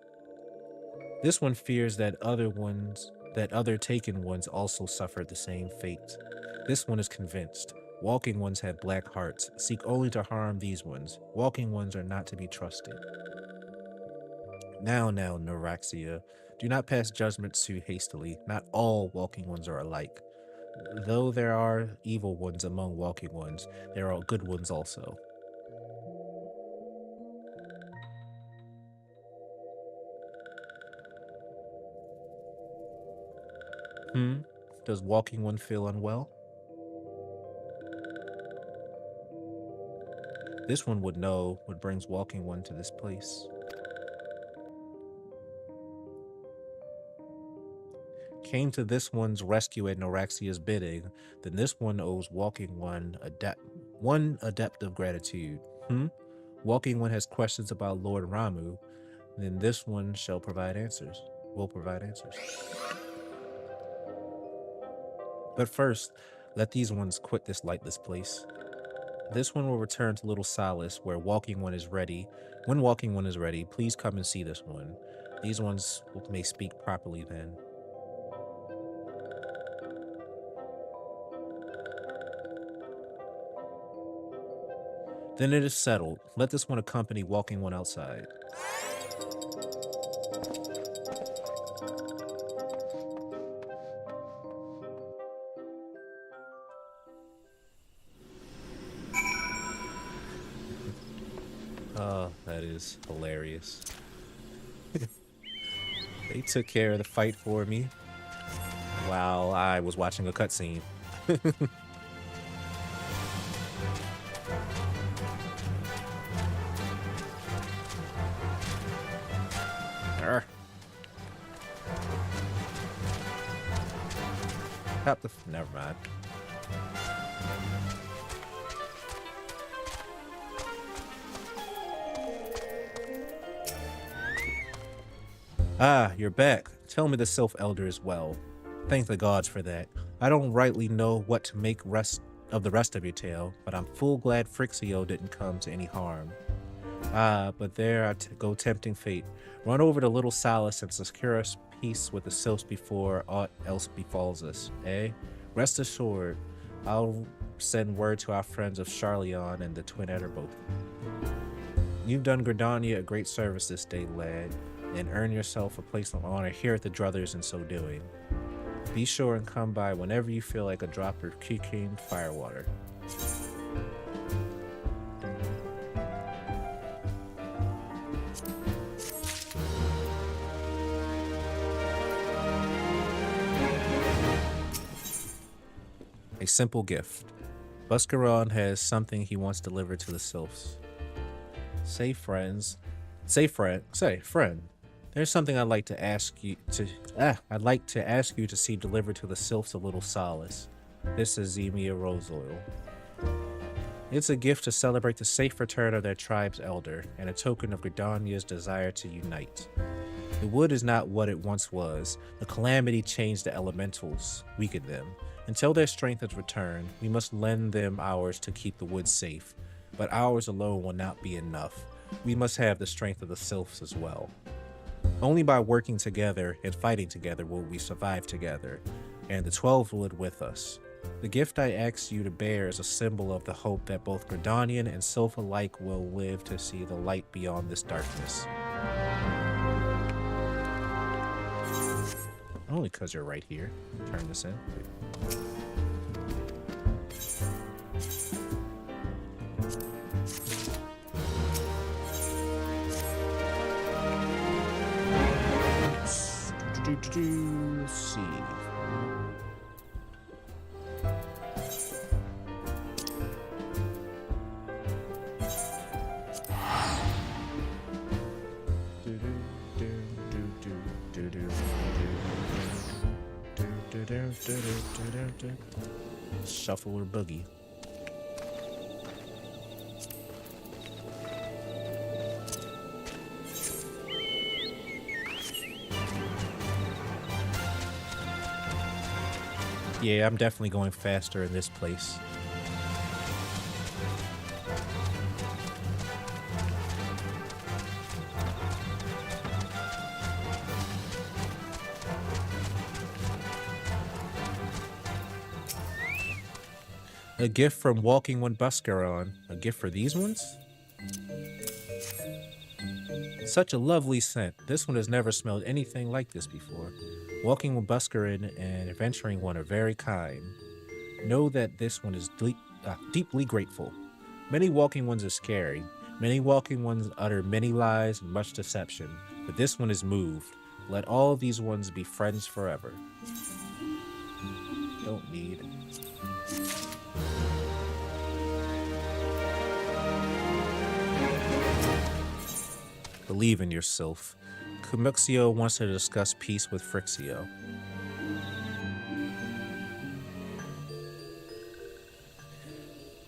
Speaker 1: This one fears that other taken ones also suffered the same fate. This one is convinced. Walking ones have black hearts, seek only to harm these ones. Walking ones are not to be trusted. Now, Neuraxia, do not pass judgments too hastily. Not all walking ones are alike. Though there are evil ones among walking ones, there are good ones also. Does walking one feel unwell? This one would know what brings walking one to this place. Came to this one's rescue at Neuraxia's bidding, then this one owes walking one adept of gratitude. Walking one has questions about Lord Ramu, then this one shall provide answers. Will provide answers. But first, let these ones quit this lightless place. This one will return to Little Solace, where walking one is ready. When walking one is ready, please come and see this one. These ones may speak properly then. Then it is settled. Let this one accompany walking one outside. Oh, that is hilarious. They took care of the fight for me while I was watching a cutscene. Never mind. Ah, you're back. Tell me the Sylph Elder is well. Thank the gods for that. I don't rightly know what to make of the rest of your tale, but I'm full glad Frixio didn't come to any harm. Ah, but there I go tempting fate. Run over to Little Solace and secure us peace with the Sylphs before aught else befalls us, eh? Rest assured, I'll send word to our friends of Charleon and the Twin Etterboth. You've done Gridania a great service this day, lad, and earn yourself a place of honor here at the Druthers in so doing. Be sure and come by whenever you feel like a drop of cream firewater. A simple gift. Buscaron has something he wants delivered to the Sylphs. Say friend. There's something I'd like to ask you to see delivered to the Sylphs a little solace. This is Zemia Rose Oil. It's a gift to celebrate the safe return of their tribe's elder, and a token of Gridania's desire to unite. The wood is not what it once was. The calamity changed the elementals, weakened them. Until their strength has returned, we must lend them ours to keep the wood safe. But ours alone will not be enough. We must have the strength of the Sylphs as well. Only by working together and fighting together will we survive together, and the 12 live with us. The gift I ask you to bear is a symbol of the hope that both Gridanian and Sylph alike will live to see the light beyond this darkness. Only because you're right here. Turn this in. Let's see. Shuffle or boogie. Yeah, I'm definitely going faster in this place. A gift from Walking One Buscaron. A gift for these ones? Such a lovely scent. This one has never smelled anything like this before. Walking One Buscaron and Adventuring One are very kind. Know that this one is deeply grateful. Many Walking Ones are scary. Many Walking Ones utter many lies and much deception. But this one is moved. Let all of these ones be friends forever. Don't need. Believe in yourself. Cumuxio wants to discuss peace with Frixio.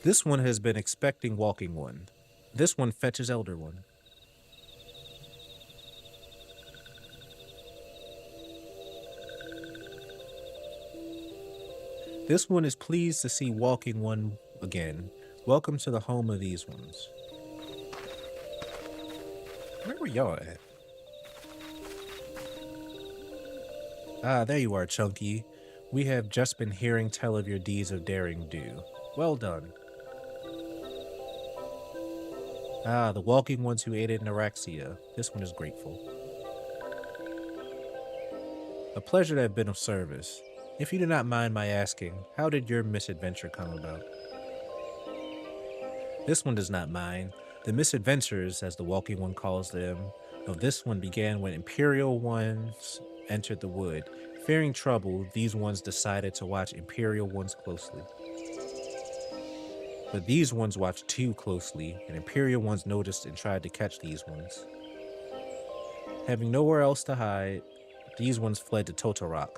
Speaker 1: This one has been expecting Walking One. This one fetches Elder One. This one is pleased to see Walking One again. Welcome to the home of these ones. Where were y'all at? Ah, there you are, Chunky. We have just been hearing tell of your deeds of daring do. Well done. Ah, the Walking Ones who aided Neuraxia. This one is grateful. A pleasure to have been of service. If you do not mind my asking, how did your misadventure come about? This one does not mind. The misadventures, as the Walking One calls them, of this one began when Imperial Ones entered the wood. Fearing trouble, these ones decided to watch Imperial Ones closely. But these ones watched too closely, and Imperial Ones noticed and tried to catch these ones. Having nowhere else to hide, these ones fled to Totorok.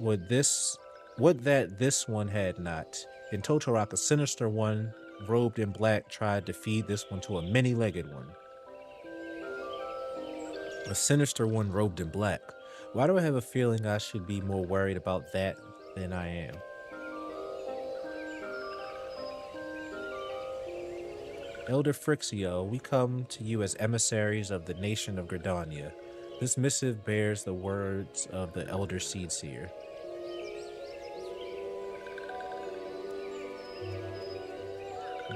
Speaker 1: Would that this one had not. In Totorok, a sinister one, robed in black, tried to feed this one to a many-legged one. A sinister one robed in black. Why do I have a feeling I should be more worried about that than I am? Elder Frixio, we come to you as emissaries of the nation of Gridania. This missive bears the words of the Elder Seedseer.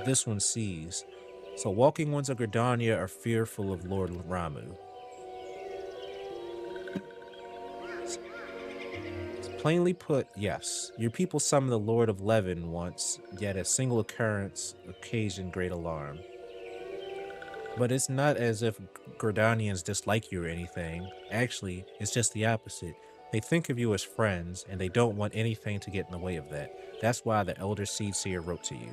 Speaker 1: This one sees. So Walking Ones of Gridania are fearful of Lord Ramu. Plainly put, yes. Your people summoned the Lord of Levin once, yet a single occurrence occasioned great alarm. But it's not as if Gridanians dislike you or anything. Actually, it's just the opposite. They think of you as friends, and they don't want anything to get in the way of that. That's why the Elder Seedseer wrote to you.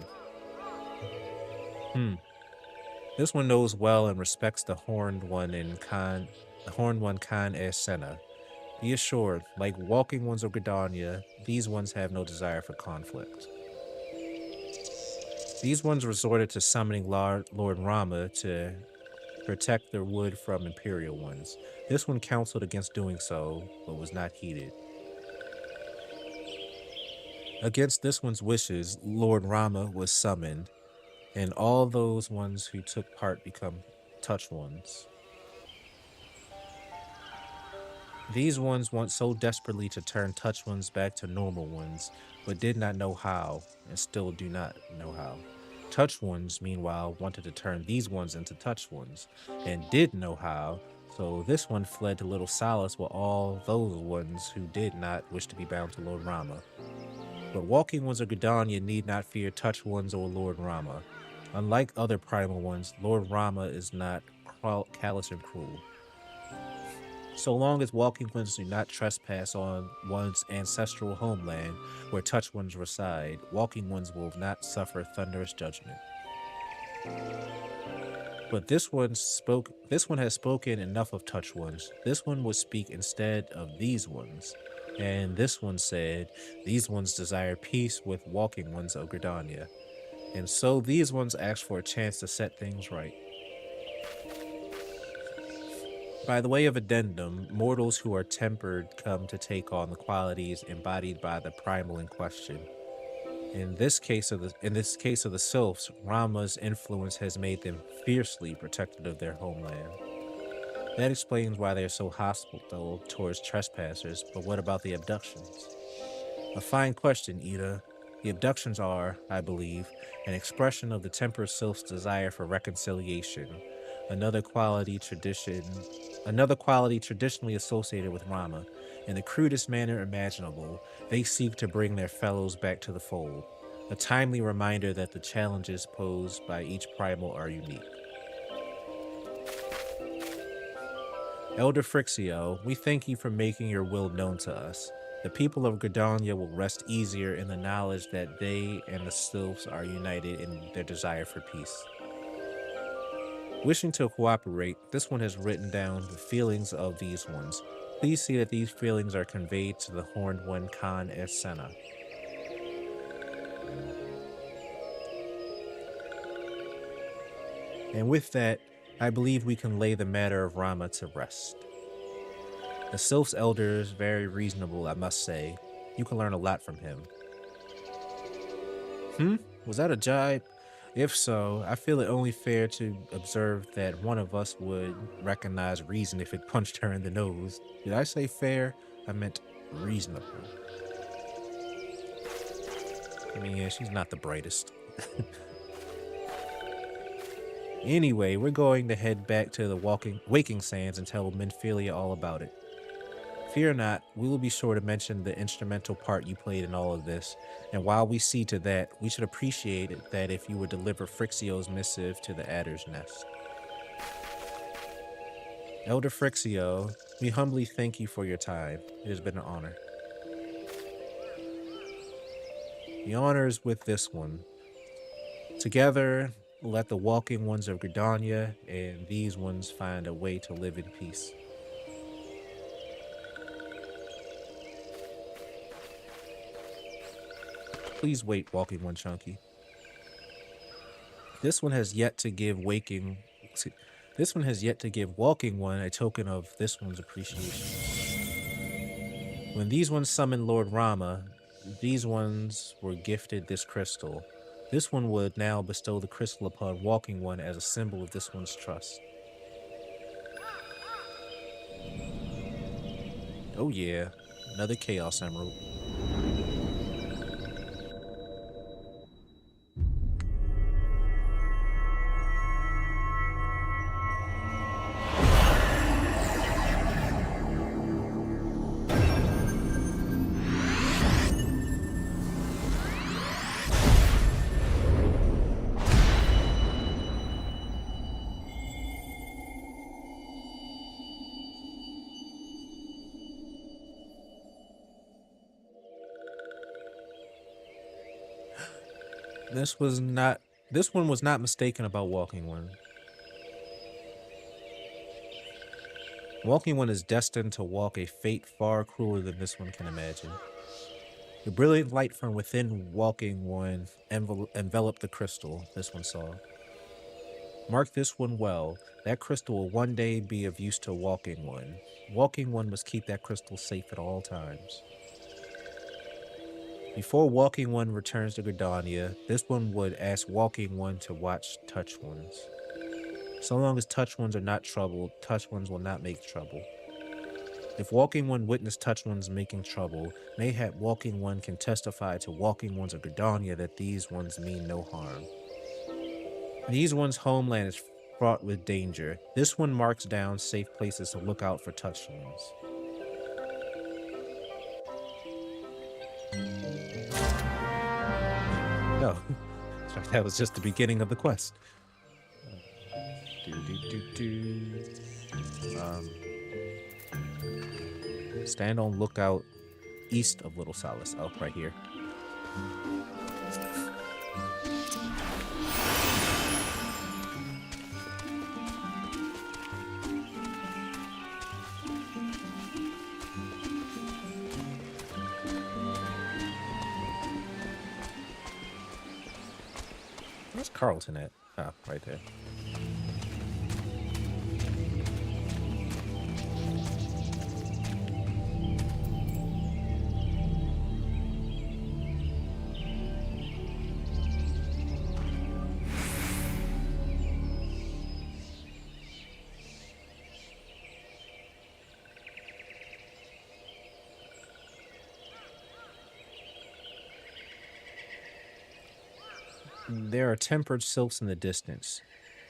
Speaker 1: This one knows well and respects the Horned One Khan as Senna. Be assured, like walking ones of Gridania, these ones have no desire for conflict. These ones resorted to summoning Lord Rama to protect their wood from Imperial ones. This one counseled against doing so, but was not heeded. Against this one's wishes, Lord Rama was summoned, and all those ones who took part become touch ones. These ones want so desperately to turn touch ones back to normal ones, but did not know how, and still do not know how. Touch ones, meanwhile, wanted to turn these ones into touch ones, and did know how, so this one fled to Little Solace with all those ones who did not wish to be bound to Lord Rama. But walking ones of Gridania need not fear touch ones or Lord Rama. Unlike other primal ones, Lord Rama is not callous and cruel. So long as walking ones do not trespass on one's ancestral homeland where touch ones reside, walking ones will not suffer thunderous judgment. But this one has spoken enough of touch ones. This one would speak instead of these ones. And this one said, these ones desire peace with walking ones of Gridania. And so these ones asked for a chance to set things right. By the way of addendum, mortals who are tempered come to take on the qualities embodied by the primal in question. In this case of the Sylphs, Rama's influence has made them fiercely protective of their homeland. That explains why they are so hostile towards trespassers, but what about the abductions? A fine question, Ida. The abductions are, I believe, an expression of the tempered Sylph's desire for reconciliation, another quality traditionally associated with Rama. In the crudest manner imaginable, they seek to bring their fellows back to the fold, a timely reminder that the challenges posed by each primal are unique. Elder Frixio, we thank you for making your will known to us. The people of Gridania will rest easier in the knowledge that they and the Sylphs are united in their desire for peace. Wishing to cooperate, this one has written down the feelings of these ones. Please see that these feelings are conveyed to the Horned One Khan as Senna. And with that, I believe we can lay the matter of Rama to rest. The Sylph's elder is very reasonable, I must say. You can learn a lot from him. Was that a jibe? If so, I feel it only fair to observe that one of us would recognize reason if it punched her in the nose. Did I say fair? I meant reasonable. I mean, yeah, she's not the brightest. Anyway, we're going to head back to the Waking Sands and tell Minfilia all about it. Fear not, we will be sure to mention the instrumental part you played in all of this, and while we see to that, we should appreciate it that if you would deliver Frixio's missive to the Adder's Nest. Elder Frixio, we humbly thank you for your time. It has been an honor. The honor is with this one. Together, let the walking ones of Gridania and these ones find a way to live in peace. Please wait, walking one Chunky. This one has yet to give walking one a token of this one's appreciation. When these ones summoned Lord Rama, these ones were gifted this crystal. This one would now bestow the crystal upon walking one as a symbol of this one's trust. Oh yeah, another Chaos Emerald. This was not. This one was not mistaken about Walking One. Walking One is destined to walk a fate far crueler than this one can imagine. The brilliant light from within Walking One enveloped the crystal this one saw. Mark this one well. That crystal will one day be of use to Walking One. Walking One must keep that crystal safe at all times. Before Walking One returns to Gridania, this one would ask Walking One to watch Touch Ones. So long as Touch Ones are not troubled, Touch Ones will not make trouble. If Walking One witnessed Touch Ones making trouble, mayhap Walking One can testify to Walking Ones of Gridania that these ones mean no harm. These ones' homeland is fraught with danger. This one marks down safe places to look out for Touch Ones. No, that was just the beginning of the quest. Stand on lookout east of Little Solace. Oh, right here. Where's Carlton at? Ah, right there. There are tempered sylphs in the distance.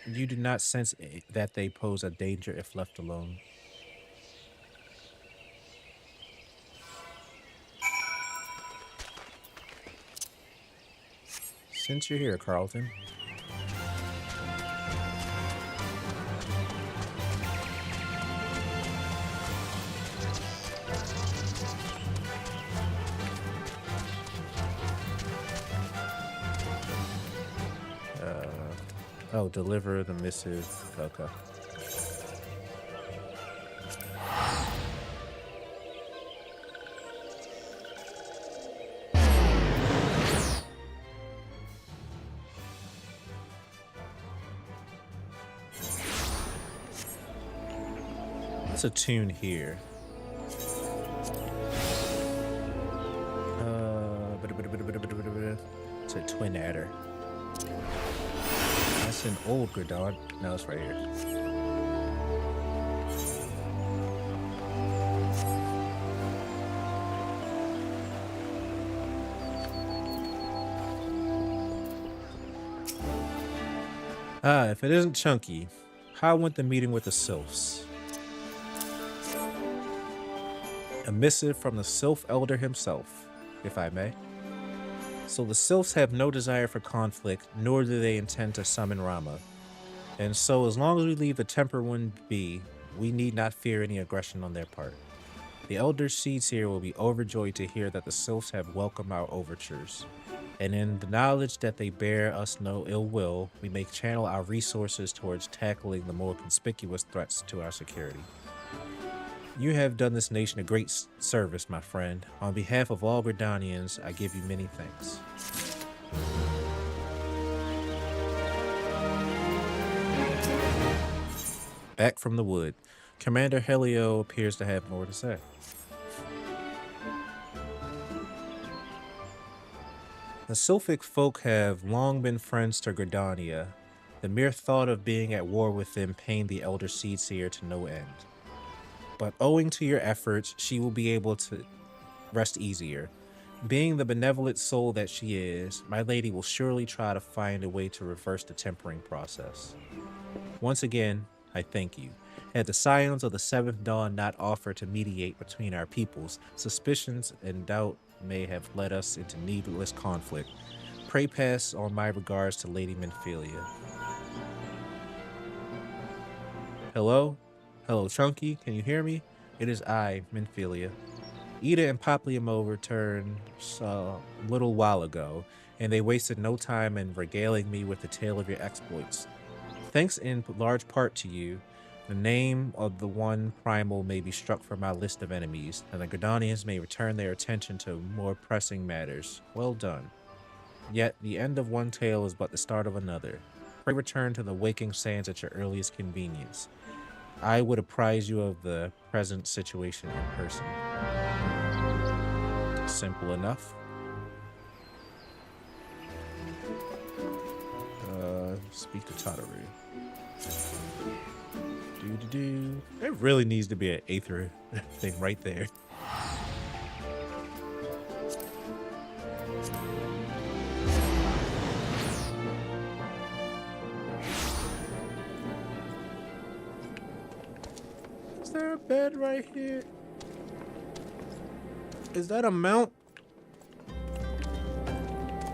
Speaker 1: You do not sense that they pose a danger if left alone. Since you're here, Carlton. Oh, deliver the missive. Okay. Let's attune here. It's a twin adder. That's an old Gridon. No, it's right here. If it isn't Chunky, how went the meeting with the Sylphs? A missive from the Sylph Elder himself, if I may. So the Sylphs have no desire for conflict, nor do they intend to summon Rama. And so as long as we leave the Temper One be, we need not fear any aggression on their part. The Elder Seeds here will be overjoyed to hear that the Sylphs have welcomed our overtures. And in the knowledge that they bear us no ill will, we may channel our resources towards tackling the more conspicuous threats to our security. You have done this nation a great service, my friend. On behalf of all Gridanians, I give you many thanks. Back from the wood, Commander Helio appears to have more to say. The Sylphic folk have long been friends to Gridania. The mere thought of being at war with them pained the Elder Seedseer to no end. But owing to your efforts, she will be able to rest easier. Being the benevolent soul that she is, my lady will surely try to find a way to reverse the tempering process. Once again, I thank you. Had the scions of the Seventh Dawn not offered to mediate between our peoples, suspicions and doubt may have led us into needless conflict. Pray pass on my regards to Lady Minfilia. Hello? Hello, Chunky, can you hear me? It is I, Minfilia. Ida and Papliamo returned a little while ago, and they wasted no time in regaling me with the tale of your exploits. Thanks in large part to you, the name of the one primal may be struck from my list of enemies, and the Gridanians may return their attention to more pressing matters. Well done. Yet the end of one tale is but the start of another. Pray return to the waking sands at your earliest convenience. I would apprise you of the present situation in person. Simple enough. Speak to Tataru. Do. There really needs to be an Aether thing right there. Is there a bed right here? Is that a mount?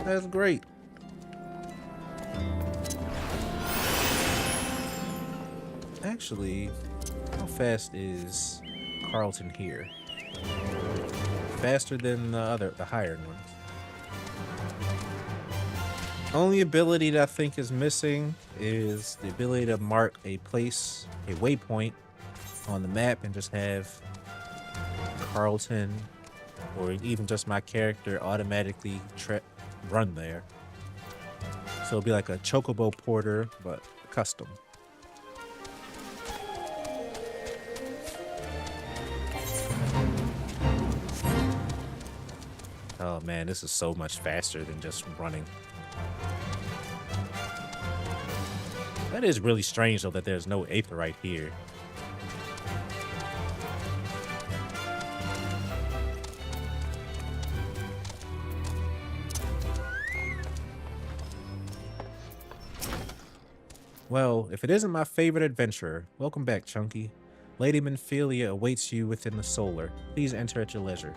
Speaker 1: That's great. Actually, how fast is Carlton here? Faster than the higher ones. Only ability that I think is missing is the ability to mark a place, a waypoint on the map and just have Carlton or even just my character automatically run there. So it'll be like a Chocobo Porter, but custom. Oh man, this is so much faster than just running. That is really strange though that there's no Aether right here. Well, if it isn't my favorite adventurer, welcome back, Chunky. Lady Minfilia awaits you within the Solar. Please enter at your leisure.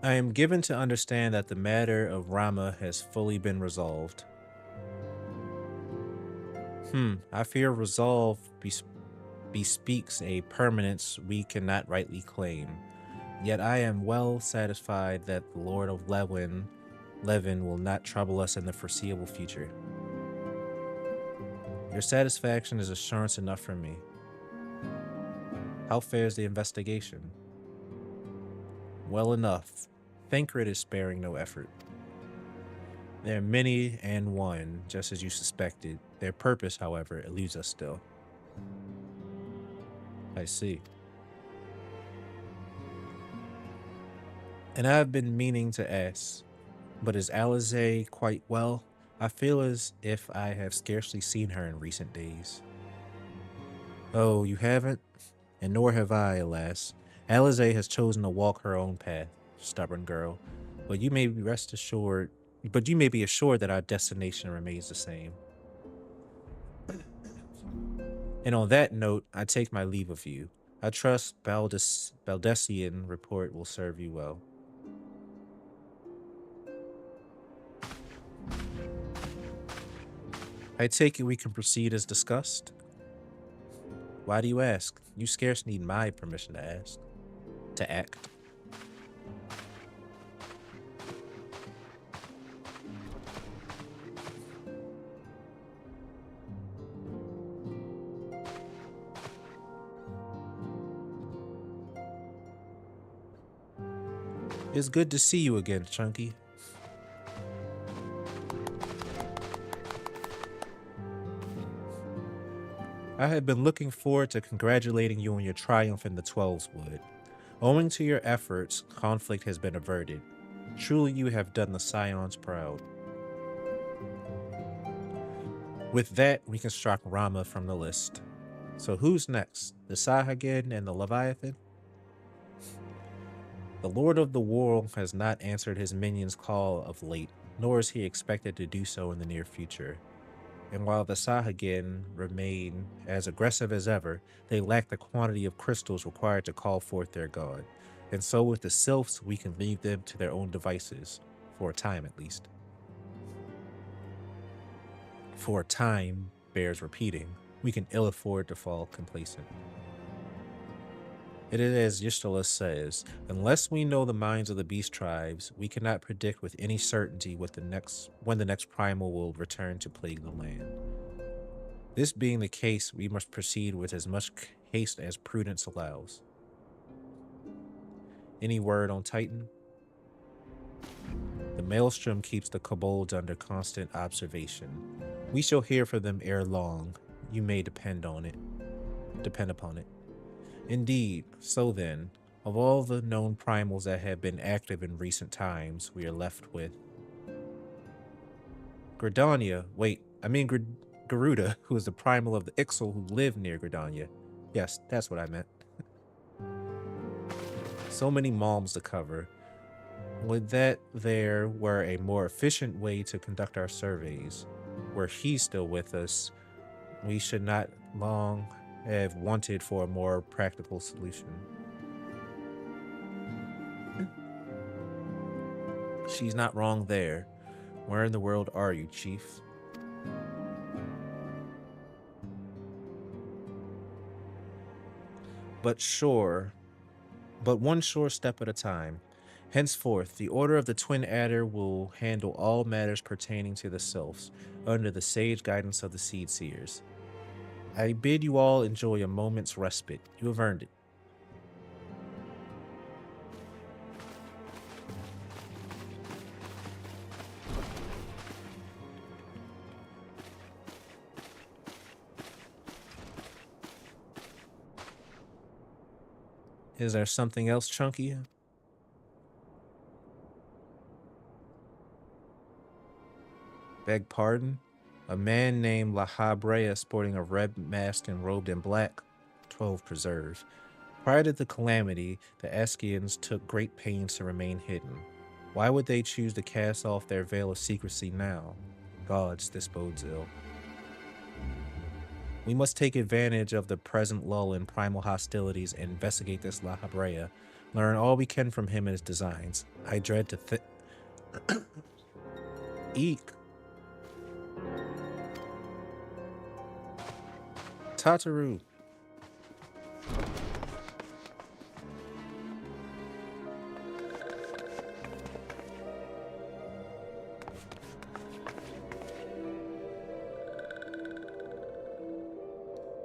Speaker 1: I am given to understand that the matter of Rama has fully been resolved. I fear resolve bespeaks a permanence we cannot rightly claim. Yet I am well satisfied that the Lord of Levin will not trouble us in the foreseeable future. Your satisfaction is assurance enough for me. How fares the investigation? Well enough. Thancred is sparing no effort. There are many and one, just as you suspected. Their purpose, however, eludes us still. I see. And I've been meaning to ask, but is Alize quite well? I feel as if I have scarcely seen her in recent days. Oh, you haven't? And nor have I, alas. Alize has chosen to walk her own path, stubborn girl. But you may be assured that our destination remains the same. And on that note, I take my leave of you. I trust Baldessian report will serve you well. I take it we can proceed as discussed? Why do you ask? You scarce need my permission to ask. To act. It's good to see you again, Chunky. I have been looking forward to congratulating you on your triumph in the 12's Wood. Owing to your efforts, conflict has been averted. Truly you have done the Scions proud. With that, we can strike Rama from the list. So who's next? The Sahagin and the Leviathan? The Lord of the World has not answered his minions' call of late, nor is he expected to do so in the near future. And while the Sahagin remain as aggressive as ever, they lack the quantity of crystals required to call forth their god. And so with the Sylphs, we can leave them to their own devices, for a time at least. For a time bears repeating. We can ill afford to fall complacent. It is as Yishtala says, unless we know the minds of the beast tribes, we cannot predict with any certainty when the next primal will return to plague the land. This being the case, we must proceed with as much haste as prudence allows. Any word on Titan? The maelstrom keeps the kobolds under constant observation. We shall hear from them ere long. You may depend upon it. Indeed, so then, of all the known primals that have been active in recent times, we are left with Gridania. Garuda, who is the primal of the Ixal who lived near Gridania. Yes, that's what I meant. So many malms to cover. Would that there were a more efficient way to conduct our surveys. Were he still with us, we should not long have wanted for a more practical solution. She's not wrong there. Where in the world are you, Chief? But one sure step at a time. Henceforth, the Order of the Twin Adder will handle all matters pertaining to the Sylphs, under the sage guidance of the Seed Seers. I bid you all enjoy a moment's respite. You have earned it. Is there something else, Chunky? Beg pardon? A man named La Habrea sporting a red mask and robed in black. 12 preserve. Prior to the calamity, the Askians took great pains to remain hidden. Why would they choose to cast off their veil of secrecy now? Gods, this bodes ill. We must take advantage of the present lull in primal hostilities and investigate this La Habrea. Learn all we can from him and his designs. I dread to Eek. Tataru.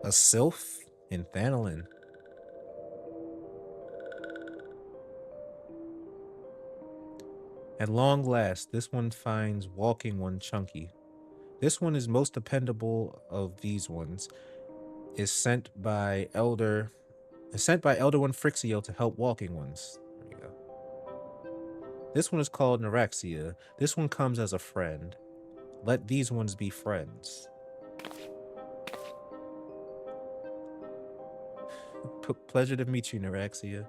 Speaker 1: A sylph in Thanolin. At long last, this one finds walking one Chunky. This one is most dependable of these ones. Is sent by Elder One Frixio to help walking ones. There you go. This one is called Neuraxia. This one comes as a friend. Let these ones be friends. Pleasure to meet you, Neuraxia.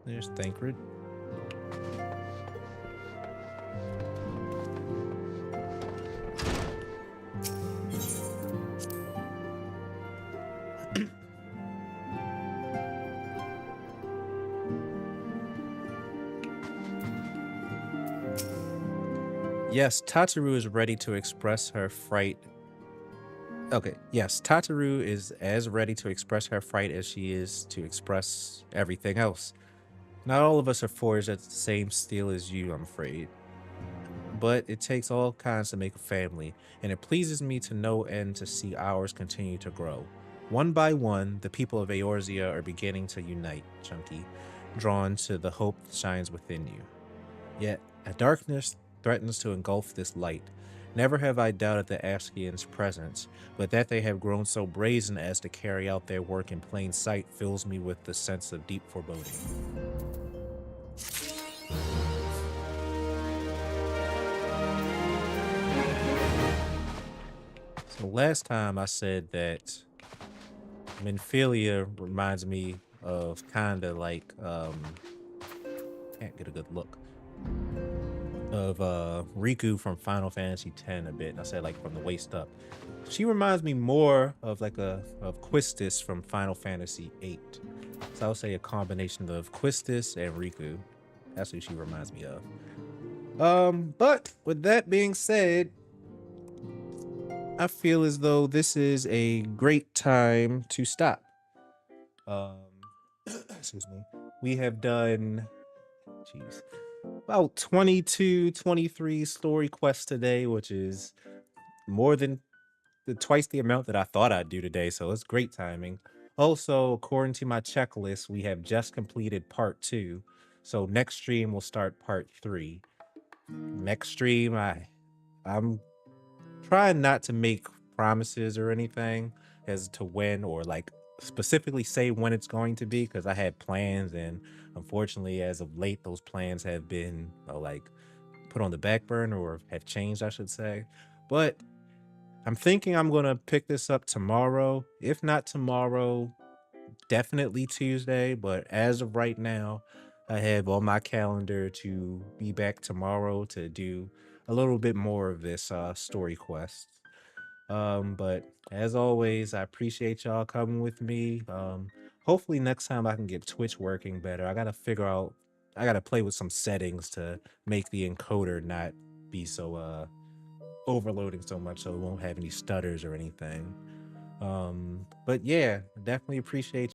Speaker 1: There's Thancred. Yes, Tataru is ready to express her fright. Okay, yes, Tataru is as ready to express her fright as she is to express everything else. Not all of us are forged at the same steel as you, I'm afraid. But it takes all kinds to make a family, and it pleases me to no end to see ours continue to grow. One by one, the people of Eorzea are beginning to unite, Chunky, drawn to the hope that shines within you. Yet, a darkness threatens to engulf this light. Never have I doubted the Askians' presence, but that they have grown so brazen as to carry out their work in plain sight fills me with the sense of deep foreboding. So last time I said that Minfilia reminds me of kind of like can't get a good look of Riku from Final Fantasy X a bit. And I said like from the waist up. She reminds me more of like of Quistis from Final Fantasy VIII. So I would say a combination of Quistis and Riku. That's who she reminds me of. But with that being said, I feel as though this is a great time to stop. Excuse me. We have done, jeez, about 22, 23 story quests today, which is more than twice the amount that I thought I'd do today. So it's great timing. Also, according to my checklist, we have just completed part 2. So next stream we'll start part 3. Next stream, I'm trying not to make promises or anything as to when or like specifically say when it's going to be, because I had plans, and unfortunately as of late those plans have been like put on the back burner, or have changed I should say. But I'm thinking I'm gonna pick this up tomorrow. If not tomorrow, definitely Tuesday. But as of right now, I have on my calendar to be back tomorrow to do a little bit more of this story quest. But as always, I appreciate y'all coming with me. Hopefully next time I can get Twitch working better. I gotta play with some settings to make the encoder not be so overloading so much, so it won't have any stutters or anything. But yeah, definitely appreciate